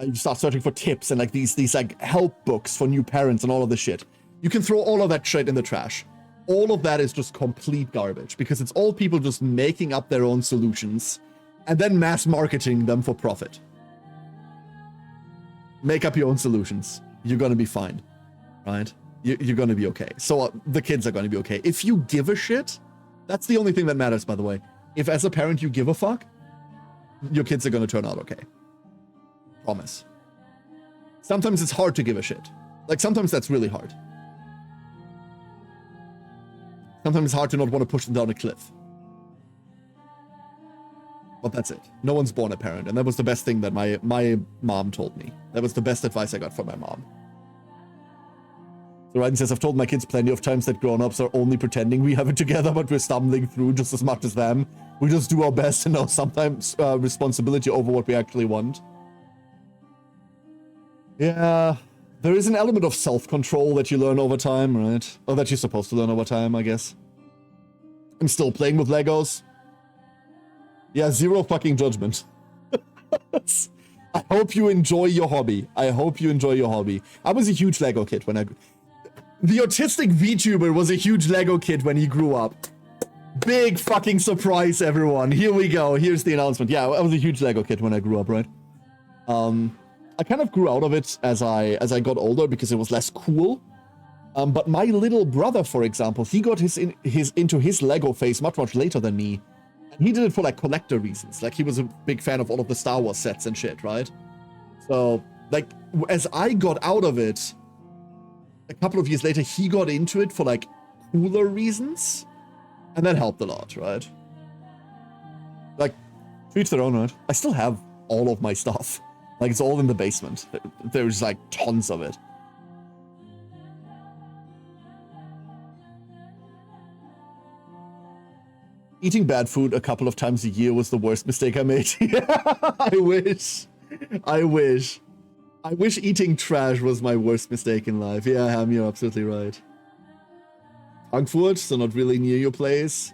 [SPEAKER 1] You start searching for tips and, like, these like, help books for new parents and all of this shit. You can throw all of that shit in the trash. All of that is just complete garbage because it's all people just making up their own solutions and then mass marketing them for profit. Make up your own solutions. You're gonna be fine, right? You're gonna be okay. So the kids are gonna be okay. If you give a shit, that's the only thing that matters, by the way. If as a parent you give a fuck, your kids are gonna turn out okay. Promise. Sometimes it's hard to give a shit. Like, sometimes that's really hard. Sometimes it's hard to not want to push them down a cliff. But that's it. No one's born a parent, and that was the best thing that my mom told me. That was the best advice I got from my mom. So Ryan says, I've told my kids plenty of times that grown-ups are only pretending we have it together, but we're stumbling through just as much as them. We just do our best and know sometimes responsibility over what we actually want. Yeah, there is an element of self-control that you learn over time, right? Or that you're supposed to learn over time, I guess. I'm still playing with Legos. Yeah, zero fucking judgment. I hope you enjoy your hobby. I hope you enjoy your hobby. I was a huge Lego kid when I... The autistic VTuber was a huge Lego kid when he grew up. Big fucking surprise, everyone. Here we go. Here's the announcement. Yeah, I was a huge Lego kid when I grew up, right? I kind of grew out of it as I got older because it was less cool. But my little brother, for example, he got into his Lego phase much later than me. And he did it for like collector reasons. Like he was a big fan of all of the Star Wars sets and shit, right? So like as I got out of it, a couple of years later, he got into it for like cooler reasons. And that helped a lot, right? Like, to each their own, right? I still have all of my stuff. Like, it's all in the basement. There's, like, tons of it. Eating bad food a couple of times a year was the worst mistake I made. I wish. I wish. I wish eating trash was my worst mistake in life. Yeah, Ham, you're absolutely right. Frankfurt, so not really near your place.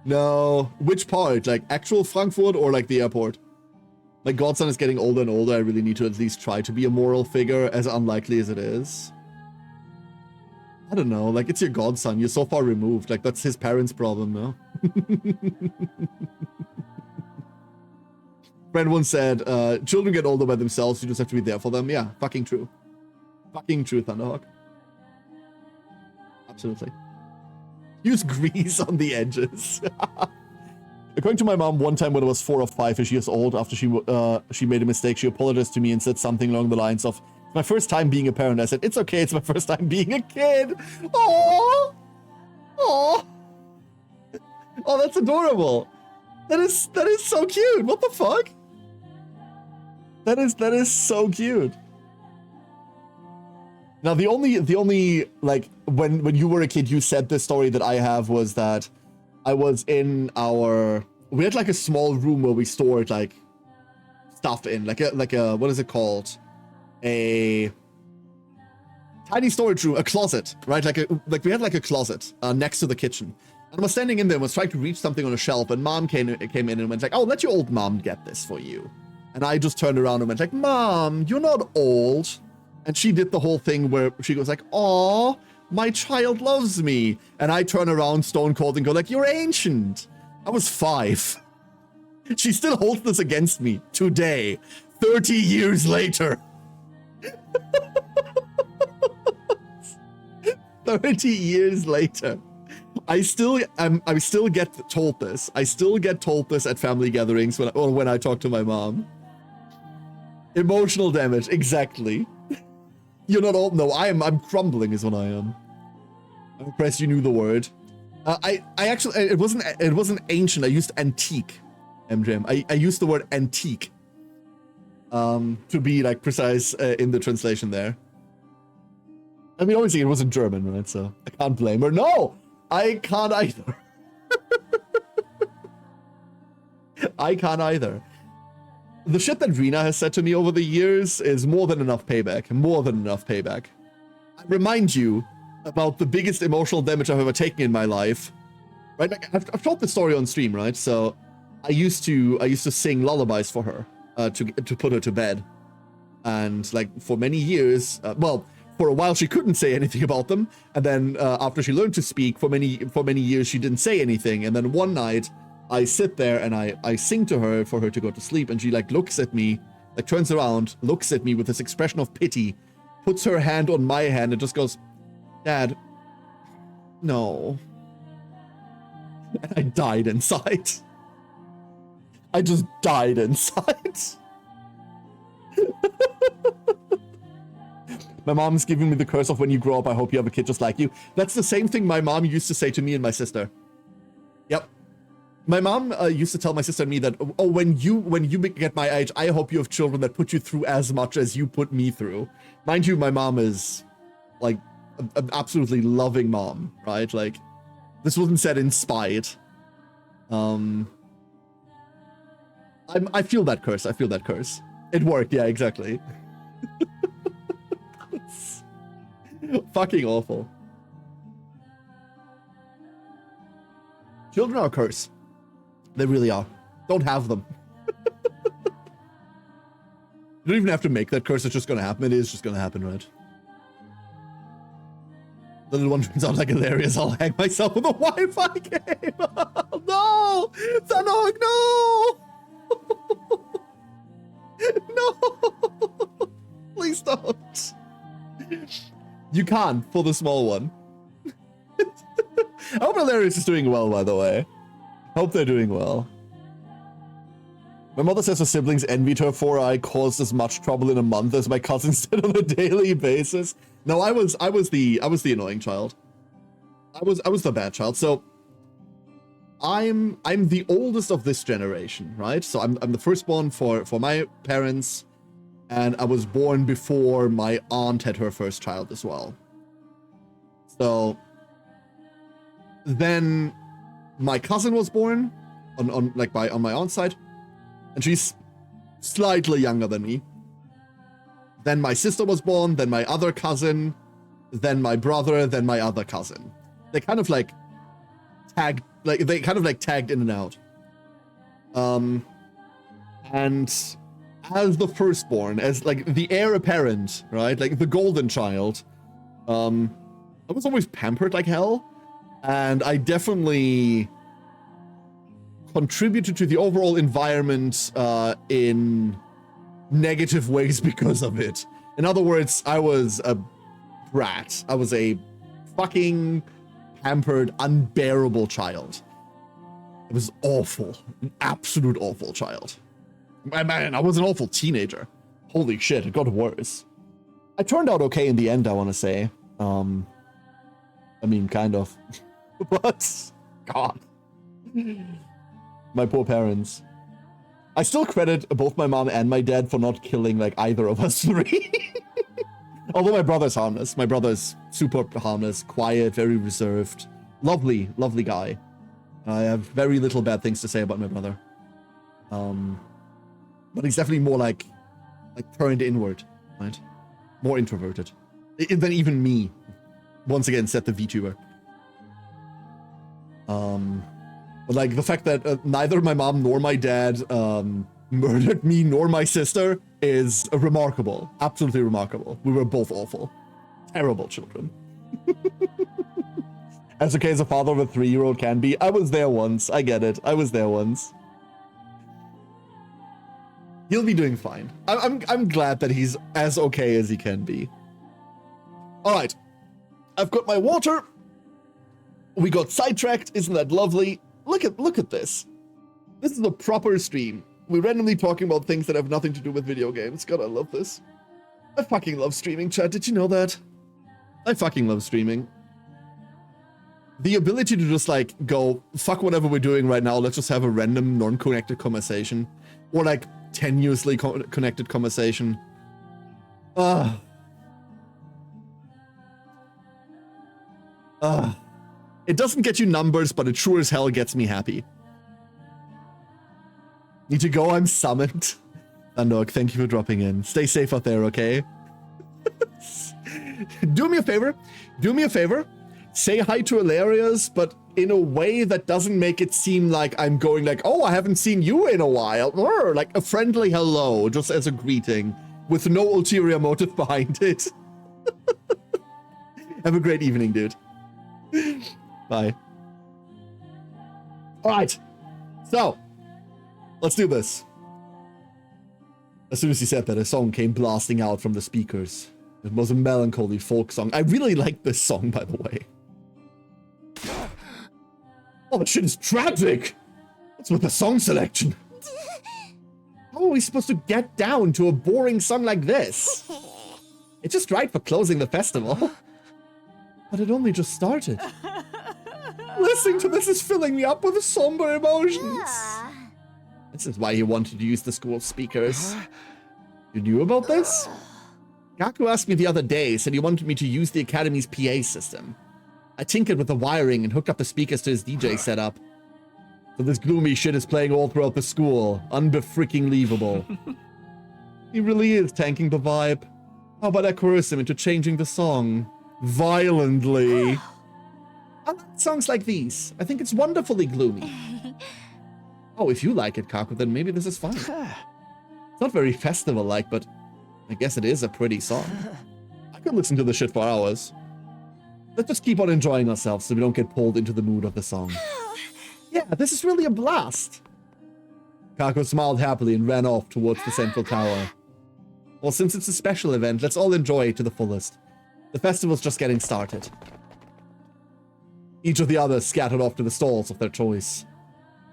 [SPEAKER 1] No. Which part? Like actual Frankfurt or like the airport? My godson is getting older and older. I really need to at least try to be a moral figure, as unlikely as it is. I don't know. Like, it's your godson. You're so far removed. Like, that's his parents' problem, no? Friend once said, children get older by themselves. You just have to be there for them. Yeah, fucking true. Fucking true, Thunderhawk. Absolutely. Use grease on the edges. According to my mom, one time when I was 4 or 5-ish years old, after she made a mistake, she apologized to me and said something along the lines of, "It's my first time being a parent." I said, "It's okay, it's my first time being a kid." Oh, oh, oh, that's adorable. That is so cute. What the fuck? That is so cute. Now, the only like when you were a kid, you said the story that I have was that I was in we had like a small room where we stored like stuff in, like a what is it called? A tiny storage room, a closet, right? Like we had like a closet next to the kitchen. And I was standing in there and was trying to reach something on a shelf, and mom came in and went like, "Oh, let your old mom get this for you." And I just turned around and went like, "Mom, you're not old." And she did the whole thing where she goes like, "Aw, my child loves me." And I turn around stone cold and go like, "You're ancient." I was 5. She still holds this against me today, 30 years later. 30 years later. I still get told this. I still get told this at family gatherings when I talk to my mom. Emotional damage, exactly. You're not old. No, I'm crumbling is what I am. I'm impressed you knew the word. I actually, it wasn't ancient. I used antique, MJM. I used the word antique. To be like precise in the translation there. I mean, obviously it wasn't German, right? So I can't blame her. No, I can't either. I can't either. The shit that Rena has said to me over the years is more than enough payback. More than enough payback. I remind you about the biggest emotional damage I've ever taken in my life. Right? Like, I've told this story on stream, right? So I used to sing lullabies for her to put her to bed. And like for many years, well, for a while she couldn't say anything about them. And then after she learned to speak, for many years she didn't say anything. And then one night I sit there and I sing to her for her to go to sleep, and she like looks at me, like turns around, looks at me with this expression of pity, puts her hand on my hand and just goes, "Dad, no." And I died inside. I just died inside. My mom's giving me the curse of, "When you grow up, I hope you have a kid just like you." That's the same thing my mom used to say to me and my sister. Yep. My mom used to tell my sister and me that, "Oh, when you get my age, I hope you have children that put you through as much as you put me through." Mind you, my mom is like an absolutely loving mom, right? Like, this wasn't said in spite. I feel that curse. I feel that curse. It worked. Yeah, exactly. Fucking awful. Children are a curse. They really are. Don't have them. You don't even have to make that curse. It's just gonna happen. It is just gonna happen, right? The little one turns out like hilarious. I'll hang myself with a Wi-Fi game. No! Sanok, no! No! Please don't. You can't for the small one. I hope Hilarious is doing well, by the way. Hope they're doing well. My mother says her siblings envied her for I caused as much trouble in a month as my cousins did on a daily basis. No, I was the annoying child. I was the bad child. So I'm the oldest of this generation, right? So I'm the firstborn for my parents, and I was born before my aunt had her first child as well. So then my cousin was born on my aunt's side, and she's slightly younger than me. Then my sister was born, then my other cousin, then my brother, then my other cousin. They kind of like tagged in and out. And as the firstborn, as like the heir apparent, right? Like the golden child, I was always pampered like hell. And I definitely contributed to the overall environment in negative ways because of it. In other words, I was a brat. I was a fucking pampered, unbearable child. It was awful. An absolute awful child. Man, I was an awful teenager. Holy shit, it got worse. I turned out okay in the end, I want to say. I mean, kind of. But, God. My poor parents. I still credit both my mom and my dad for not killing, like, either of us three. Although my brother's harmless. My brother's super harmless, quiet, very reserved. Lovely, lovely guy. I have very little bad things to say about my brother. But he's definitely more like turned inward, right? More introverted. Than even me. Once again, said the VTuber. But like the fact that neither my mom nor my dad murdered me nor my sister is remarkable. Absolutely remarkable. We were both awful. Terrible children. As okay as a father of a 3-year-old can be. I was there once. I get it. I was there once. He'll be doing fine. I'm glad that he's as okay as he can be. All right. I've got my water. We got sidetracked. Isn't that lovely? Look at this. This is a proper stream. We're randomly talking about things that have nothing to do with video games. God, I love this. I fucking love streaming, chat. Did you know that? I fucking love streaming. The ability to just like go, fuck whatever we're doing right now, let's just have a random non-connected conversation. Or like tenuously connected conversation. It doesn't get you numbers, but it sure as hell gets me happy. Need to go, I'm summoned. Andok, thank you for dropping in. Stay safe out there, okay? Do me a favor. Do me a favor. Say hi to Hilarious, but in a way that doesn't make it seem like I'm going like, oh, I haven't seen you in a while. Or like a friendly hello, just as a greeting, with no ulterior motive behind it. Have a great evening, dude. Bye. All right. So, let's do this. As soon as he said that, a song came blasting out from the speakers. It was a melancholy folk song. I really like this song, by the way. Oh, that shit is tragic. What's with the song selection? How are we supposed to get down to a boring song like this? It's just right for closing the festival. But it only just started. Listening to this is filling me up with somber emotions. This is why he wanted to use the school speakers. You knew about this? Gaku asked me the other day, said he wanted me to use the Academy's PA system. I tinkered with the wiring and hooked up the speakers to his DJ setup. So this gloomy shit is playing all throughout the school. Unbe-freaking-leavable. He really is tanking the vibe. How about I coerce him into changing the song? violently. I like songs like these. I think it's wonderfully gloomy. Oh, if you like it, Kaku, then maybe this is fine. It's not very festival-like, but I guess it is a pretty song. I could listen to this shit for hours. Let's just keep on enjoying ourselves so we don't get pulled into the mood of the song. Yeah, this is really a blast. Kaku smiled happily and ran off towards the central tower. Well, since it's a special event, let's all enjoy it to the fullest. The festival's just getting started. Each of the others scattered off to the stalls of their choice.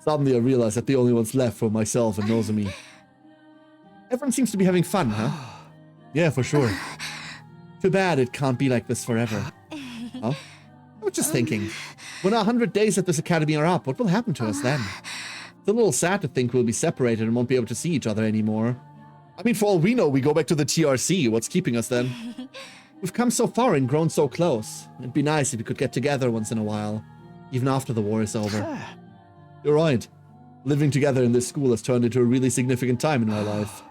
[SPEAKER 1] Suddenly I realized that the only ones left were myself and Nozomi. Everyone seems to be having fun, huh? Yeah, for sure. Too bad it can't be like this forever. Huh? I was just thinking, when 100 days at this academy are up, what will happen to us then? It's a little sad to think we'll be separated and won't be able to see each other anymore. I mean, for all we know, we go back to the TRC. What's keeping us then? We've come so far and grown so close. It'd be nice if we could get together once in a while, even after the war is over. You're right. Living together in this school has turned into a really significant time in my life.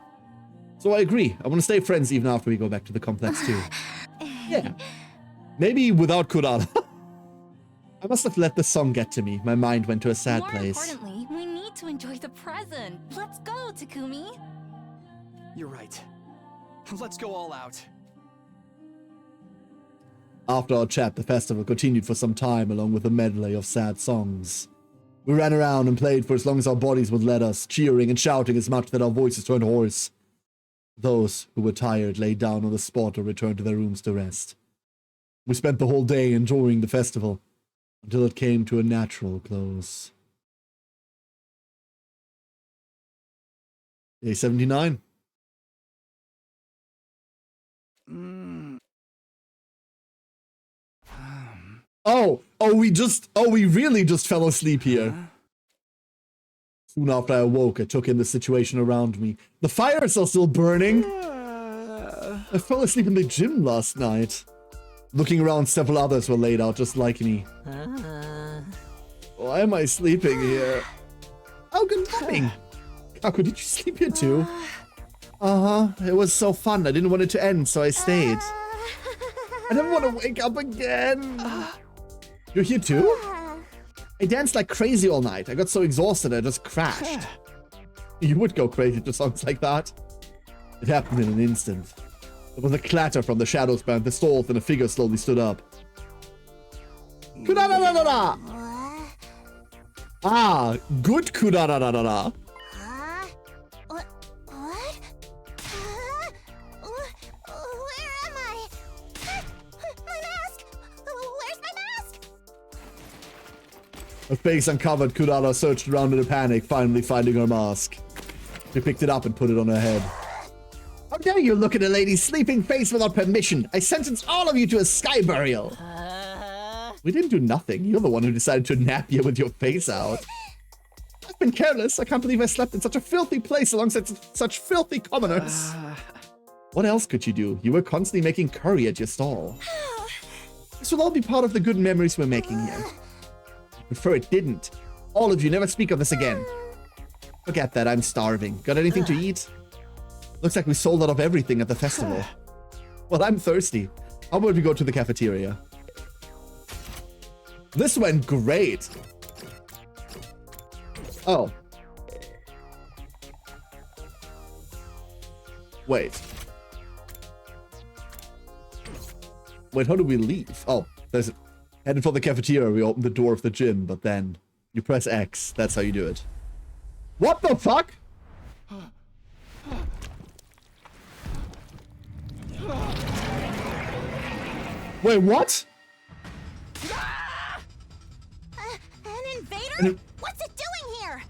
[SPEAKER 1] So I agree. I want to stay friends even after we go back to the complex too. Yeah. Maybe without Kurara. I must have let the song get to me. My mind went to a sad place.
[SPEAKER 2] More importantly, we need to enjoy the present. Let's go, Takumi.
[SPEAKER 3] You're right. Let's go all out.
[SPEAKER 1] After our chat, the festival continued for some time along with a medley of sad songs. We ran around and played for as long as our bodies would let us, cheering and shouting as much that our voices turned hoarse. Those who were tired lay down on the spot or returned to their rooms to rest. We spent the whole day enjoying the festival until it came to a natural close. Day 79. We really just fell asleep here. Soon after I awoke, I took in the situation around me. The fires are still burning. I fell asleep in the gym last night. Looking around, several others were laid out just like me. Why am I sleeping here? Oh, good morning. Kaku, did you sleep here too? It was so fun. I didn't want it to end, so I stayed. I never want to wake up again. You're here too? I danced like crazy all night. I got so exhausted I just crashed. You would go crazy to songs like that. It happened in an instant. There was a clatter from the shadows behind the stalls and a figure slowly stood up. Kudadadadada! Ah, good kudadadadada.
[SPEAKER 7] What? Where am I? My mask! Where's my mask?
[SPEAKER 1] Her face uncovered, Kurara searched around in a panic, finally finding her mask. She picked it up and put it on her head. How dare you look at a lady's sleeping face without permission? I sentence all of you to a sky burial. We didn't do nothing. You're the one who decided to nap you with your face out. I've been careless. I can't believe I slept in such a filthy place alongside such filthy commoners. What else could you do? You were constantly making curry at your stall. This will all be part of the good memories we're making here. I prefer it didn't. All of you never speak of this again. Forget that. I'm starving. Got anything to eat? Looks like we sold out of everything at the festival. Well, I'm thirsty. How about we go to the cafeteria? This went great. Oh. Wait. Wait, how do we leave? Oh, there's... Headed for the cafeteria, we open the door of the gym, but then you press X. That's how you do it. What the fuck? Wait, what?
[SPEAKER 7] An invader? What's it doing here?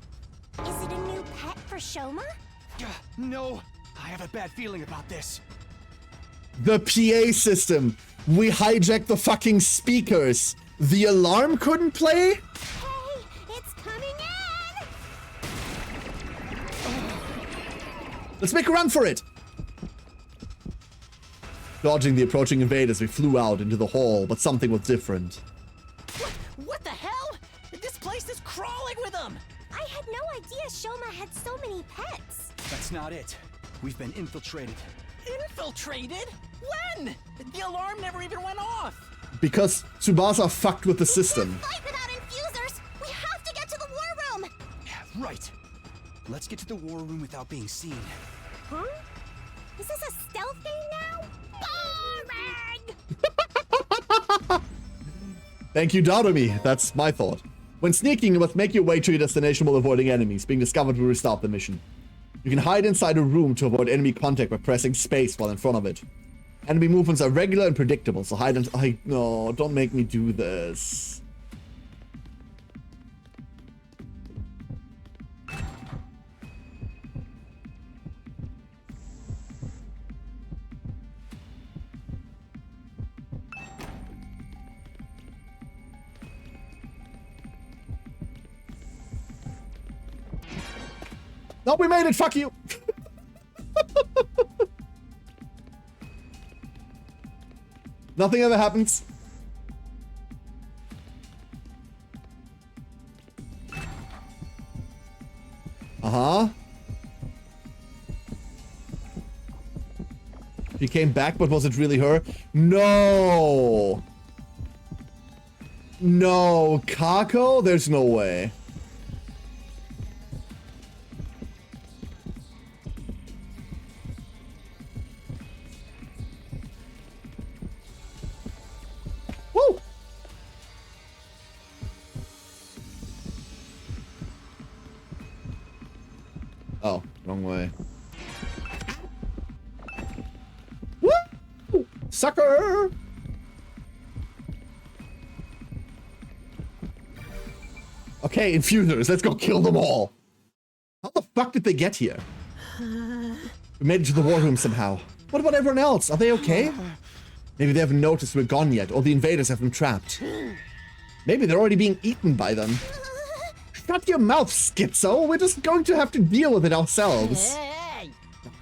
[SPEAKER 7] Is it a new pet for Shoma?
[SPEAKER 3] No, I have a bad feeling about this.
[SPEAKER 1] The PA system. We hijacked the fucking speakers. The alarm couldn't play?
[SPEAKER 7] Hey, it's coming in!
[SPEAKER 1] Let's make a run for it. Dodging the approaching invaders, we flew out into the hall, but something was different.
[SPEAKER 6] What the hell? This place is crawling with them!
[SPEAKER 7] I had no idea Shoma had so many pets.
[SPEAKER 3] That's not it. We've been infiltrated.
[SPEAKER 6] Infiltrated? When? The alarm never even went off.
[SPEAKER 1] Because Tsubasa fucked with the system.
[SPEAKER 7] Fight without infusers! We have to get to the war room!
[SPEAKER 3] Yeah, right. Let's get to the war room without being seen.
[SPEAKER 7] Huh? Is this a stealth game now? Boring!
[SPEAKER 1] Thank you, Daruми. That's my thought. When sneaking, you must make your way to your destination while avoiding enemies. Being discovered will restart the mission. You can hide inside a room to avoid enemy contact by pressing space while in front of it. Enemy movements are regular and predictable, so hide and... No, don't make me do this. No, we made it! Fuck you! Nothing ever happens. Uh-huh. She came back, but was it really her? No! No, Kako? There's no way. Woo! Oh, wrong way. Woo! Sucker! Okay, infusers, let's go kill them all. How the fuck did they get here? We made it to the war room somehow. What about everyone else? Are they okay? Maybe they haven't noticed we're gone yet, or the invaders have them trapped. Maybe they're already being eaten by them. Shut your mouth, schizo! We're just going to have to deal with it ourselves.
[SPEAKER 6] Hey!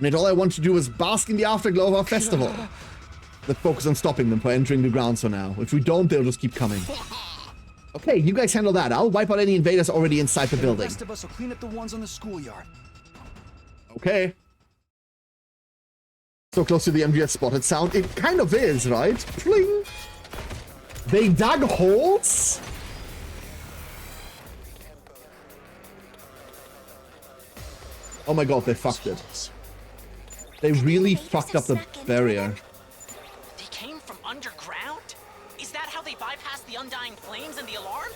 [SPEAKER 1] And all I want to do is bask in the afterglow of our festival. Let's focus on stopping them from entering the grounds for now. If we don't, they'll just keep coming. Okay, you guys handle that. I'll wipe out any invaders already inside the
[SPEAKER 3] The
[SPEAKER 1] building.
[SPEAKER 3] rest of us will clean up the ones on the schoolyard.
[SPEAKER 1] Okay. So close to the MGS spotted sound. It kind of is, right? Pling! They dug holes? Oh my god, they fucked it. They really fucked up the barrier.
[SPEAKER 6] They came from underground? Is that how they bypassed the undying flames and the alarm?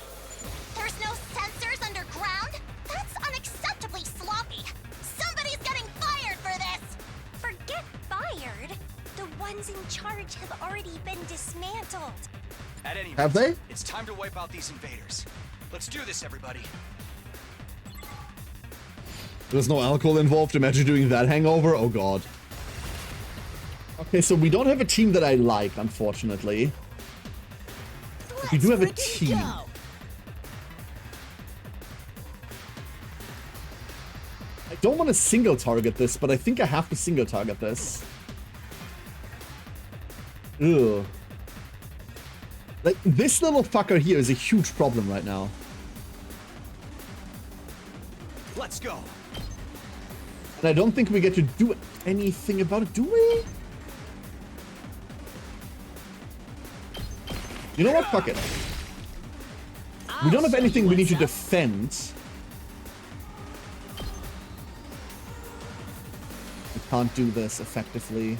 [SPEAKER 7] There's no sensors underground? That's unacceptably sloppy. Somebody's getting fired for this! Forget fired. The ones in charge have already been dismantled.
[SPEAKER 3] At any rate,
[SPEAKER 1] Have they?
[SPEAKER 3] it's time to wipe out these invaders. Let's do this, everybody.
[SPEAKER 1] There's no alcohol involved. Imagine doing that hangover. Oh god. Okay, so we don't have a team that I like, unfortunately. But we do have a team. I don't want to single target this, but I think I have to single target this. Ugh. Like, this little fucker here is a huge problem right now.
[SPEAKER 3] Let's go.
[SPEAKER 1] And I don't think we get to do anything about it, do we? You know what? Fuck it. We don't have anything we need to defend. We can't do this effectively.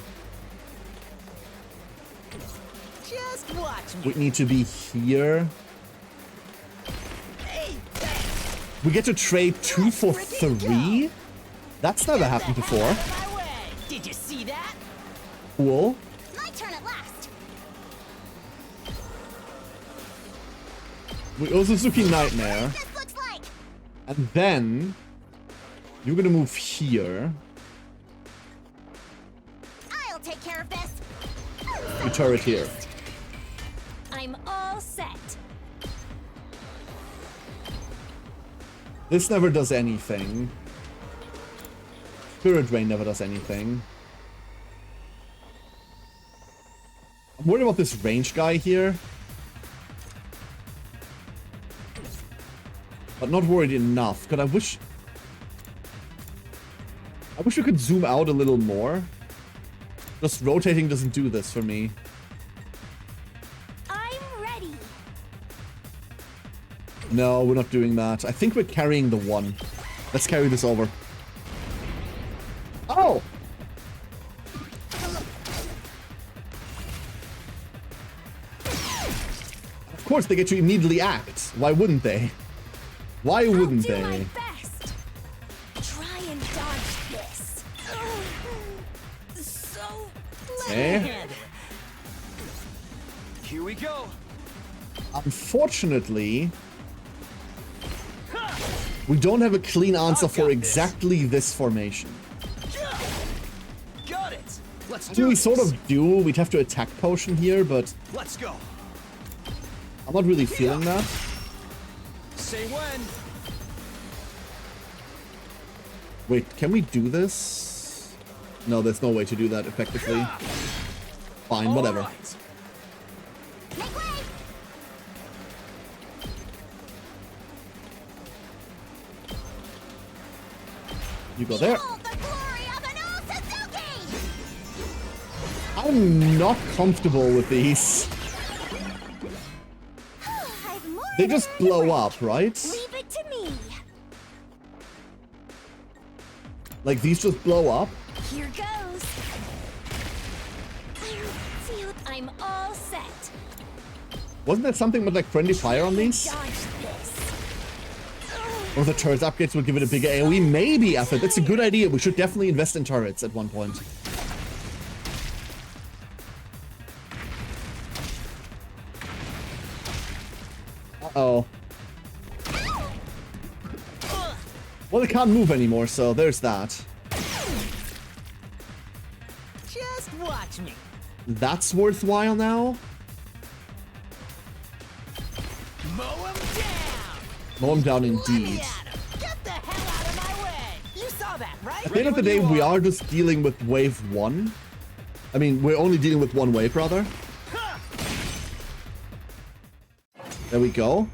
[SPEAKER 6] Just watch me.
[SPEAKER 1] We need to be here.
[SPEAKER 6] Hey,
[SPEAKER 1] We get to trade 2 for 3? That's never happened before.
[SPEAKER 6] out of my way. Did you see that?
[SPEAKER 1] Cool.
[SPEAKER 7] My turn at last.
[SPEAKER 1] We Osuzuki Nightmare.
[SPEAKER 7] This looks like.
[SPEAKER 1] And then you're gonna move here.
[SPEAKER 7] I'll take care of this.
[SPEAKER 1] You turret here.
[SPEAKER 7] I'm all set.
[SPEAKER 1] This never does anything. Spirit Rain never does anything. I'm worried about this range guy here. But not worried enough. God, I wish we could zoom out a little more. Just rotating doesn't do this for me. No, we're not doing that. I think we're carrying the 1. Let's carry this over. Oh! Of course, they get to immediately act. Why wouldn't they? Why wouldn't
[SPEAKER 7] I'll do my
[SPEAKER 1] they?
[SPEAKER 7] best. Try and dodge this. So
[SPEAKER 1] Eh?
[SPEAKER 3] Here we go.
[SPEAKER 1] Unfortunately, we don't have a clean answer for exactly this formation.
[SPEAKER 3] Got it. Let's
[SPEAKER 1] I mean,
[SPEAKER 3] do
[SPEAKER 1] we
[SPEAKER 3] this.
[SPEAKER 1] sort of do. We'd have to attack potion here, but
[SPEAKER 3] Let's go.
[SPEAKER 1] I'm not really feeling that.
[SPEAKER 3] Say when.
[SPEAKER 1] Wait, can we do this? No, there's no way to do that effectively. Fine, whatever.
[SPEAKER 3] All right.
[SPEAKER 7] make way.
[SPEAKER 1] You go there.
[SPEAKER 7] Behold the glory of an old Suzuki.
[SPEAKER 1] I'm not comfortable with these.
[SPEAKER 7] I've more
[SPEAKER 1] They
[SPEAKER 7] than
[SPEAKER 1] just
[SPEAKER 7] earned
[SPEAKER 1] blow
[SPEAKER 7] the right.
[SPEAKER 1] up, right?
[SPEAKER 7] Leave it to me.
[SPEAKER 1] Like, these just blow up.
[SPEAKER 7] Here goes. I'm all set.
[SPEAKER 1] Wasn't there something with, like, friendly fire on these?
[SPEAKER 7] Dodge this.
[SPEAKER 1] Or the turrets upgrades will give it a bigger AoE? Maybe, Effort. That's a good idea. We should definitely invest in turrets at one point. Uh-oh. Well, it can't move anymore, so there's that.
[SPEAKER 6] Just watch me.
[SPEAKER 1] That's worthwhile now?
[SPEAKER 6] Mow him down.
[SPEAKER 1] Mow him down
[SPEAKER 6] Let me
[SPEAKER 1] indeed.
[SPEAKER 6] at him. Get the hell out of my way. You saw that, right?
[SPEAKER 1] At the end of the day, we are just dealing with wave 1. I mean, we're only dealing with one wave, rather. There we go.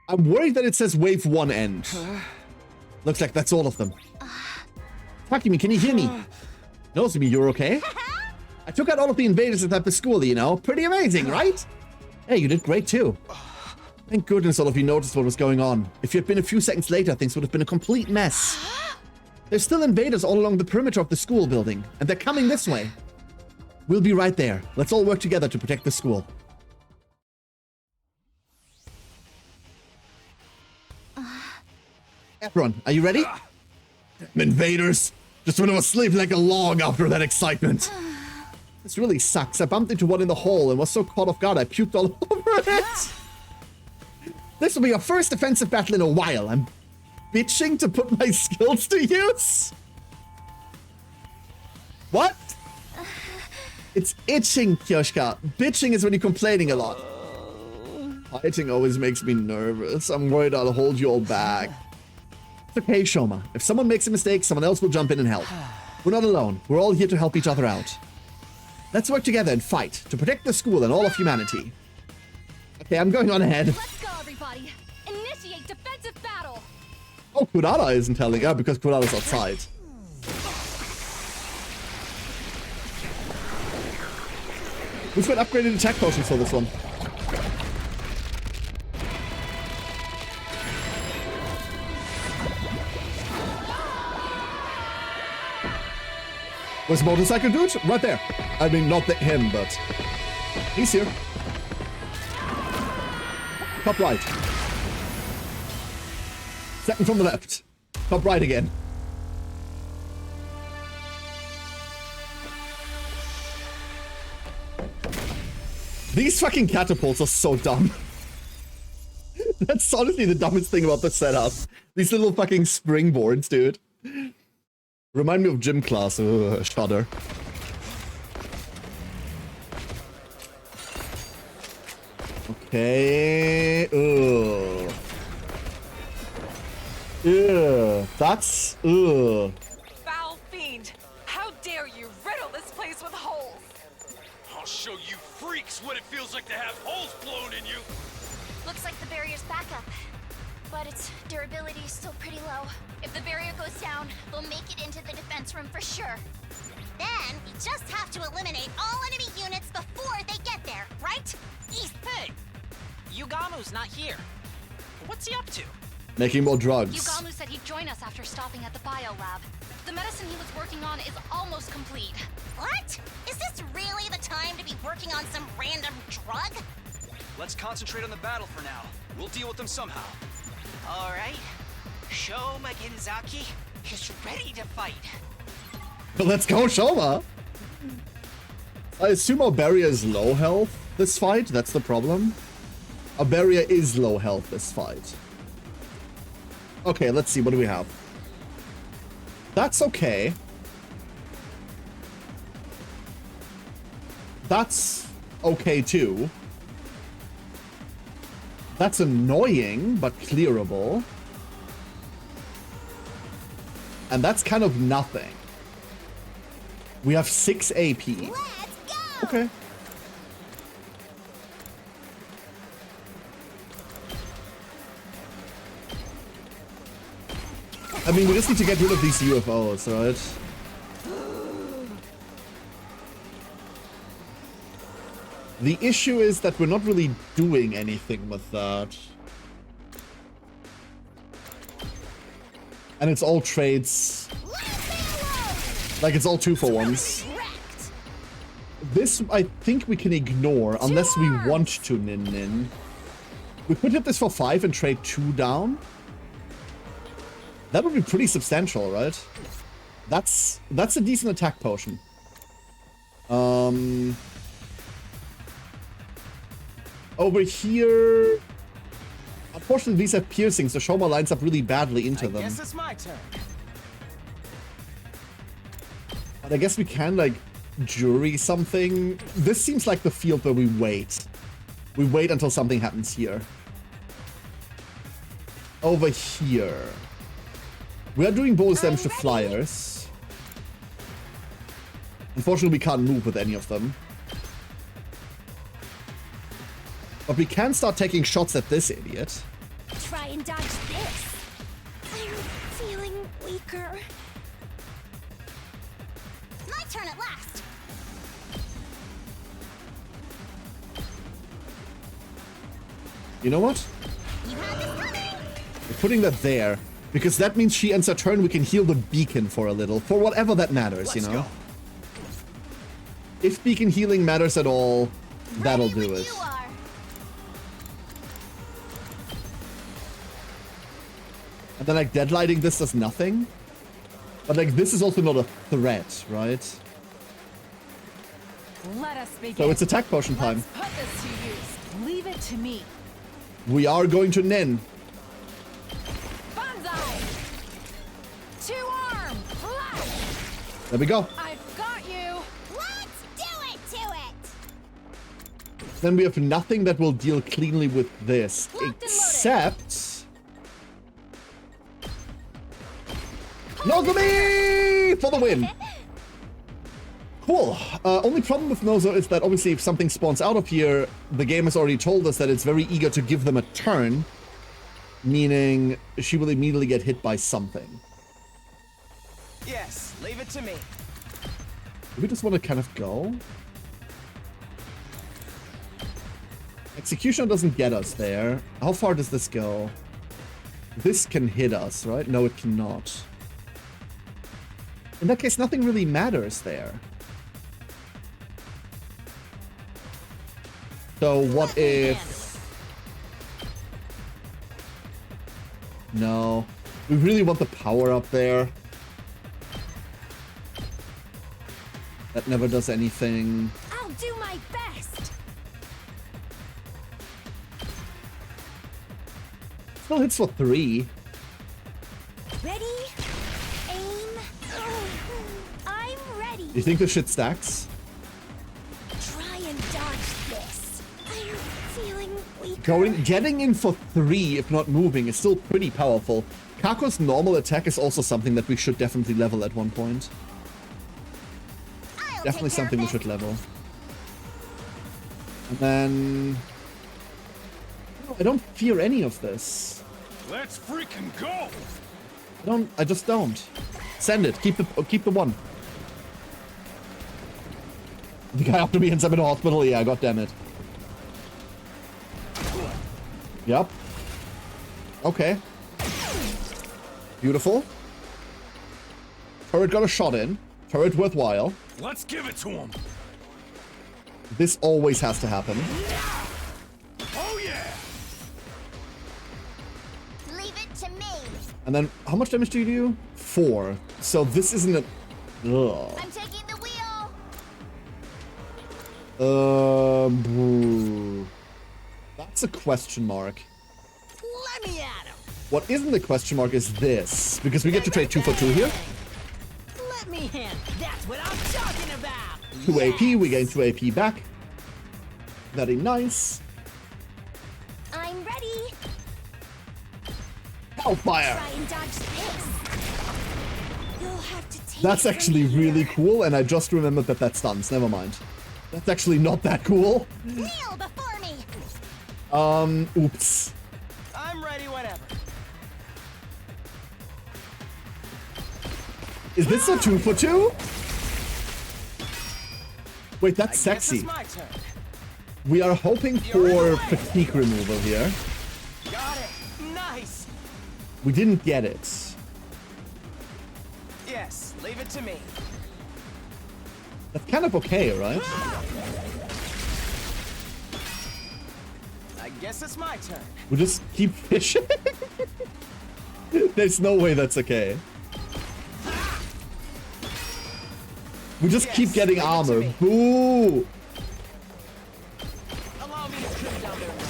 [SPEAKER 1] I'm worried that it says wave 1 end. Looks like that's all of them. Takumi, can you hear me? No, Sumi, you're okay? I took out all of the invaders at the school, you know. Pretty amazing, right? Hey, you did great too. Thank goodness all of you noticed what was going on. If you had been a few seconds later, things would have been a complete mess. There's still invaders all along the perimeter of the school building, and they're coming this way. We'll be right there. Let's all work together to protect the school. Everyone, are you ready? Damn invaders! Just went to sleep like a log after that excitement. This really sucks. I bumped into one in the hall and was so caught off guard I puked all over it. This will be our first offensive battle in a while. I'm bitching to put my skills to use? What? It's itching, Kyoshka. Bitching is when you're complaining a lot. Fighting always makes me nervous. I'm worried I'll hold you all back. It's okay, Shoma. If someone makes a mistake, someone else will jump in and help. We're not alone. We're all here to help each other out. Let's work together and fight to protect the school and all of humanity. Okay, I'm going on ahead.
[SPEAKER 2] Let's go, everybody. Initiate defensive battle.
[SPEAKER 1] Oh, Kurara isn't telling. Yeah, because Kurara's outside. We've got upgraded attack potions for this one. Where's the motorcycle dude? Right there. I mean, not him, but he's here. Top right. Second from the left. Top right again. These fucking catapults are so dumb. That's honestly the dumbest thing about the setup. These little fucking springboards, dude. Remind me of gym class. Ugh, shudder. Okay. Ugh. Ugh. That's... Ugh.
[SPEAKER 5] Foul fiend! How dare you riddle this place with holes!
[SPEAKER 4] I'll show you freaks what it feels like to have holes blown in you.
[SPEAKER 7] Looks like the barrier's back up, but its durability is still pretty low. If the barrier goes down, we'll make it into the defense room for sure. Then we just have to eliminate all enemy units before they get there, right?
[SPEAKER 6] Hey! Yugamu's not here. What's he up to?
[SPEAKER 1] Making more drugs.
[SPEAKER 2] Yugamu said he'd join us after stopping at the bio lab. The medicine he was working on is almost complete.
[SPEAKER 7] What? Is this really the time to be working on some random drug?
[SPEAKER 3] Let's concentrate on the battle for now. We'll deal with them somehow.
[SPEAKER 6] All right. Sho Magenzaki is ready to fight.
[SPEAKER 1] Let's go, Shoma! I assume Alberia is low health this fight. That's the problem. Alberia is low health this fight. Okay, let's see. What do we have? That's okay. That's okay too. That's annoying, but clearable. And that's kind of nothing. We have 6 AP.
[SPEAKER 7] Let's go!
[SPEAKER 1] Okay. I mean, we just need to get rid of these UFOs, right? The issue is that we're not really doing anything with that. And it's all trades. Like, it's all 2-for-1s. This, I think we can ignore, unless we want to nin. We could hit this for 5 and trade 2 down. That would be pretty substantial, right? That's a decent attack potion. Over here... Unfortunately, these have piercing, so Shoma lines up really badly into them.
[SPEAKER 6] I guess it's my turn.
[SPEAKER 1] But I guess we can, like, jury something. This seems like the field where we wait. We wait until something happens here. Over here. We are doing bonus damage to flyers. Unfortunately, we can't move with any of them. But we can start taking shots at this idiot.
[SPEAKER 7] Try and dodge this. I'm feeling weaker. My turn at last.
[SPEAKER 1] You know what?
[SPEAKER 7] You had this coming.
[SPEAKER 1] We're putting that there. Because that means she ends her turn, we can heal the beacon for a little. For whatever that matters, you know?
[SPEAKER 3] Go.
[SPEAKER 1] If beacon healing matters at all, that'll do it.
[SPEAKER 7] You are.
[SPEAKER 1] And then, like, deadlighting this does nothing. But, like, this is also not a threat, right?
[SPEAKER 5] Let us begin.
[SPEAKER 1] So it's attack potion time.
[SPEAKER 5] Let's put this to use. Leave it to me.
[SPEAKER 1] We are going to Nin.
[SPEAKER 5] Banzai! Two-arm! Flash!
[SPEAKER 1] There we go.
[SPEAKER 5] I've got you!
[SPEAKER 7] Let's do it to it.
[SPEAKER 1] Then we have nothing that will deal cleanly with this.
[SPEAKER 7] Locked and loaded.
[SPEAKER 1] Except... Nozomi! For the win! Cool. Only problem with Nozo is that obviously if something spawns out of here, the game has already told us that it's very eager to give them a turn. Meaning, she will immediately get hit by something.
[SPEAKER 6] Yes, leave it to me.
[SPEAKER 1] Do we just want to kind of go? Executioner doesn't get us there. How far does this go? This can hit us, right? No, it cannot. In that case, nothing really matters there. So what if... No. We really want the power up there. That never does anything.
[SPEAKER 7] I'll do my best.
[SPEAKER 1] Still hits for 3.
[SPEAKER 7] Ready? Aim. I'm ready.
[SPEAKER 1] You think this shit stacks?
[SPEAKER 7] Try and dodge this. I'm feeling weaker.
[SPEAKER 1] Getting in for 3, if not moving, is still pretty powerful. Kako's normal attack is also something that we should definitely level at one point.
[SPEAKER 7] I'll
[SPEAKER 1] Definitely
[SPEAKER 7] take care
[SPEAKER 1] something we
[SPEAKER 7] of
[SPEAKER 1] should
[SPEAKER 7] this.
[SPEAKER 1] level. And then... No, I don't fear any of this.
[SPEAKER 4] Let's freaking go!
[SPEAKER 1] I just don't. Send it. Keep the 1. The guy after me ends up in a hospital? Yeah, goddammit. Yep. Okay. Beautiful. Turret got a shot in. Turret worthwhile.
[SPEAKER 4] Let's give it to him.
[SPEAKER 1] This always has to happen.
[SPEAKER 4] Oh yeah.
[SPEAKER 7] Leave it to me.
[SPEAKER 1] And then, how much damage do you do? 4. So this isn't a... Ugh.
[SPEAKER 7] I'm taking the wheel.
[SPEAKER 1] That's a question mark.
[SPEAKER 6] Let me at him.
[SPEAKER 1] What isn't a question mark is this, because we get to trade 2 for 2 here.
[SPEAKER 6] Let me handle. That's what I'm talking about.
[SPEAKER 1] 2 AP, we gain 2 AP back. Very nice.
[SPEAKER 7] I'm ready.
[SPEAKER 1] Hellfire!
[SPEAKER 7] Try and dodge this. You'll have to take
[SPEAKER 1] That's
[SPEAKER 7] it from
[SPEAKER 1] actually
[SPEAKER 7] here.
[SPEAKER 1] really cool, and I just remembered that that stuns. Never mind. That's actually not that cool.
[SPEAKER 7] Kneel before me.
[SPEAKER 1] Oops.
[SPEAKER 6] I'm ready whenever.
[SPEAKER 1] Is this a 2 for 2? Wait, that's
[SPEAKER 6] Guess
[SPEAKER 1] sexy.
[SPEAKER 6] it's my turn.
[SPEAKER 1] We are hoping for fatigue removal here.
[SPEAKER 6] Got it. Nice.
[SPEAKER 1] We didn't get it.
[SPEAKER 6] Yes, leave it to me.
[SPEAKER 1] That's kind of okay, right?
[SPEAKER 6] I guess it's my turn.
[SPEAKER 1] We just keep fishing. There's no way that's okay. We just
[SPEAKER 6] Yes,
[SPEAKER 1] keep getting
[SPEAKER 6] leave it to
[SPEAKER 1] armor.
[SPEAKER 6] me.
[SPEAKER 1] Boo!
[SPEAKER 6] Allow me to trim down their numbers.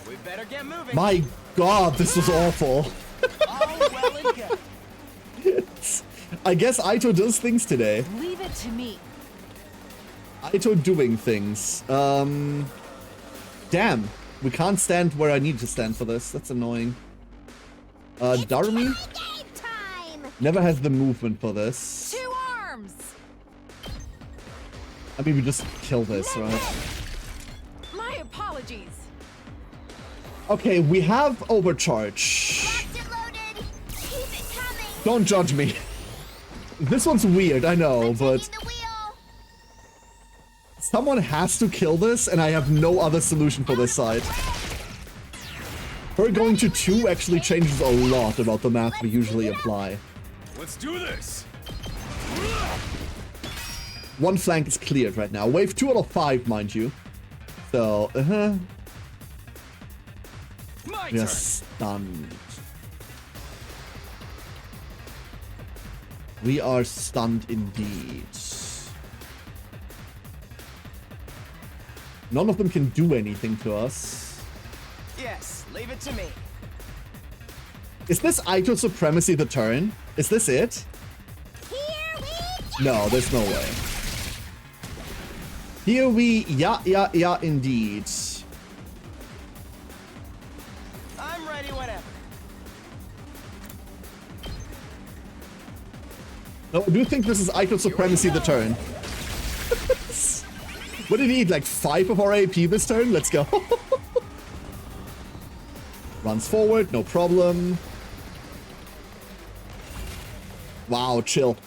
[SPEAKER 6] We better get moving.
[SPEAKER 1] My god, this was awful.
[SPEAKER 6] All well and good.
[SPEAKER 1] I guess Aito does things today.
[SPEAKER 5] Leave it to me.
[SPEAKER 1] Aito doing things. Damn. We can't stand where I need to stand for this. That's annoying. Darumi
[SPEAKER 7] Game time.
[SPEAKER 1] never has the movement for this.
[SPEAKER 5] 2 arms.
[SPEAKER 1] I mean, we just kill this, right?
[SPEAKER 5] My apologies.
[SPEAKER 1] Okay, we have overcharge.
[SPEAKER 7] Locked and loaded. Keep it coming.
[SPEAKER 1] Don't judge me. This one's weird, I know, but
[SPEAKER 7] Taking the wheel.
[SPEAKER 1] someone has to kill this, and I have no other solution for this side. Her going to 2 actually changes a lot about the math we usually apply.
[SPEAKER 4] Let's do this.
[SPEAKER 1] One flank is cleared right now. Wave 2 out of 5, mind you. So,
[SPEAKER 4] My
[SPEAKER 1] we are
[SPEAKER 4] turn.
[SPEAKER 1] stunned. We are stunned indeed. None of them can do anything to us.
[SPEAKER 6] Yes, leave it to me.
[SPEAKER 1] Is this Aito Supremacy the turn? Is this it?
[SPEAKER 7] Here we go.
[SPEAKER 1] No, there's no way. Here we... Yeah, indeed.
[SPEAKER 6] I'm ready whenever.
[SPEAKER 1] No, I do think this is Aito Supremacy the turn. What did he eat? Like 5 of our AP this turn? Let's go. Runs forward, no problem. Wow, chill.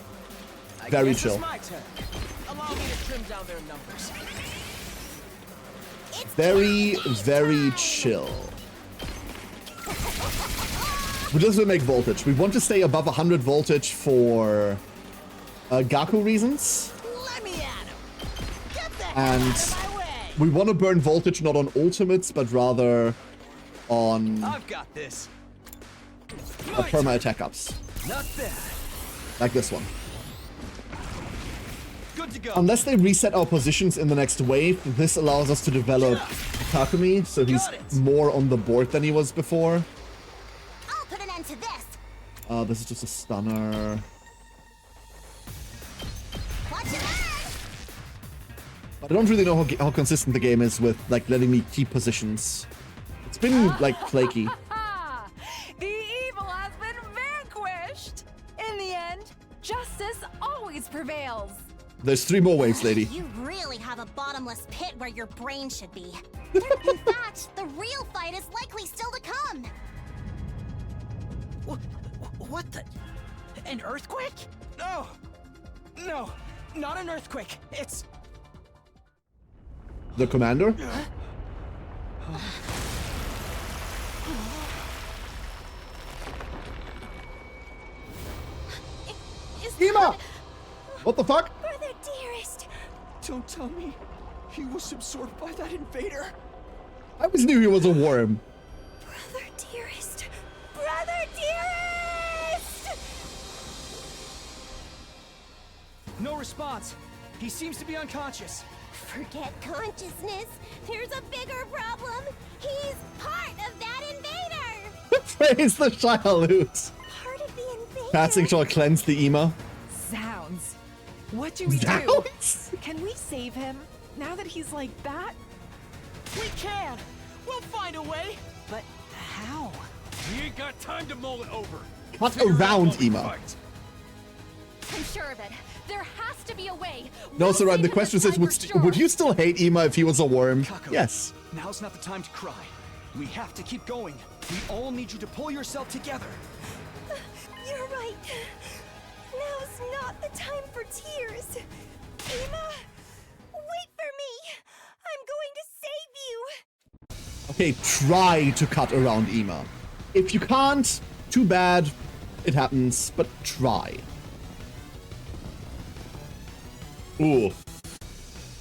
[SPEAKER 6] I
[SPEAKER 1] Very
[SPEAKER 6] guess
[SPEAKER 1] chill.
[SPEAKER 6] It's my turn. Allow me to trim down their numbers.
[SPEAKER 1] Very chill. We just will make voltage. We want to stay above 100 voltage for Gaku reasons.
[SPEAKER 6] Let me at him. Get the hell
[SPEAKER 1] And
[SPEAKER 6] out of my way.
[SPEAKER 1] we want to burn voltage not on ultimates, but rather on
[SPEAKER 6] I've got this.
[SPEAKER 1] perma attack ups.
[SPEAKER 6] Not bad.
[SPEAKER 1] Like this one.
[SPEAKER 6] Good to go.
[SPEAKER 1] Unless they reset our positions in the next wave, this allows us to develop Takumi, so he's
[SPEAKER 6] Got it.
[SPEAKER 1] more on the board than he was before.
[SPEAKER 7] I'll put an end to this.
[SPEAKER 1] This is just a stunner.
[SPEAKER 7] Watch your back.
[SPEAKER 1] But I don't really know how consistent the game is with, like, letting me keep positions. It's been, like, flaky.
[SPEAKER 5] Ah, the evil has been vanquished. In the end, justice always prevails.
[SPEAKER 1] There's 3 more waves, lady.
[SPEAKER 7] You really have a bottomless pit where your brain should be. In fact, the real fight is likely still to come.
[SPEAKER 6] What the? An earthquake? No. No, not an earthquake. It's...
[SPEAKER 1] The commander? Ema! What the fuck?
[SPEAKER 7] Brother dearest.
[SPEAKER 3] Don't tell me he was absorbed by that invader.
[SPEAKER 1] I always knew he was a worm.
[SPEAKER 7] Brother dearest. Brother dearest!
[SPEAKER 3] No response. He seems to be unconscious.
[SPEAKER 7] Forget consciousness. There's a bigger problem. He's part of that invader.
[SPEAKER 1] Praise the Shia-Loot.
[SPEAKER 7] Part of the invader.
[SPEAKER 1] Passing shall cleanse the Ema.
[SPEAKER 5] Zounds. What do we do?
[SPEAKER 1] Zounds?
[SPEAKER 5] Can we save him now that he's like that?
[SPEAKER 6] We can! We'll find a way! But how?
[SPEAKER 4] We ain't got time to mull it over.
[SPEAKER 1] Cut
[SPEAKER 4] Figure out
[SPEAKER 1] around
[SPEAKER 4] what we
[SPEAKER 1] Ema.
[SPEAKER 4] fight.
[SPEAKER 2] I'm sure of it. There has to be a way.
[SPEAKER 1] No,
[SPEAKER 2] We'll
[SPEAKER 1] Saran,
[SPEAKER 2] save
[SPEAKER 1] the
[SPEAKER 2] him
[SPEAKER 1] question
[SPEAKER 2] this
[SPEAKER 1] is,
[SPEAKER 2] time for sure.
[SPEAKER 1] would you still hate Ema if he was a worm?
[SPEAKER 3] Kako,
[SPEAKER 1] Yes.
[SPEAKER 3] Now's not the time to cry. We have to keep going. We all need you to pull yourself together.
[SPEAKER 7] You're right. Now's not the time for tears. Ema, wait for me. I'm going to save you.
[SPEAKER 1] Okay, try to cut around Ema. If you can't, too bad. It happens, but try. Ooh.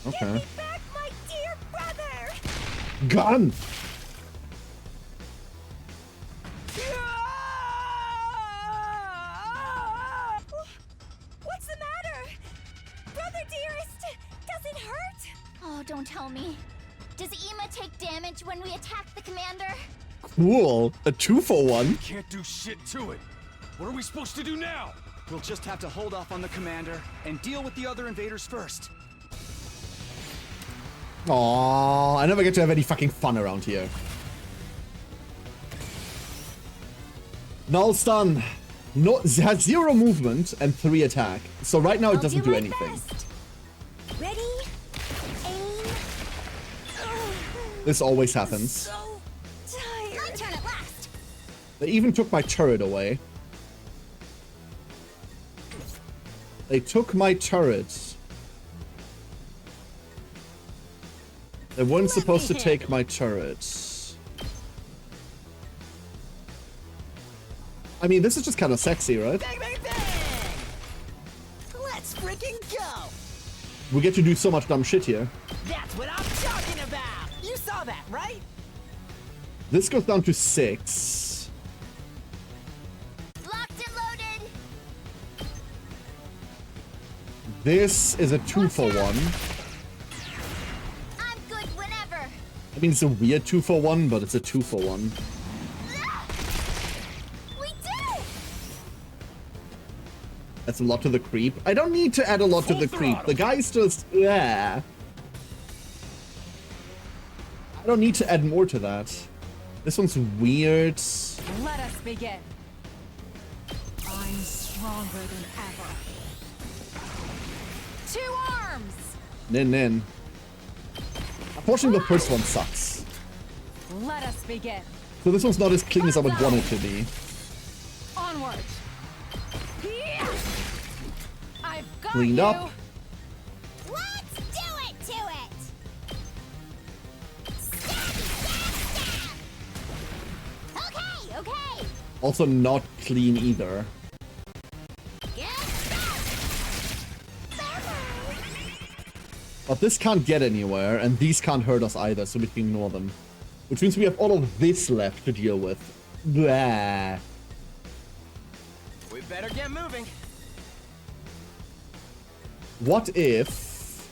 [SPEAKER 1] Okay.
[SPEAKER 7] Give me back my dear brother.
[SPEAKER 1] Gun!
[SPEAKER 7] What's the matter? Brother dearest, does it hurt?
[SPEAKER 2] Oh, don't tell me.
[SPEAKER 7] Does Ema take damage when we attack the commander?
[SPEAKER 1] Cool. A 2-for-1.
[SPEAKER 4] Can't do shit to it. What are we supposed to do now?
[SPEAKER 3] We'll just have to hold off on the commander and deal with the other invaders first.
[SPEAKER 1] Aww, I never get to have any fucking fun around here. Null stun. No, it has 0 movement and 3 attack. So right now it doesn't do
[SPEAKER 7] my
[SPEAKER 1] anything.
[SPEAKER 7] best. Ready? Aim.
[SPEAKER 1] This always happens.
[SPEAKER 7] So tired. My turn at last.
[SPEAKER 1] They even took my turret away. They took my turret. They weren't supposed to take my turret. I mean, this is just kind of sexy, right?
[SPEAKER 6] Bang, bang, bang! Let's freaking go!
[SPEAKER 1] We get to do so much dumb shit here.
[SPEAKER 6] That's what I'm talking about! You saw that, right?
[SPEAKER 1] This goes down to 6.
[SPEAKER 7] Locked and loaded.
[SPEAKER 1] This is a 2-for-1.
[SPEAKER 7] I'm good whenever.
[SPEAKER 1] I mean, it's a weird 2-for-1, but it's a 2-for-1.
[SPEAKER 7] We did it!
[SPEAKER 1] That's a lot to the creep. I don't need to add a lot to the creep. The guy's just... yeah. I don't need to add more to that. This one's weird.
[SPEAKER 5] Let us begin. I'm stronger than ever. 2 arms!
[SPEAKER 1] Nin. Unfortunately, the first one sucks.
[SPEAKER 5] Let us begin.
[SPEAKER 1] So this one's not as clean as I would want it to be.
[SPEAKER 5] Onward. Yeah. I've got
[SPEAKER 1] Cleaned
[SPEAKER 5] you.
[SPEAKER 1] up.
[SPEAKER 7] Let's do it to it! Stab! Okay.
[SPEAKER 1] Also not clean either.
[SPEAKER 7] Get back! Bye-bye.
[SPEAKER 1] But this can't get anywhere, and these can't hurt us either, so we can ignore them. Which means we have all of this left to deal with. Blah.
[SPEAKER 6] We better get moving.
[SPEAKER 1] What if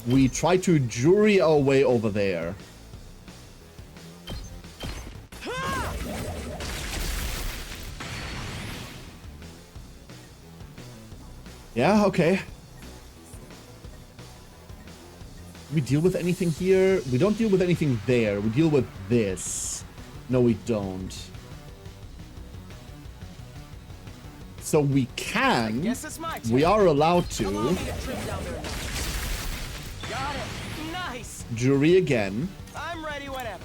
[SPEAKER 1] we try to jury our way over there? Yeah, okay. Do we deal with anything here? We don't deal with anything there. We deal with this. No, we don't. So we can.
[SPEAKER 6] Guess it's my turn.
[SPEAKER 1] We are allowed
[SPEAKER 6] Come on,
[SPEAKER 1] to.
[SPEAKER 6] make a trip down there. Got it. Nice.
[SPEAKER 1] Jury again.
[SPEAKER 6] I'm ready whenever.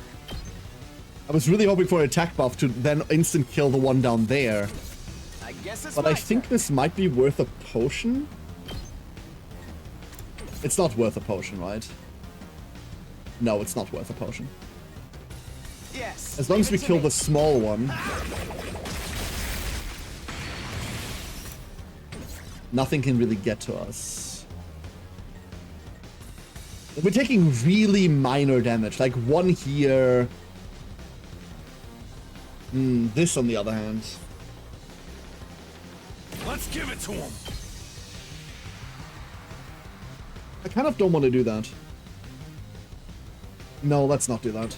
[SPEAKER 1] I was really hoping for an attack buff to then instant kill the one down there.
[SPEAKER 6] I guess it's
[SPEAKER 1] But
[SPEAKER 6] my
[SPEAKER 1] I think
[SPEAKER 6] turn.
[SPEAKER 1] this might be worth a potion. It's not worth a potion, right? No, it's not worth a potion.
[SPEAKER 6] Yes.
[SPEAKER 1] As long as we
[SPEAKER 6] leave it to
[SPEAKER 1] kill
[SPEAKER 6] me.
[SPEAKER 1] the small one. Nothing can really get to us. We're taking really minor damage, like 1 here. This on the other hand.
[SPEAKER 4] Let's give it to him.
[SPEAKER 1] I kind of don't want to do that. No, let's not do that.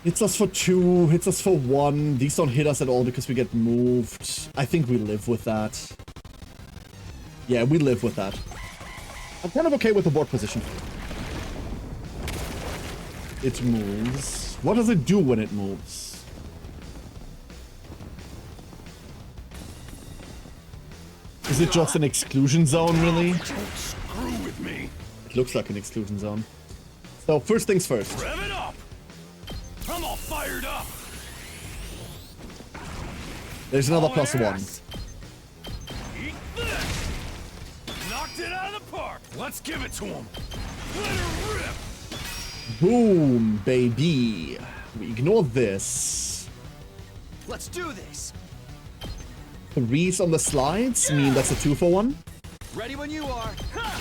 [SPEAKER 1] Hits us for 2, hits us for 1. These don't hit us at all because we get moved. I think we live with that. Yeah, we live with that. I'm kind of okay with the board position. It moves. What does it do when it moves? Is it just an exclusion zone, really?
[SPEAKER 4] Don't screw with me.
[SPEAKER 1] It looks like an exclusion zone. So, first things first.
[SPEAKER 4] Rev it up. I'm all fired up.
[SPEAKER 1] There's another
[SPEAKER 4] Oh,
[SPEAKER 1] +1.
[SPEAKER 4] yes. Eat this. Knocked it out of the park. Let's give it to him. Let her rip.
[SPEAKER 1] Boom, baby. We ignore this.
[SPEAKER 3] Let's do this.
[SPEAKER 1] 3s on the slides mean that's a 2 for 1.
[SPEAKER 3] Ready when you are. Ha!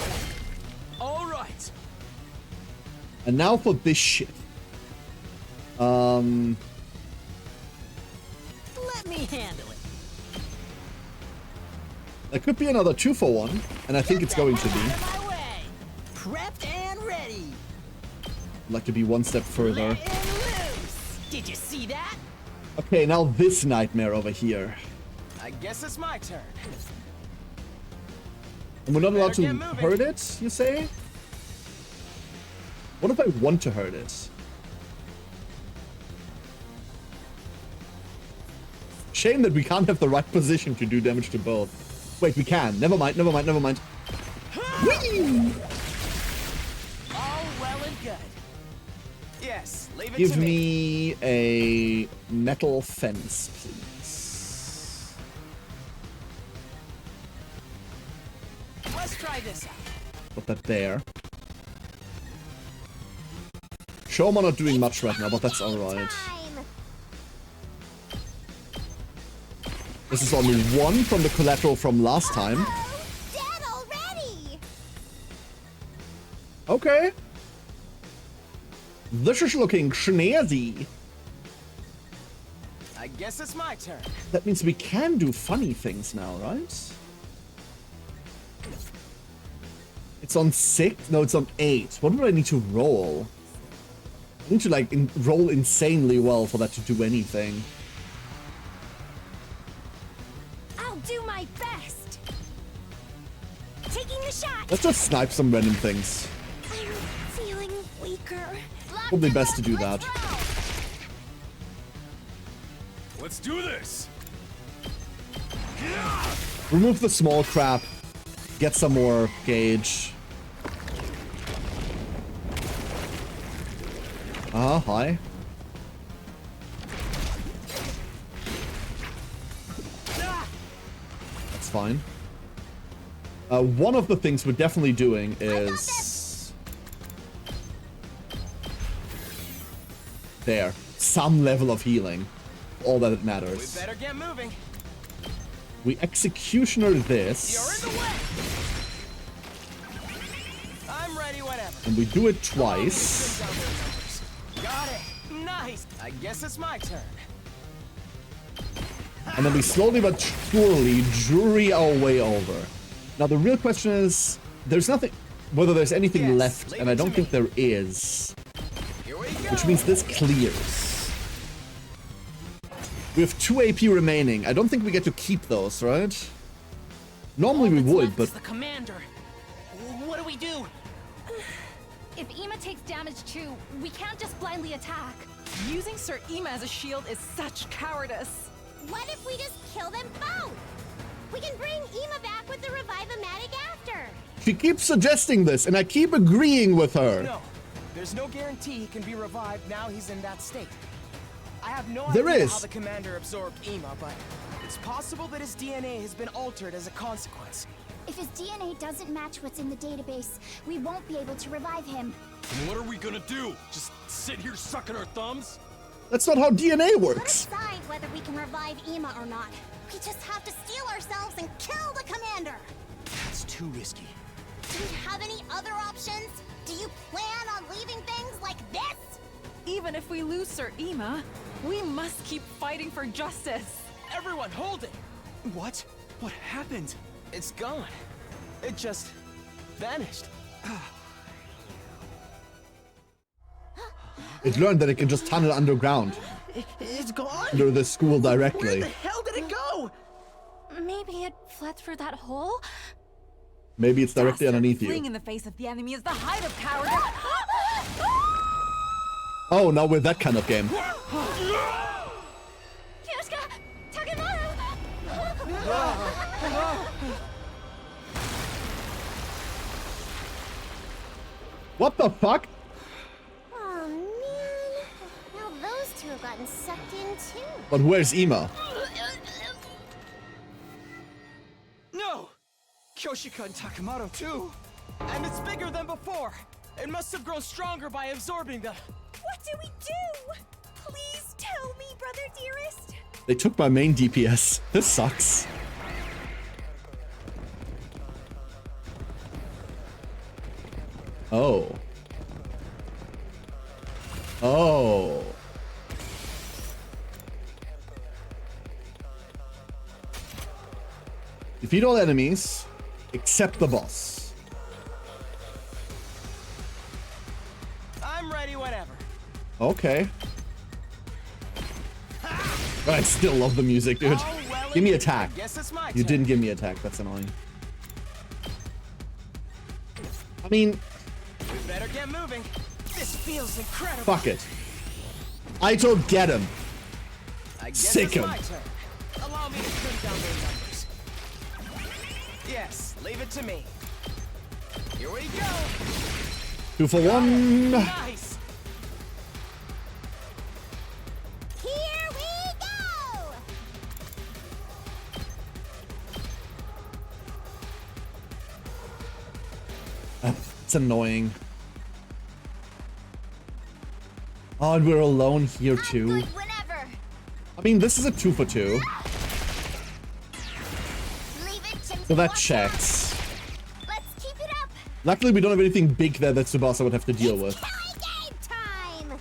[SPEAKER 3] All right.
[SPEAKER 1] And now for this shit.
[SPEAKER 6] Let me handle it.
[SPEAKER 1] That could be another 2 for 1, and I think it's going to be.
[SPEAKER 6] Out of my way. Prepped and ready.
[SPEAKER 1] I'd like to be 1 step further.
[SPEAKER 6] Let it loose. Did you see that?
[SPEAKER 1] Okay, now this nightmare over here.
[SPEAKER 3] I guess it's my turn.
[SPEAKER 1] And we're not allowed
[SPEAKER 3] Better
[SPEAKER 1] to
[SPEAKER 3] get moving.
[SPEAKER 1] hurt it, you say? What if I want to hurt it? Shame that we can't have the right position to do damage to both. Wait, we can. Never mind, never mind, never mind. Whee!
[SPEAKER 3] All well and good. Yes, leave it
[SPEAKER 1] Give
[SPEAKER 3] to
[SPEAKER 1] me a metal fence, please.
[SPEAKER 3] Let's try this out.
[SPEAKER 1] Put that there. Sure, I'm not doing much right now, but that's alright.
[SPEAKER 7] Time.
[SPEAKER 1] This is only 1 from the collateral from last time.
[SPEAKER 7] Oh, dead already.
[SPEAKER 1] Okay. This is looking snazzy.
[SPEAKER 3] I guess it's my turn.
[SPEAKER 1] That means we can do funny things now, right? It's on 6? No, it's on 8. What do I need to roll? I need to, like, roll insanely well for that to do anything.
[SPEAKER 7] I'll do my best. Taking the shot.
[SPEAKER 1] Let's just snipe some random things.
[SPEAKER 7] I'm feeling weaker.
[SPEAKER 1] Probably best to do that.
[SPEAKER 4] Let's do this.
[SPEAKER 1] Remove the small crap. Get some more gauge. Hi. That's fine. One of the things we're definitely doing is... There. Some level of healing. All that it
[SPEAKER 3] We
[SPEAKER 1] matters.
[SPEAKER 3] better get moving.
[SPEAKER 1] We executioner
[SPEAKER 3] You're in
[SPEAKER 1] this.
[SPEAKER 3] the way. I'm ready whenever.
[SPEAKER 1] And we do it twice.
[SPEAKER 3] Got it. Nice. I guess it's my turn.
[SPEAKER 1] And then we slowly but surely jury our way over. Now the real question is, there's nothing, whether there's anything
[SPEAKER 3] Yes,
[SPEAKER 1] left,
[SPEAKER 3] leave
[SPEAKER 1] and I
[SPEAKER 3] it to
[SPEAKER 1] don't think
[SPEAKER 3] me.
[SPEAKER 1] there is.
[SPEAKER 3] Here we go.
[SPEAKER 1] Which means this clears. We have 2 AP remaining. I don't think we get to keep those, right? Normally we
[SPEAKER 6] All that's
[SPEAKER 1] would,
[SPEAKER 6] left
[SPEAKER 1] but
[SPEAKER 6] is the commander. What do we do?
[SPEAKER 2] If Ima takes damage too, we can't just blindly attack.
[SPEAKER 5] Using Sir Ima as a shield is such cowardice.
[SPEAKER 7] What if we just kill them both? We can bring Ima back with the Revive-O-Matic after.
[SPEAKER 1] she keeps suggesting this, and I keep agreeing with her.
[SPEAKER 3] No, there's no guarantee he can be revived now he's in that state. I have no
[SPEAKER 1] There
[SPEAKER 3] idea
[SPEAKER 1] is.
[SPEAKER 3] how the commander absorbed Ima, but it's possible that his DNA has been altered as a consequence.
[SPEAKER 7] If his DNA doesn't match what's in the database, we won't be able to revive him.
[SPEAKER 4] And what are we gonna do? Just sit here sucking our thumbs?
[SPEAKER 1] That's not how DNA works.
[SPEAKER 7] We'll decide whether we can revive Ima or not. We just have to steel ourselves and kill the commander.
[SPEAKER 3] It's too risky.
[SPEAKER 7] Do we have any other options? Do you plan on leaving things like this?
[SPEAKER 5] Even if we lose Sir Ima, we must keep fighting for justice.
[SPEAKER 3] Everyone, hold it! What? What happened? It's gone. It just vanished.
[SPEAKER 1] It learned that it can just tunnel underground
[SPEAKER 6] It's gone?
[SPEAKER 1] under the school
[SPEAKER 6] Where
[SPEAKER 1] directly.
[SPEAKER 6] the hell did it go?
[SPEAKER 2] Maybe it fled through that hole?
[SPEAKER 1] Maybe it's directly
[SPEAKER 5] Bastard,
[SPEAKER 1] underneath
[SPEAKER 5] fleeing
[SPEAKER 1] you.
[SPEAKER 5] in the face of the enemy is the height of cowardice.
[SPEAKER 1] Oh, now we're that kind of game.
[SPEAKER 2] Kyoshka! Takemaru!
[SPEAKER 1] What the fuck?
[SPEAKER 7] Oh man. Now those two have gotten sucked in too.
[SPEAKER 1] But where's Ima?
[SPEAKER 3] No! Kyoshika and Takamaru too! And it's bigger than before! It must have grown stronger by absorbing the...
[SPEAKER 7] What do we do? Please tell me, brother dearest.
[SPEAKER 1] They took my main DPS. This sucks. Oh. Oh. Defeat all enemies, except the boss.
[SPEAKER 3] I'm ready whenever.
[SPEAKER 1] Okay. I still love the music, dude.
[SPEAKER 3] Oh, well,
[SPEAKER 1] Give me
[SPEAKER 3] I
[SPEAKER 1] attack.
[SPEAKER 3] guess it's my
[SPEAKER 1] You
[SPEAKER 3] turn.
[SPEAKER 1] didn't give me attack. That's annoying. I mean,
[SPEAKER 3] We better get moving. This feels incredible.
[SPEAKER 1] fuck it. Aito, get him.
[SPEAKER 3] I guess
[SPEAKER 1] Sick
[SPEAKER 3] it's
[SPEAKER 1] him.
[SPEAKER 3] my turn. Allow me to trim down their numbers. Yes, leave it to me. Here we go.
[SPEAKER 1] 2 for 1.
[SPEAKER 3] Nice.
[SPEAKER 7] Here we go.
[SPEAKER 1] It's annoying. Oh, and we're alone here too.
[SPEAKER 7] Good whenever.
[SPEAKER 1] I mean, this is a 2 for 2,
[SPEAKER 7] Leave it to
[SPEAKER 1] so that
[SPEAKER 7] me.
[SPEAKER 1] checks.
[SPEAKER 7] Let's keep it up.
[SPEAKER 1] Luckily, we don't have anything big there that Tsubasa would have to deal with.
[SPEAKER 7] Killing game time.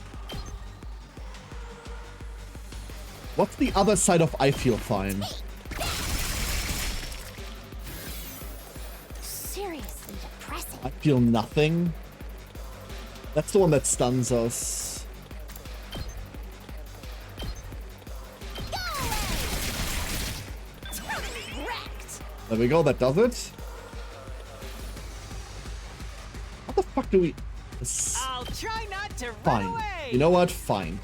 [SPEAKER 1] What's the other side of I feel fine?
[SPEAKER 7] Seriously depressing.
[SPEAKER 1] I feel nothing. That's the one that stuns us.
[SPEAKER 7] Go away. Totally wrecked.
[SPEAKER 1] There we go, that does it. How the fuck do we...
[SPEAKER 6] I'll try not to run
[SPEAKER 1] Fine.
[SPEAKER 6] away.
[SPEAKER 1] You know what? Fine.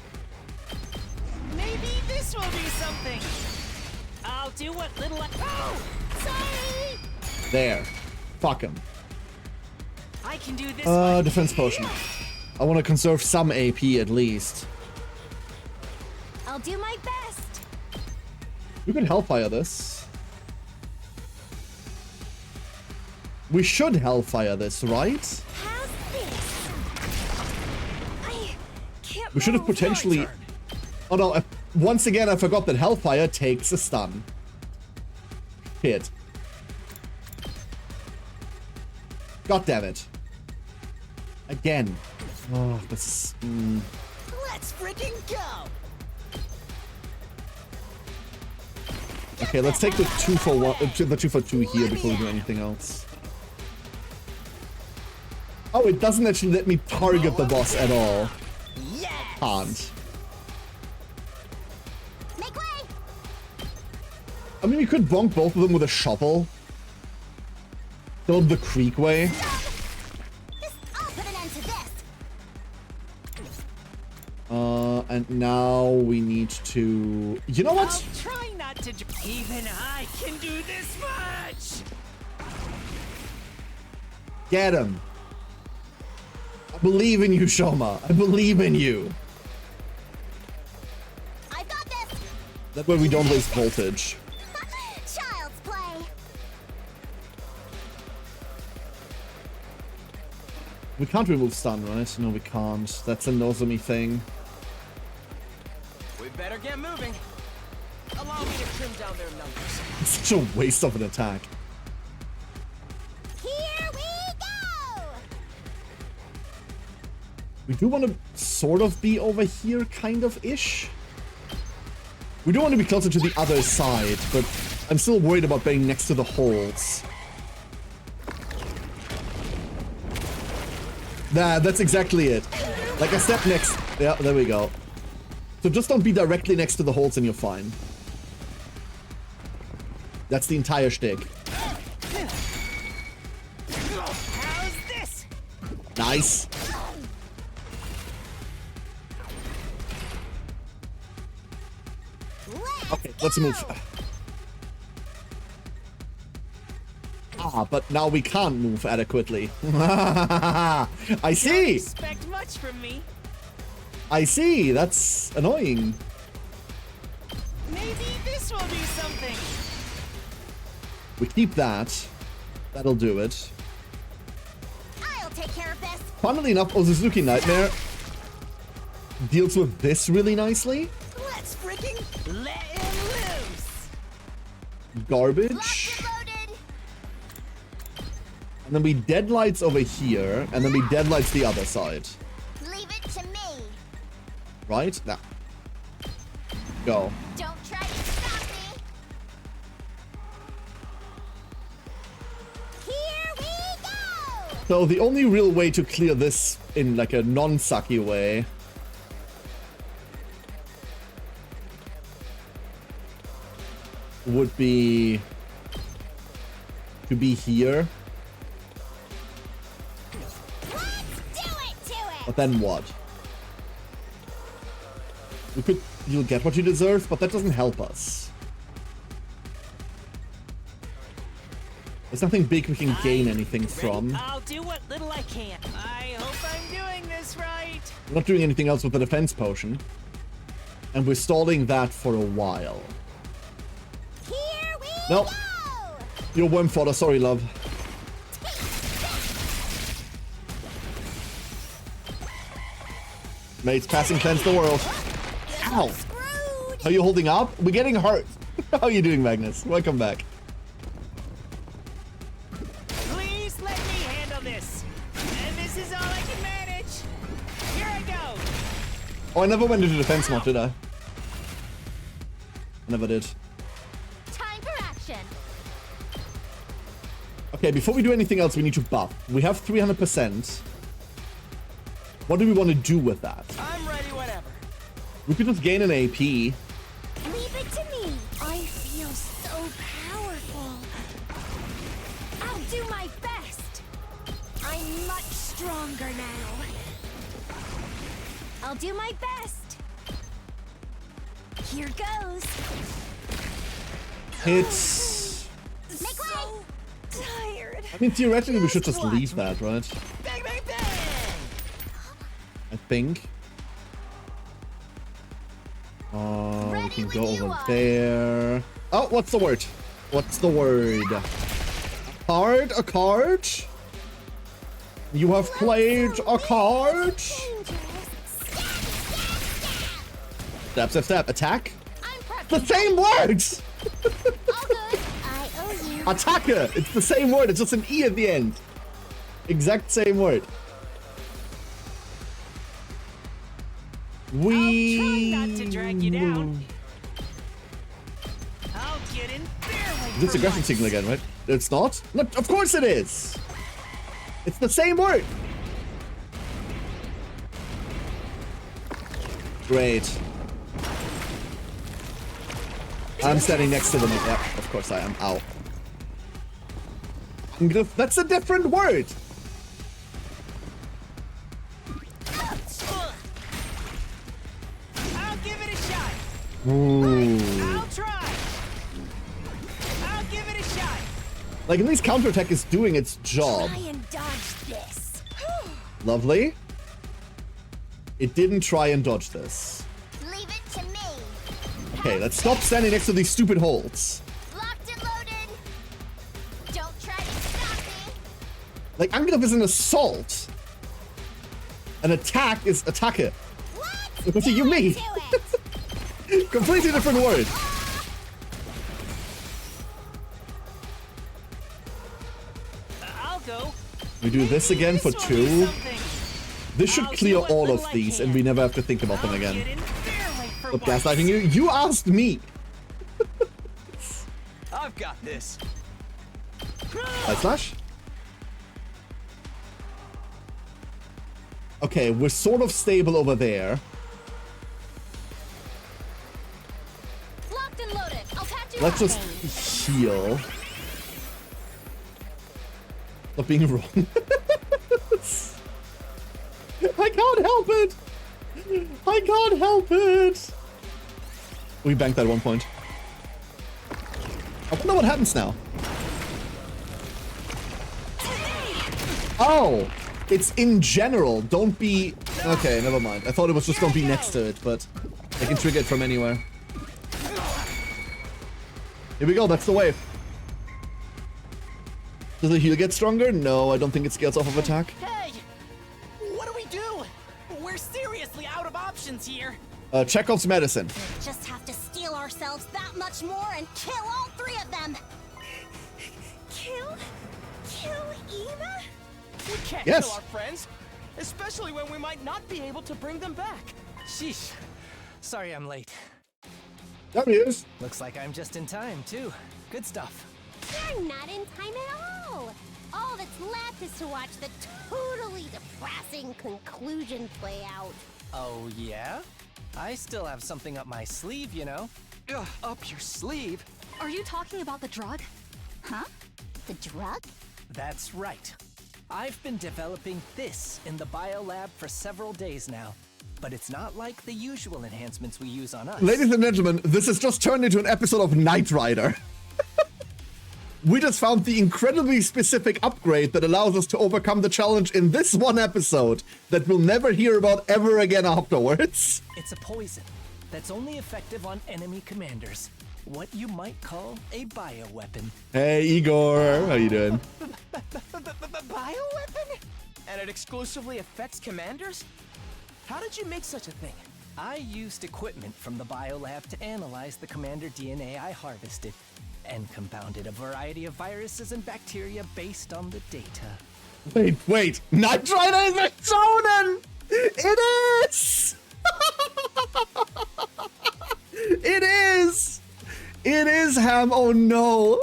[SPEAKER 6] Maybe this will do something. I'll do what little I... Oh! Sorry!
[SPEAKER 1] There. Fuck him.
[SPEAKER 6] I can do this one.
[SPEAKER 1] Defense potion. I want to conserve some AP at least.
[SPEAKER 7] I'll do my best.
[SPEAKER 1] We could Hellfire this. We should Hellfire this, right?
[SPEAKER 7] How's this?
[SPEAKER 5] I can't
[SPEAKER 1] We should have
[SPEAKER 5] move.
[SPEAKER 1] potentially... Oh no, once again I forgot that Hellfire takes a stun. Hit. God damn it. Again. Oh, this is...
[SPEAKER 6] Let's freaking go!
[SPEAKER 1] Okay, let's take the 2 for 1, the 2 for 2 here before we do anything else. Oh, it doesn't actually let me target the boss at all.
[SPEAKER 6] Yes!
[SPEAKER 1] Can't.
[SPEAKER 7] Make way.
[SPEAKER 1] I mean, we could bonk both of them with a shovel. Build the creek way.
[SPEAKER 7] I'll put an end to this.
[SPEAKER 1] And now we need to... You know what?
[SPEAKER 6] I'll try not to... Even I can do this much!
[SPEAKER 1] Get him. I believe in you, Shoma. I believe in you.
[SPEAKER 7] I've got this.
[SPEAKER 1] That way we don't waste voltage.
[SPEAKER 7] Child's play.
[SPEAKER 1] We can't remove stun, right? No, we can't. That's a Nozomi thing.
[SPEAKER 6] down their numbers.
[SPEAKER 1] It's such a waste of an attack.
[SPEAKER 7] Here we go!
[SPEAKER 1] We do want to sort of be over here, kind of-ish. We do want to be closer to the other side, but I'm still worried about being next to the holes. Nah, that's exactly it. Like a step next. Yeah, there we go. So just don't be directly next to the holes and you're fine. That's the entire shtick.
[SPEAKER 6] How's this?
[SPEAKER 1] Nice. Okay, let's move. Ah, but now we can't move adequately. I
[SPEAKER 6] Don't
[SPEAKER 1] see.
[SPEAKER 6] expect much from me.
[SPEAKER 1] I see. That's annoying.
[SPEAKER 6] Maybe this will do something.
[SPEAKER 1] We keep that. That'll do it.
[SPEAKER 7] I'll take care of this.
[SPEAKER 1] Funnily enough, Ozuzuki Nightmare deals with this really nicely.
[SPEAKER 6] Let's freaking let him loose.
[SPEAKER 1] Garbage.
[SPEAKER 7] Locked and loaded.
[SPEAKER 1] And then we deadlights over here, and then we deadlights the other side.
[SPEAKER 7] Leave it to me.
[SPEAKER 1] Right? Now. Go.
[SPEAKER 7] Don't try to stop me. Here we go!
[SPEAKER 1] So the only real way to clear this in like a non-sucky way would be to be here.
[SPEAKER 7] Let's do it to it!
[SPEAKER 1] But then what? We could... You'll get what you deserve, but that doesn't help us. There's nothing big we can gain anything from.
[SPEAKER 6] I'll do what little I can. I hope I'm doing this right.
[SPEAKER 1] We're not doing anything else with the defense potion. And we're stalling that for a while.
[SPEAKER 7] Here we
[SPEAKER 1] Nope.
[SPEAKER 7] go!
[SPEAKER 1] You're worm fodder, sorry love. Mates, passing cleanse the world. Ow!
[SPEAKER 7] Screwed!
[SPEAKER 1] Are you holding up? We're getting hurt. How are you doing, Magnus? Welcome back.
[SPEAKER 6] Please let me handle this. And this is all I can manage. Here I go.
[SPEAKER 1] Oh, I never went into defense mode, did I? I never did.
[SPEAKER 7] Time for action.
[SPEAKER 1] Okay, before we do anything else, we need to buff. We have 300%. What do we want to do with that?
[SPEAKER 6] I'm ready whenever.
[SPEAKER 1] We could just gain an AP.
[SPEAKER 7] Leave it to me. I feel so powerful. I'll do my best. I'm much stronger now. I'll do my best. Here goes.
[SPEAKER 1] It's...
[SPEAKER 7] Make way. Tired.
[SPEAKER 1] I mean, theoretically, we should just leave that, right?
[SPEAKER 6] Bang, bang, bang.
[SPEAKER 1] I think. We
[SPEAKER 7] Ready
[SPEAKER 1] can
[SPEAKER 7] when
[SPEAKER 1] go
[SPEAKER 7] you
[SPEAKER 1] over
[SPEAKER 7] are.
[SPEAKER 1] there. Oh, what's the word? What's the word? Card? A card? You have played a card? Stab, stab, stab. Attack?
[SPEAKER 7] I'm prepped.
[SPEAKER 1] The same words!
[SPEAKER 7] All good. I owe you.
[SPEAKER 1] Attacke! It's the same word, it's just an E at the end. Exact same word. We...
[SPEAKER 6] I'll try not to drag you down. I'll get in there like
[SPEAKER 1] It's aggression signal again, right? It's not? Not? Of course it is! It's the same word! Great. I'm standing next to them. Yeah, of course I am. Ow. That's a different word!
[SPEAKER 6] I'll give it a shot.
[SPEAKER 1] Ooh.
[SPEAKER 6] I'll try. I'll give it a shot.
[SPEAKER 1] Like, at least counterattack is doing its job.
[SPEAKER 7] Try and dodge this.
[SPEAKER 1] Lovely. It didn't try and dodge this.
[SPEAKER 7] Leave it to me.
[SPEAKER 1] Okay, let's stop standing next to these stupid holes.
[SPEAKER 7] Locked and loaded. Don't try to stop me.
[SPEAKER 1] Like, Angriff is an assault. An attack is attacke.
[SPEAKER 7] Let's
[SPEAKER 1] What do you mean?
[SPEAKER 7] do it.
[SPEAKER 1] Completely different word.
[SPEAKER 6] Echo.
[SPEAKER 1] We do this again for
[SPEAKER 6] This will be
[SPEAKER 1] 2.
[SPEAKER 6] something.
[SPEAKER 1] This should
[SPEAKER 6] I'll
[SPEAKER 1] clear
[SPEAKER 6] do it
[SPEAKER 1] all
[SPEAKER 6] little
[SPEAKER 1] of
[SPEAKER 6] I
[SPEAKER 1] these,
[SPEAKER 6] can.
[SPEAKER 1] and we never have to think about them
[SPEAKER 6] I'll
[SPEAKER 1] again.
[SPEAKER 6] get in there late for
[SPEAKER 1] But
[SPEAKER 6] once.
[SPEAKER 1] gaslighting you? You asked me!
[SPEAKER 3] I've got this.
[SPEAKER 1] Light slash? Okay, we're sort of stable over there.
[SPEAKER 2] Locked and loaded. I'll patch you
[SPEAKER 1] Let's
[SPEAKER 2] up.
[SPEAKER 1] just heal. Stop being wrong. I can't help it! I can't help it! We banked that at one point. I wonder what happens now. Oh! It's in general. Don't be... Okay, never mind. I thought it was just don't be next to it, but I can trigger it from anywhere. Here we go, that's the wave. Does the heal get stronger? No, I don't think it scales off of attack.
[SPEAKER 6] Hey! What do we do? We're seriously out of options here.
[SPEAKER 1] Chekhov's medicine.
[SPEAKER 7] Just have to steel ourselves that much more and kill all 3 of them. Kill Eva?
[SPEAKER 9] We can't
[SPEAKER 1] Yes.
[SPEAKER 9] kill our friends, especially when we might not be able to bring them back.
[SPEAKER 6] Sheesh. Sorry I'm late.
[SPEAKER 1] There he is.
[SPEAKER 6] Looks like I'm just in time, too. Good stuff.
[SPEAKER 7] You're not in time at all. All that's left is to watch the totally depressing conclusion play out.
[SPEAKER 6] Oh, yeah? I still have something up my sleeve, you know.
[SPEAKER 3] Ugh, up your sleeve?
[SPEAKER 2] Are you talking about the drug?
[SPEAKER 7] Huh? The drug?
[SPEAKER 6] That's right. I've been developing this in the biolab for several days now. But it's not like the usual enhancements we use on us.
[SPEAKER 1] Ladies and gentlemen, this has just turned into an episode of Knight Rider. We just found the incredibly specific upgrade that allows us to overcome the challenge in this one episode that we'll never hear about ever again afterwards.
[SPEAKER 6] It's a poison that's only effective on enemy commanders. What you might call a bioweapon.
[SPEAKER 1] Hey, Igor. How you doing?
[SPEAKER 9] Bioweapon? And it exclusively affects commanders? How did you make such a thing?
[SPEAKER 6] I used equipment from the biolab to analyze the commander DNA I harvested and compounded a variety of viruses and bacteria based on the data.
[SPEAKER 1] Wait. Knight Rider is a shonen! It is! It is! It is, Ham. Oh no.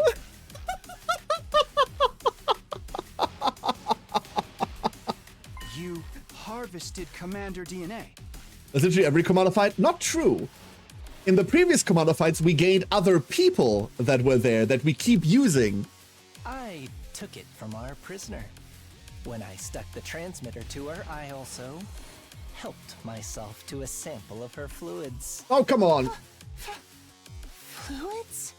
[SPEAKER 3] You harvested Commander DNA.
[SPEAKER 1] Essentially every commander fight? Not true. In the previous commander fights, we gained other people that were there that we keep using.
[SPEAKER 6] I took it from our prisoner. When I stuck the transmitter to her, I also helped myself to a sample of her fluids.
[SPEAKER 1] Oh, come on.
[SPEAKER 7] Fluids?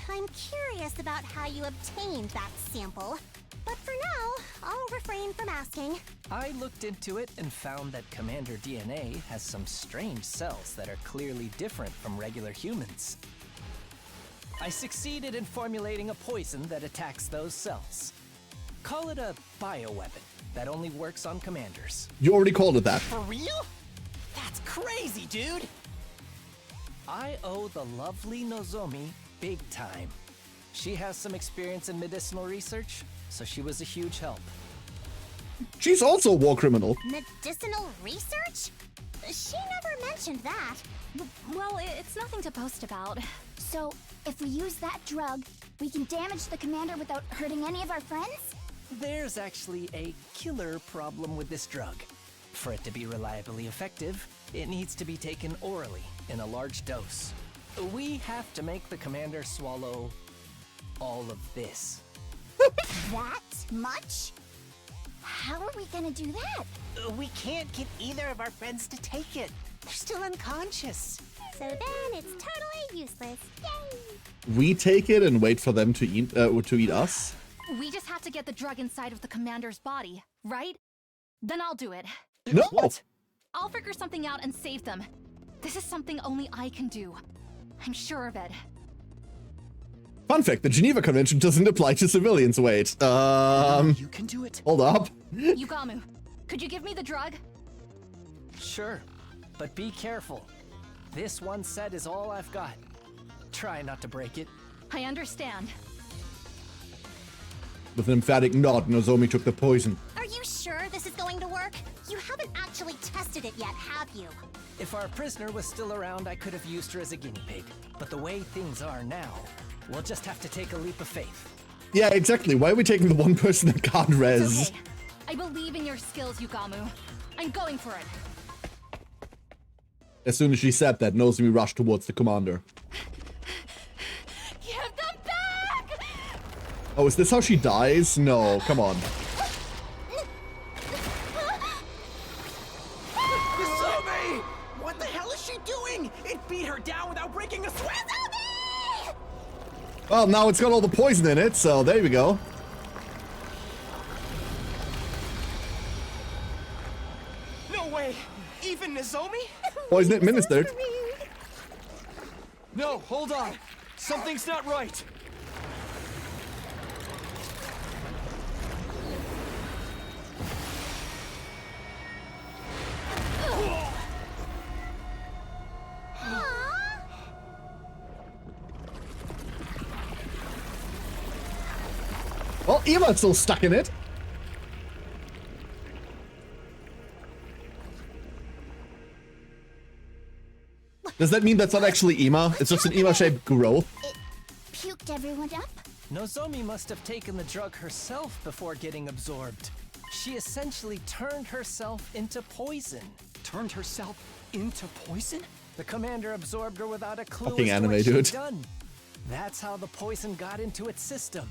[SPEAKER 7] I'm curious about how you obtained that sample. But for now, I'll refrain from asking.
[SPEAKER 6] I looked into it and found that Commander DNA has some strange cells that are clearly different from regular humans. I succeeded in formulating a poison that attacks those cells. Call it a bioweapon that only works on commanders.
[SPEAKER 1] You already called it that.
[SPEAKER 6] For real? That's crazy, dude! I owe the lovely Nozomi big time. She has some experience in medicinal research, so she was a huge help.
[SPEAKER 1] She's also a war criminal.
[SPEAKER 7] Medicinal research? She never mentioned that.
[SPEAKER 2] Well, it's nothing to boast about.
[SPEAKER 10] So, if we use that drug, we can damage the commander without hurting any of our friends?
[SPEAKER 6] There's actually a killer problem with this drug. For it to be reliably effective, it needs to be taken orally in a large dose. We have to make the commander swallow all of this.
[SPEAKER 10] That much? How are we gonna do that?
[SPEAKER 6] We can't get either of our friends to take it. They're still unconscious.
[SPEAKER 7] So then it's totally useless. Yay!
[SPEAKER 1] We take it and wait for them to eat us.
[SPEAKER 2] We just have to get the drug inside of the commander's body, right? Then I'll do it.
[SPEAKER 1] No.
[SPEAKER 6] What?
[SPEAKER 2] I'll figure something out and save them. This is something only I can do. I'm sure of it.
[SPEAKER 1] Fun fact, the Geneva Convention doesn't apply to civilians. Wait,
[SPEAKER 3] You can do it.
[SPEAKER 1] hold up.
[SPEAKER 2] Yugamu, could you give me the drug?
[SPEAKER 6] Sure, but be careful. This one set is all I've got. Try not to break it.
[SPEAKER 2] I understand.
[SPEAKER 1] With an emphatic nod, Nozomi took the poison.
[SPEAKER 7] Are you sure this is going to work? You haven't actually tested it yet, have you?
[SPEAKER 9] If our prisoner was still around, I could have used her as a guinea pig. But the way things are now, we'll just have to take a leap of faith.
[SPEAKER 1] Yeah, exactly. Why are we taking the one person that can't res?
[SPEAKER 2] It's okay. I believe in your skills, Yugamu. I'm going for it.
[SPEAKER 1] As soon as she said that, Nozomi rushed towards the commander.
[SPEAKER 2] Give them back!
[SPEAKER 1] Oh, is this how she dies? No, come on.
[SPEAKER 9] Nozomi! What the hell is she doing? It beat her down without breaking a sweat!
[SPEAKER 1] Well, now it's got all the poison in it, so there we go.
[SPEAKER 9] No way! Even Nozomi?
[SPEAKER 1] Poison administered.
[SPEAKER 9] No, hold on. Something's not right.
[SPEAKER 1] Well, Ima's still stuck in it. Does that mean that's not actually Ima? It's just an Ima-shaped growth?
[SPEAKER 10] It puked everyone up?
[SPEAKER 9] Nozomi must have taken the drug herself before getting absorbed. She essentially turned herself into poison.
[SPEAKER 3] Turned herself into poison?
[SPEAKER 9] The commander absorbed her without a clue
[SPEAKER 1] Fucking
[SPEAKER 9] as to
[SPEAKER 1] anime,
[SPEAKER 9] what she'd
[SPEAKER 1] dude.
[SPEAKER 9] done. That's how the poison got into its system.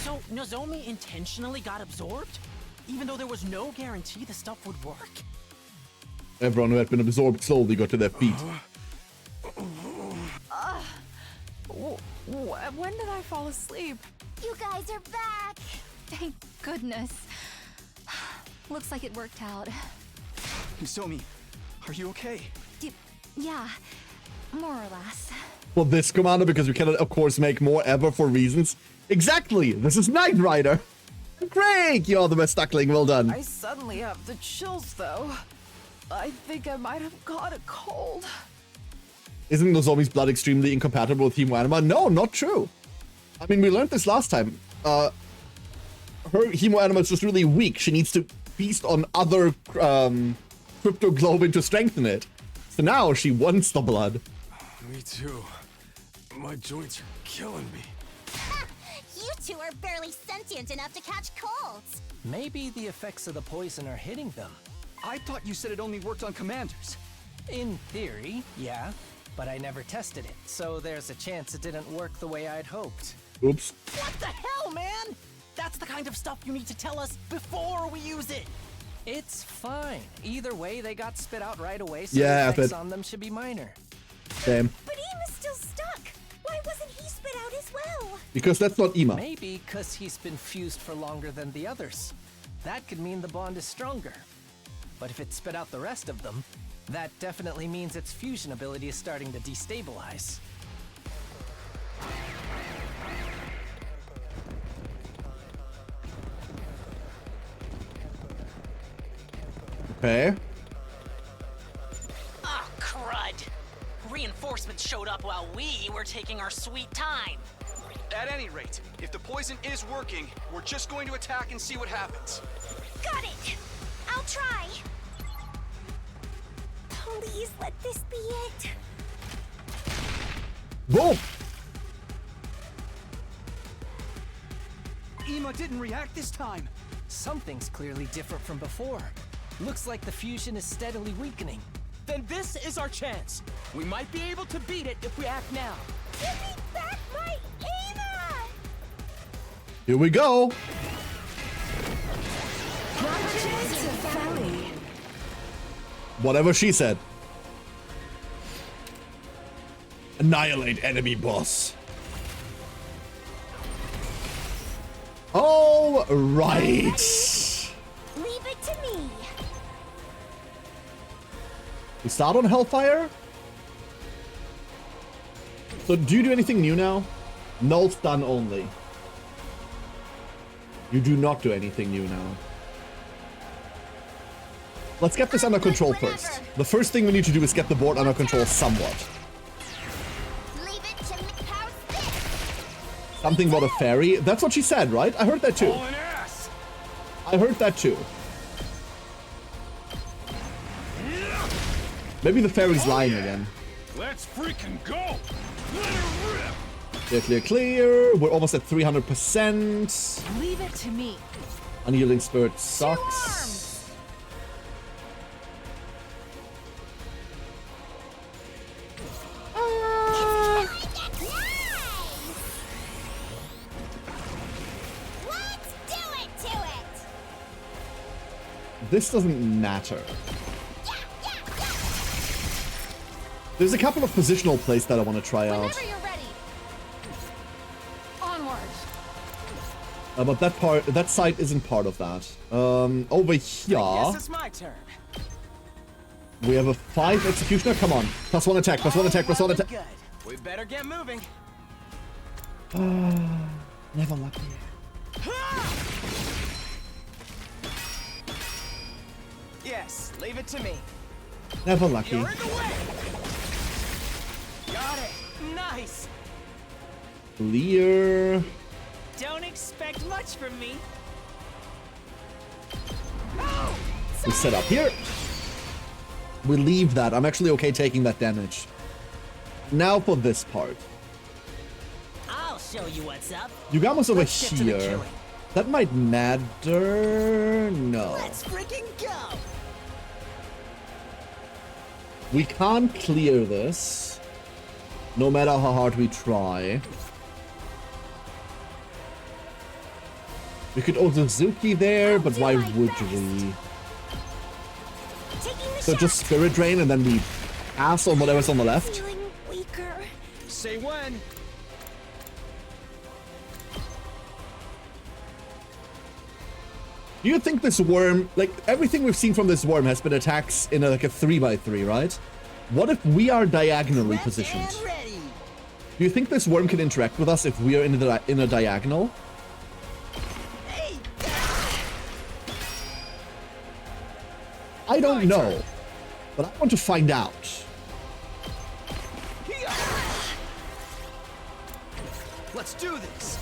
[SPEAKER 6] So Nozomi intentionally got absorbed? Even though there was no guarantee the stuff would work?
[SPEAKER 1] Everyone who had been absorbed slowly got to their feet.
[SPEAKER 5] When did I fall asleep?
[SPEAKER 10] You guys are back!
[SPEAKER 2] Thank goodness. Looks like it worked out.
[SPEAKER 3] Nozomi, are you okay?
[SPEAKER 2] Yeah, more or less.
[SPEAKER 1] Well, this commander, because we cannot, of course, make more ever for reasons. Exactly! This is Knight Rider! Great! You're the best duckling, well done.
[SPEAKER 5] I suddenly have the chills, though. I think I might have caught a cold.
[SPEAKER 1] Isn't Nozomi's blood extremely incompatible with Hemo Anima? No, not true. I mean, we learned this last time. Her Hemo Anima is just really weak. She needs to feast on other cryptoglobin to strengthen it. So now she wants the blood.
[SPEAKER 4] Me too. My joints are killing me.
[SPEAKER 7] You two are barely sentient enough to catch colds.
[SPEAKER 9] Maybe the effects of the poison are hitting them.
[SPEAKER 3] I thought you said it only worked on commanders.
[SPEAKER 9] In theory, yeah. But I never tested it, so there's a chance it didn't work the way I'd hoped.
[SPEAKER 1] Oops.
[SPEAKER 6] What the hell, man? That's the kind of stuff you need to tell us before we use it.
[SPEAKER 9] It's fine. Either way, they got spit out right away, so
[SPEAKER 1] Yeah,
[SPEAKER 9] the effects
[SPEAKER 1] but-
[SPEAKER 9] on them should be minor.
[SPEAKER 1] Damn.
[SPEAKER 7] But Ima's still stuck. Why wasn't he spit out as well?
[SPEAKER 1] Because that's not Ima.
[SPEAKER 9] Maybe because he's been fused for longer than the others. That could mean the bond is stronger. But if it spit out the rest of them, that definitely means its fusion ability is starting to destabilize.
[SPEAKER 1] Okay.
[SPEAKER 6] Ah, crud. Reinforcements showed up while we were taking our sweet time.
[SPEAKER 3] At any rate, if the poison is working, we're just going to attack and see what happens.
[SPEAKER 7] Got it. I'll try. Please let this be it.
[SPEAKER 1] Boom!
[SPEAKER 3] Ima didn't react this time.
[SPEAKER 9] Something's clearly different from before. Looks like the fusion is steadily weakening. Then this is our chance. We might be able to beat it if we act now.
[SPEAKER 7] Give me back my Ima!
[SPEAKER 1] Here we go! Whatever she said. Annihilate enemy boss. All right.
[SPEAKER 7] Leave it to me.
[SPEAKER 1] We start on Hellfire? So do you do anything new now? Null stun only. You do not do anything new now. Let's get this under control first. The first thing we need to do is get the board under control somewhat.
[SPEAKER 7] Leave it to me. How's this?
[SPEAKER 1] Something about a fairy. That's what she said, right? I heard that too.
[SPEAKER 4] All an ass.
[SPEAKER 1] I heard that too. Maybe the fairy's lying again.
[SPEAKER 4] Let's freaking go. Let her rip.
[SPEAKER 1] Clear, clear, clear. We're almost at 300%.
[SPEAKER 5] Leave it to me.
[SPEAKER 1] Unyielding Spirit
[SPEAKER 5] Two
[SPEAKER 1] sucks.
[SPEAKER 5] arms.
[SPEAKER 7] Let's do it to it!
[SPEAKER 1] This doesn't matter. There's a couple of positional plays that I want to try out.
[SPEAKER 5] Whenever you're ready. Onward.
[SPEAKER 1] But that side isn't part of that. Over here,
[SPEAKER 9] Yes, it's my turn.
[SPEAKER 1] we have a 5 Executioner. Come on. +1 attack, +1 attack, +1 attack.
[SPEAKER 9] Good. We better get moving.
[SPEAKER 1] Never lucky.
[SPEAKER 9] Yes, leave it to me.
[SPEAKER 1] Never lucky.
[SPEAKER 9] You're in the way. Got it. Nice.
[SPEAKER 1] Clear.
[SPEAKER 6] Don't expect much from me.
[SPEAKER 1] We set up here. We leave that. I'm actually okay taking that damage. Now for this part.
[SPEAKER 6] I'll show you what's up.
[SPEAKER 1] Yugamo's over
[SPEAKER 9] Let's get to the
[SPEAKER 1] here.
[SPEAKER 9] killing.
[SPEAKER 1] That might matter. No.
[SPEAKER 6] Let's freaking go.
[SPEAKER 1] We can't clear this. No matter how hard we try. We could Ozuzuki there, but why would we?
[SPEAKER 7] Taking the
[SPEAKER 1] So
[SPEAKER 7] shot.
[SPEAKER 1] just Spirit Drain and then we pass on whatever's on the left.
[SPEAKER 7] Feeling weaker.
[SPEAKER 3] Say when.
[SPEAKER 1] Do you think this worm, like everything we've seen from this worm has been attacks in like a 3x3, right? What if we are diagonally positioned?
[SPEAKER 6] And ready.
[SPEAKER 1] Do you think this worm can interact with us if we are in a diagonal? I don't know, but I want to find out.
[SPEAKER 3] Let's do this.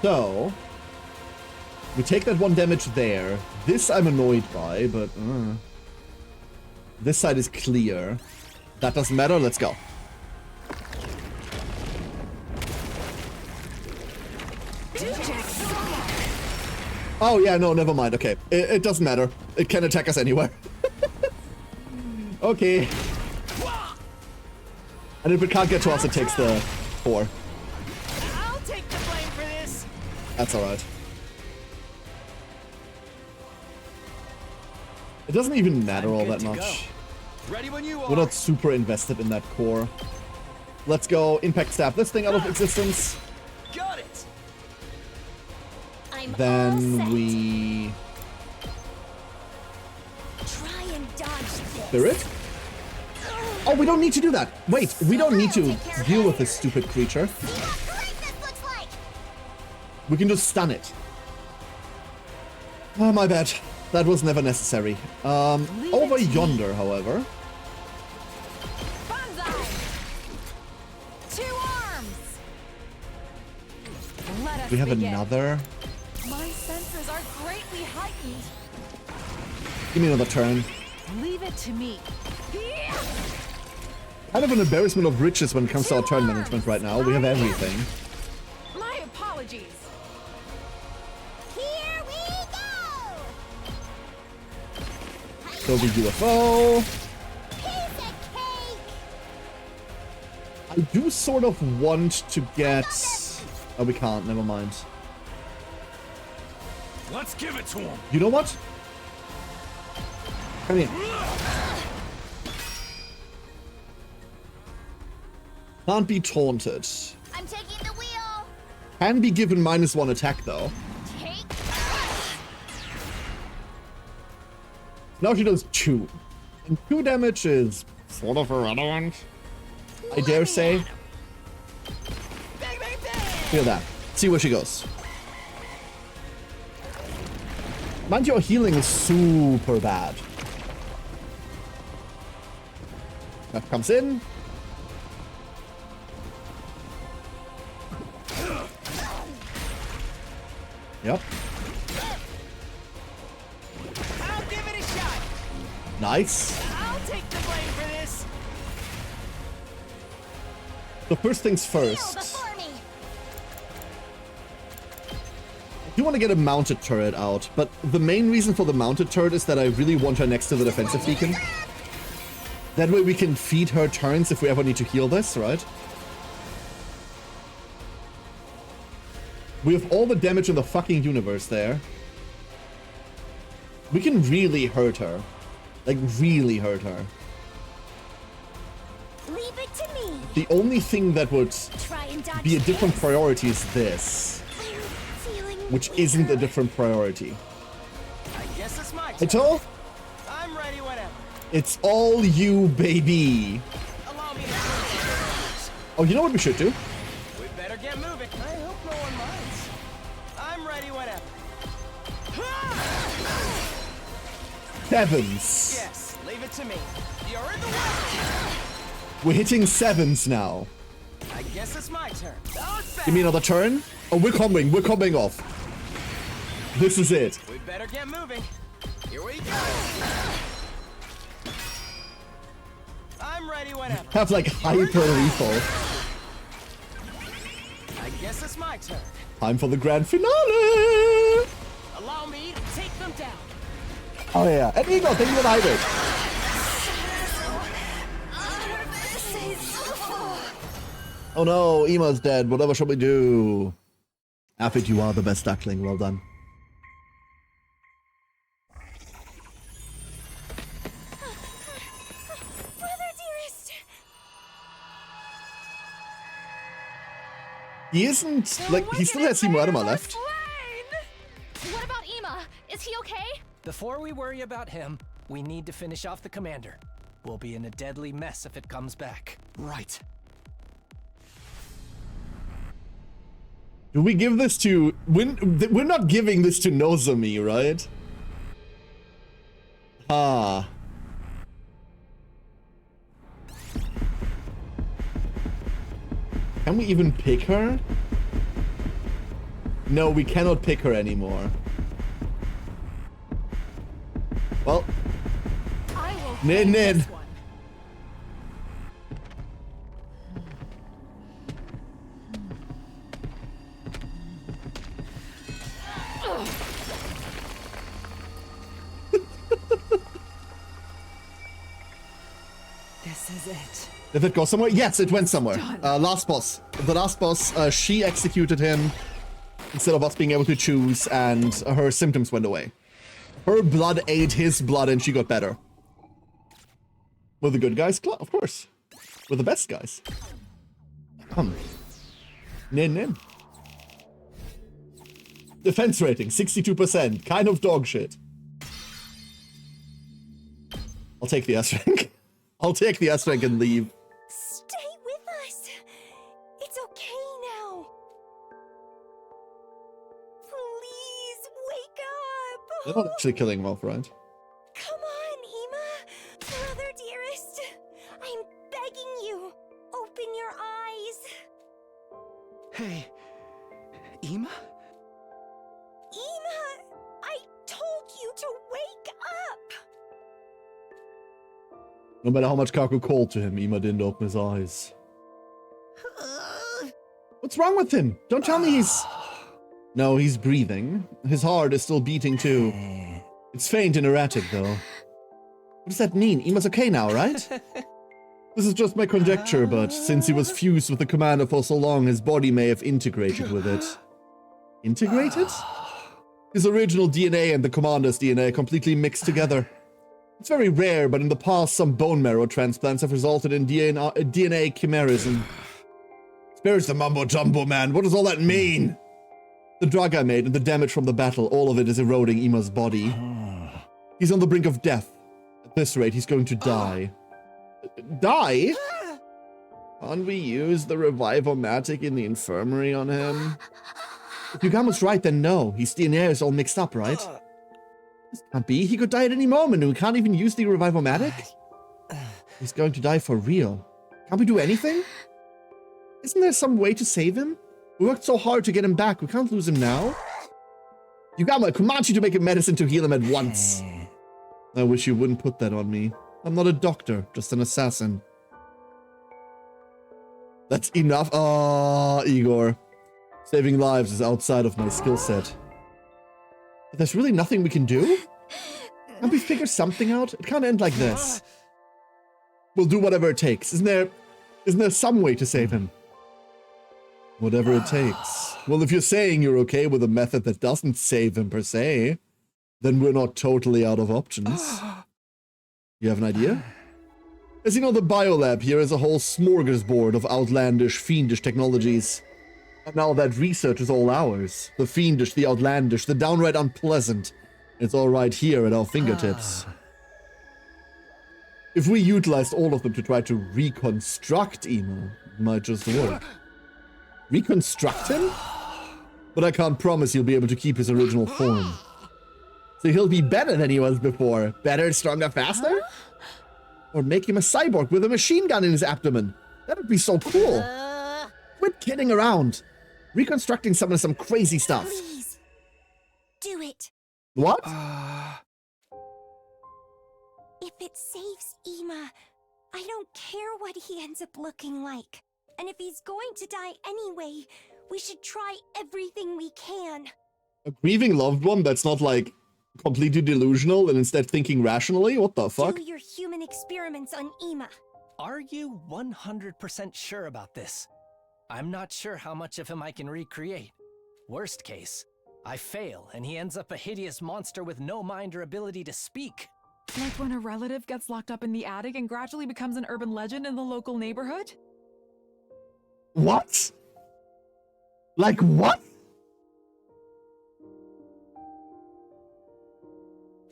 [SPEAKER 1] So, we take that 1 damage there. This I'm annoyed by, but this side is clear. That doesn't matter. Let's go. Oh yeah, no, never mind. Okay, it doesn't matter. It can attack us anywhere. Okay. And if it can't get to us, it takes the 4.
[SPEAKER 6] I'll take the blame for this.
[SPEAKER 1] That's alright. It doesn't even matter all that much.
[SPEAKER 3] Ready when you are.
[SPEAKER 1] We're not super invested in that core. Let's go. Impact stab this thing out of existence.
[SPEAKER 3] Got it.
[SPEAKER 7] I'm all
[SPEAKER 1] Then
[SPEAKER 7] set.
[SPEAKER 1] we...
[SPEAKER 7] Try and dodge this.
[SPEAKER 1] Spirit? Oh, we don't need to do that. Wait, we don't need to deal with this stupid creature.
[SPEAKER 7] See how great this looks like.
[SPEAKER 1] We can just stun it. Oh, my bad. That was never necessary. Over yonder, however.
[SPEAKER 5] Banzai. 2 arms. Let us
[SPEAKER 1] We have
[SPEAKER 5] begin.
[SPEAKER 1] another.
[SPEAKER 5] My senses are greatly heightened.
[SPEAKER 1] Give me another turn.
[SPEAKER 5] Leave it to me.
[SPEAKER 1] Kind of an embarrassment of riches when it comes to our turn management right now. We have everything.
[SPEAKER 5] My apologies.
[SPEAKER 7] Here we go.
[SPEAKER 1] So the UFO.
[SPEAKER 7] Piece of cake.
[SPEAKER 1] I do sort of want to get... Oh, we can't. Never mind.
[SPEAKER 4] Let's give it to him.
[SPEAKER 1] You know what? Come here. Can't be taunted.
[SPEAKER 7] I'm taking the wheel.
[SPEAKER 1] Can be given -1 attack, though.
[SPEAKER 7] Take.
[SPEAKER 1] Now she does 2. And 2 damage is sort of irrelevant, I dare say.
[SPEAKER 6] Bang, bang, bang.
[SPEAKER 1] Feel that. See where she goes. Mind you, our healing is super bad. That comes in. Yep.
[SPEAKER 6] I'll give it a shot.
[SPEAKER 1] Nice.
[SPEAKER 6] I'll take the blame for this.
[SPEAKER 1] So first things
[SPEAKER 7] Kneel
[SPEAKER 1] first.
[SPEAKER 7] before me.
[SPEAKER 1] I do want to get a mounted turret out, but the main reason for the mounted turret is that I really want her next to the defensive beacon. That way we can feed her turns if we ever need to heal this, right? We have all the damage in the fucking universe there. We can really hurt her. Like, really hurt her.
[SPEAKER 7] Leave it to me.
[SPEAKER 1] The only thing that would
[SPEAKER 7] Try and dodge
[SPEAKER 1] be a different
[SPEAKER 7] this.
[SPEAKER 1] priority is this,
[SPEAKER 7] I'm feeling
[SPEAKER 1] which
[SPEAKER 7] weaker.
[SPEAKER 1] isn't a different priority.
[SPEAKER 9] I guess it's my
[SPEAKER 1] Hey,
[SPEAKER 9] turn.
[SPEAKER 1] Toll?
[SPEAKER 9] I'm ready whenever.
[SPEAKER 1] It's all you, baby.
[SPEAKER 9] Allow me to...
[SPEAKER 1] Oh, you know what we should do?
[SPEAKER 9] We better get moving. I hope no one minds. I'm ready whenever.
[SPEAKER 1] Sevens.
[SPEAKER 9] Yes, leave it to me. You're in the way.
[SPEAKER 1] We're hitting sevens now.
[SPEAKER 9] I guess it's my turn. Oh, it's
[SPEAKER 1] Give me another turn. Oh, we're coming off. This is it.
[SPEAKER 9] We better get moving. Here we go. I'm ready whenever.
[SPEAKER 1] Have like hyper lethal.
[SPEAKER 9] I guess it's my turn.
[SPEAKER 1] Time for the grand finale.
[SPEAKER 6] Allow me to take them down.
[SPEAKER 1] Oh yeah, and Eagle, thank you for the hydrate. Oh no, Ema's dead. Whatever shall we do? Affid, you are the best duckling. Well done.
[SPEAKER 7] Brother dearest.
[SPEAKER 1] He isn't like he still has Ema left.
[SPEAKER 2] What about Ema? Is he okay?
[SPEAKER 9] Before we worry about him, we need to finish off the commander. We'll be in a deadly mess if it comes back.
[SPEAKER 3] Right.
[SPEAKER 1] Do we give this to... We're not giving this to Nozomi, right? Ah. Can we even pick her? No, we cannot pick her anymore. Well,
[SPEAKER 5] I will
[SPEAKER 1] Ned,
[SPEAKER 5] claim
[SPEAKER 1] Ned.
[SPEAKER 5] this one. This is it.
[SPEAKER 1] Did it go somewhere? Yes, it went somewhere. Last boss. The last boss, she executed him instead of us being able to choose, and her symptoms went away. Her blood ate his blood, and she got better. We're the good guys? Of course. We're the best guys. Nin. Defense rating, 62%. Kind of dog shit. I'll take the S-rank. I'll take the S-rank and leave.
[SPEAKER 7] Stay with us. It's okay now. Please wake up.
[SPEAKER 1] They're not actually killing him off, right?
[SPEAKER 7] Come on, Ema. Brother dearest. I'm begging you. Open your eyes.
[SPEAKER 3] Hey, Ema?
[SPEAKER 7] Ema, I told you to wake up.
[SPEAKER 1] No matter how much Kaku called to him, Ema didn't open his eyes. What's wrong with him? Don't tell me he's... No, he's breathing. His heart is still beating too. It's faint and erratic though. What does that mean? Ema's okay now, right? This is just my conjecture, but since he was fused with the commander for so long, his body may have integrated with it. Integrated? His original DNA and the commander's DNA completely mixed together. It's very rare, but in the past, some bone marrow transplants have resulted in DNA chimerism. Spares the mumbo-jumbo, man. What does all that mean? The drug I made and the damage from the battle, all of it is eroding Ema's body. He's on the brink of death. At this rate, he's going to die. Die? Can't we use the revive-o-matic in the infirmary on him? If Yugamo's right, then no. His DNA is all mixed up, right? This can't be. He could die at any moment, and we can't even use the revive-o-matic? He's going to die for real. Can't we do anything? Isn't there some way to save him? We worked so hard to get him back. We can't lose him now. Yugama, I command you to make a medicine to heal him at once. I wish you wouldn't put that on me. I'm not a doctor, just an assassin. That's enough. Ah, Igor. Saving lives is outside of my skill set. But there's really nothing we can do? Can't we figure something out? It can't end like this. We'll do whatever it takes. Isn't there some way to save him? Whatever it takes. Well, if you're saying you're okay with a method that doesn't save him per se, then we're not totally out of options. You have an idea? As you know, the biolab here is a whole smorgasbord of outlandish, fiendish technologies. And now that research is all ours. The fiendish, the outlandish, the downright unpleasant. It's all right here at our fingertips. If we utilized all of them to try to reconstruct Emo, it might just work. Reconstruct him? But I can't promise he'll be able to keep his original form. So he'll be better than he was before. Better, stronger, faster? Or make him a cyborg with a machine gun in his abdomen. That would be so cool. Quit kidding around. Reconstructing someone is some crazy stuff.
[SPEAKER 7] Please. Do it.
[SPEAKER 1] What?
[SPEAKER 7] If it saves Ema, I don't care what he ends up looking like. And if he's going to die anyway, we should try everything we can.
[SPEAKER 1] A grieving loved one that's not, like, completely delusional and instead thinking rationally? What the fuck?
[SPEAKER 7] Do your human experiments on Ema.
[SPEAKER 9] Are you 100% sure about this? I'm not sure how much of him I can recreate. Worst case, I fail and he ends up a hideous monster with no mind or ability to speak.
[SPEAKER 5] Like when a relative gets locked up in the attic and gradually becomes an urban legend in the local neighborhood?
[SPEAKER 1] What? Like what?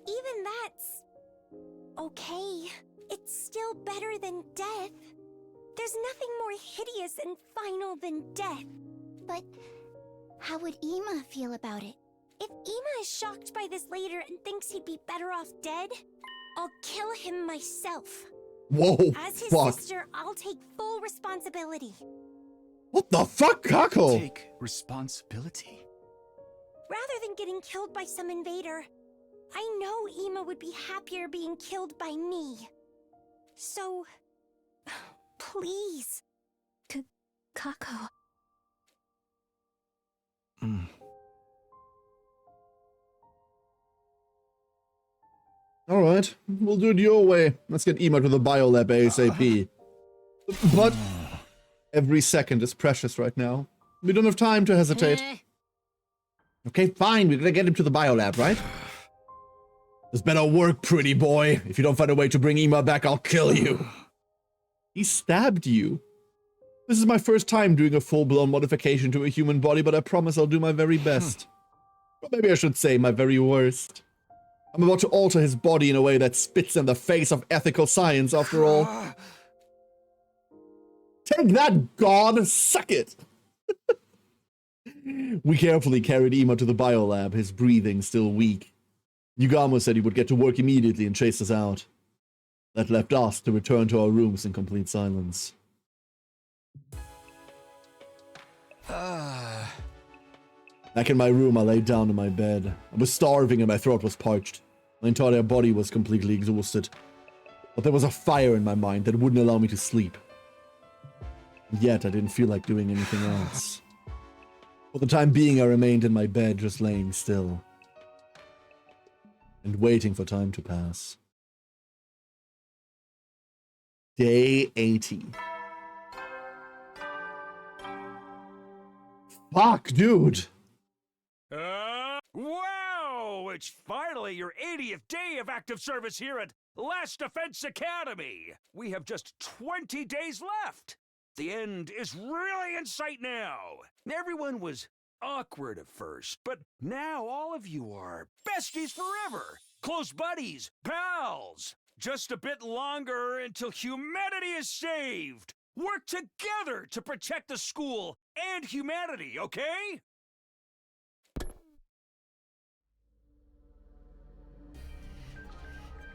[SPEAKER 7] Even that's okay. It's still better than death. There's nothing more hideous and final than death.
[SPEAKER 10] But how would Ema feel about it?
[SPEAKER 7] If Ema is shocked by this later and thinks he'd be better off dead, I'll kill him myself.
[SPEAKER 1] Whoa,
[SPEAKER 7] As his
[SPEAKER 1] fuck.
[SPEAKER 7] sister, I'll take full responsibility.
[SPEAKER 1] What the fuck, Kako?
[SPEAKER 3] Take responsibility.
[SPEAKER 7] Rather than getting killed by some invader, I know Ema would be happier being killed by me. So, please.
[SPEAKER 2] Kako.
[SPEAKER 1] Alright, we'll do it your way. Let's get Ema to the biolab ASAP. But every second is precious right now. We don't have time to hesitate. Okay, fine, we're gonna get him to the biolab, right? This better work, pretty boy. If you don't find a way to bring Ema back, I'll kill you. He stabbed you. This is my first time doing a full-blown modification to a human body, but I promise I'll do my very best. Or maybe I should say my very worst. I'm about to alter his body in a way that spits in the face of ethical science, after all. Take that, God! Suck it! We carefully carried Ema to the biolab, his breathing still weak. Yugamo said he would get to work immediately and chase us out. That left us to return to our rooms in complete silence. Back in my room, I lay down in my bed. I was starving and my throat was parched. My entire body was completely exhausted. But there was a fire in my mind that wouldn't allow me to sleep. Yet I didn't feel like doing anything else. For the time being, I remained in my bed, just laying still. And waiting for time to pass. Day 80. Fuck, dude!
[SPEAKER 4] Wow! It's finally your 80th day of active service here at Last Defense Academy! We have just 20 days left! The end is really in sight now! Everyone was awkward at first, but now all of you are besties forever! Close buddies, pals! Just a bit longer until humanity is saved! Work together to protect the school and humanity, okay?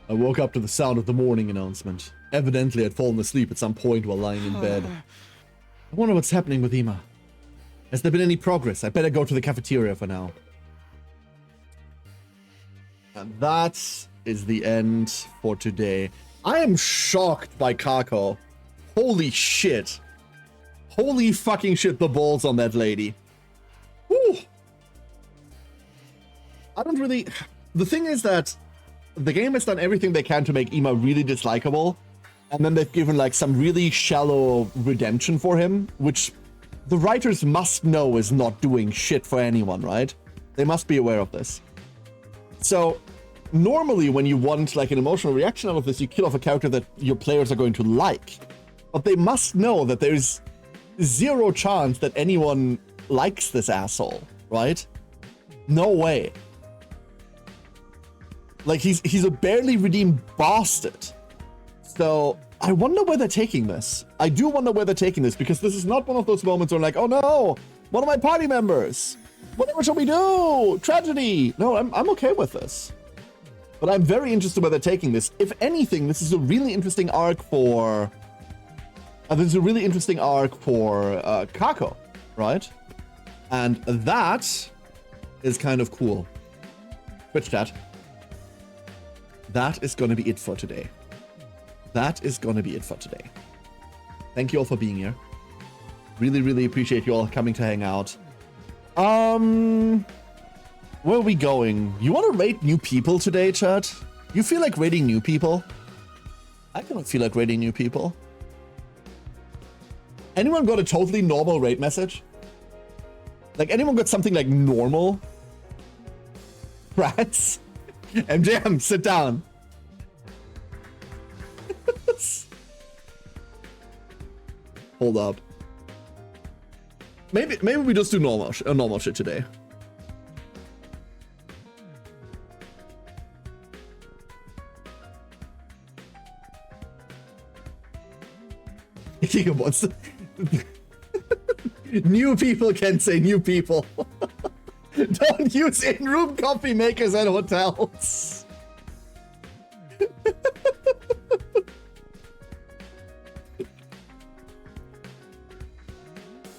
[SPEAKER 1] I woke up to the sound of the morning announcement. Evidently, I'd fallen asleep at some point while lying in bed. I wonder what's happening with Ema. Has there been any progress? I better go to the cafeteria for now. And that is the end for today. I am shocked by Kako. Holy shit. Holy fucking shit, the balls on that lady. Whew. I don't really... The thing is that the game has done everything they can to make Ima really dislikable. And then they've given like some really shallow redemption for him, which the writers must know is not doing shit for anyone, right? They must be aware of this. So normally when you want like an emotional reaction out of this, you kill off a character that your players are going to like. But they must know that there's zero chance that anyone likes this asshole, right? No way. Like he's a barely redeemed bastard. So I wonder where they're taking this. I do wonder where they're taking this, because this is not one of those moments where like, oh no, one of my party members. What shall we do? Tragedy. No, I'm okay with this. But I'm very interested where they're taking this. If anything, this is a really interesting arc for... Kako, right? And that is kind of cool. Twitch chat. That is going to be it for today. That is going to be it for today. Thank you all for being here. Really, really appreciate you all coming to hang out. Where are we going? You want to rate new people today, chat? You feel like rating new people? I don't feel like rating new people. Anyone got a totally normal rate message? Like, anyone got something like normal? Rats? MJM, sit down. Hold up. Maybe we just do normal shit today. New people can say new people. Don't use in-room coffee makers at hotels.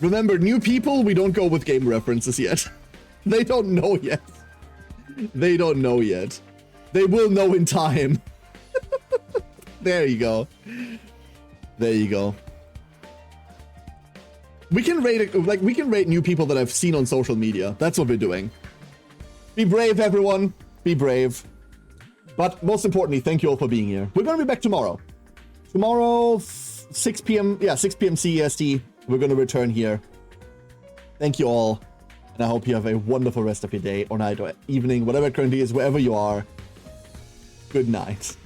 [SPEAKER 1] Remember, new people, we don't go with game references yet. They don't know yet. They don't know yet. They will know in time. There you go. There you go. We can rate new people that I've seen on social media. That's what we're doing. Be brave, everyone. Be brave. But most importantly, thank you all for being here. We're going to be back tomorrow. Tomorrow, 6 p.m. Yeah, 6 p.m. CEST. We're going to return here. Thank you all. And I hope you have a wonderful rest of your day or night or evening, whatever it currently is, wherever you are. Good night.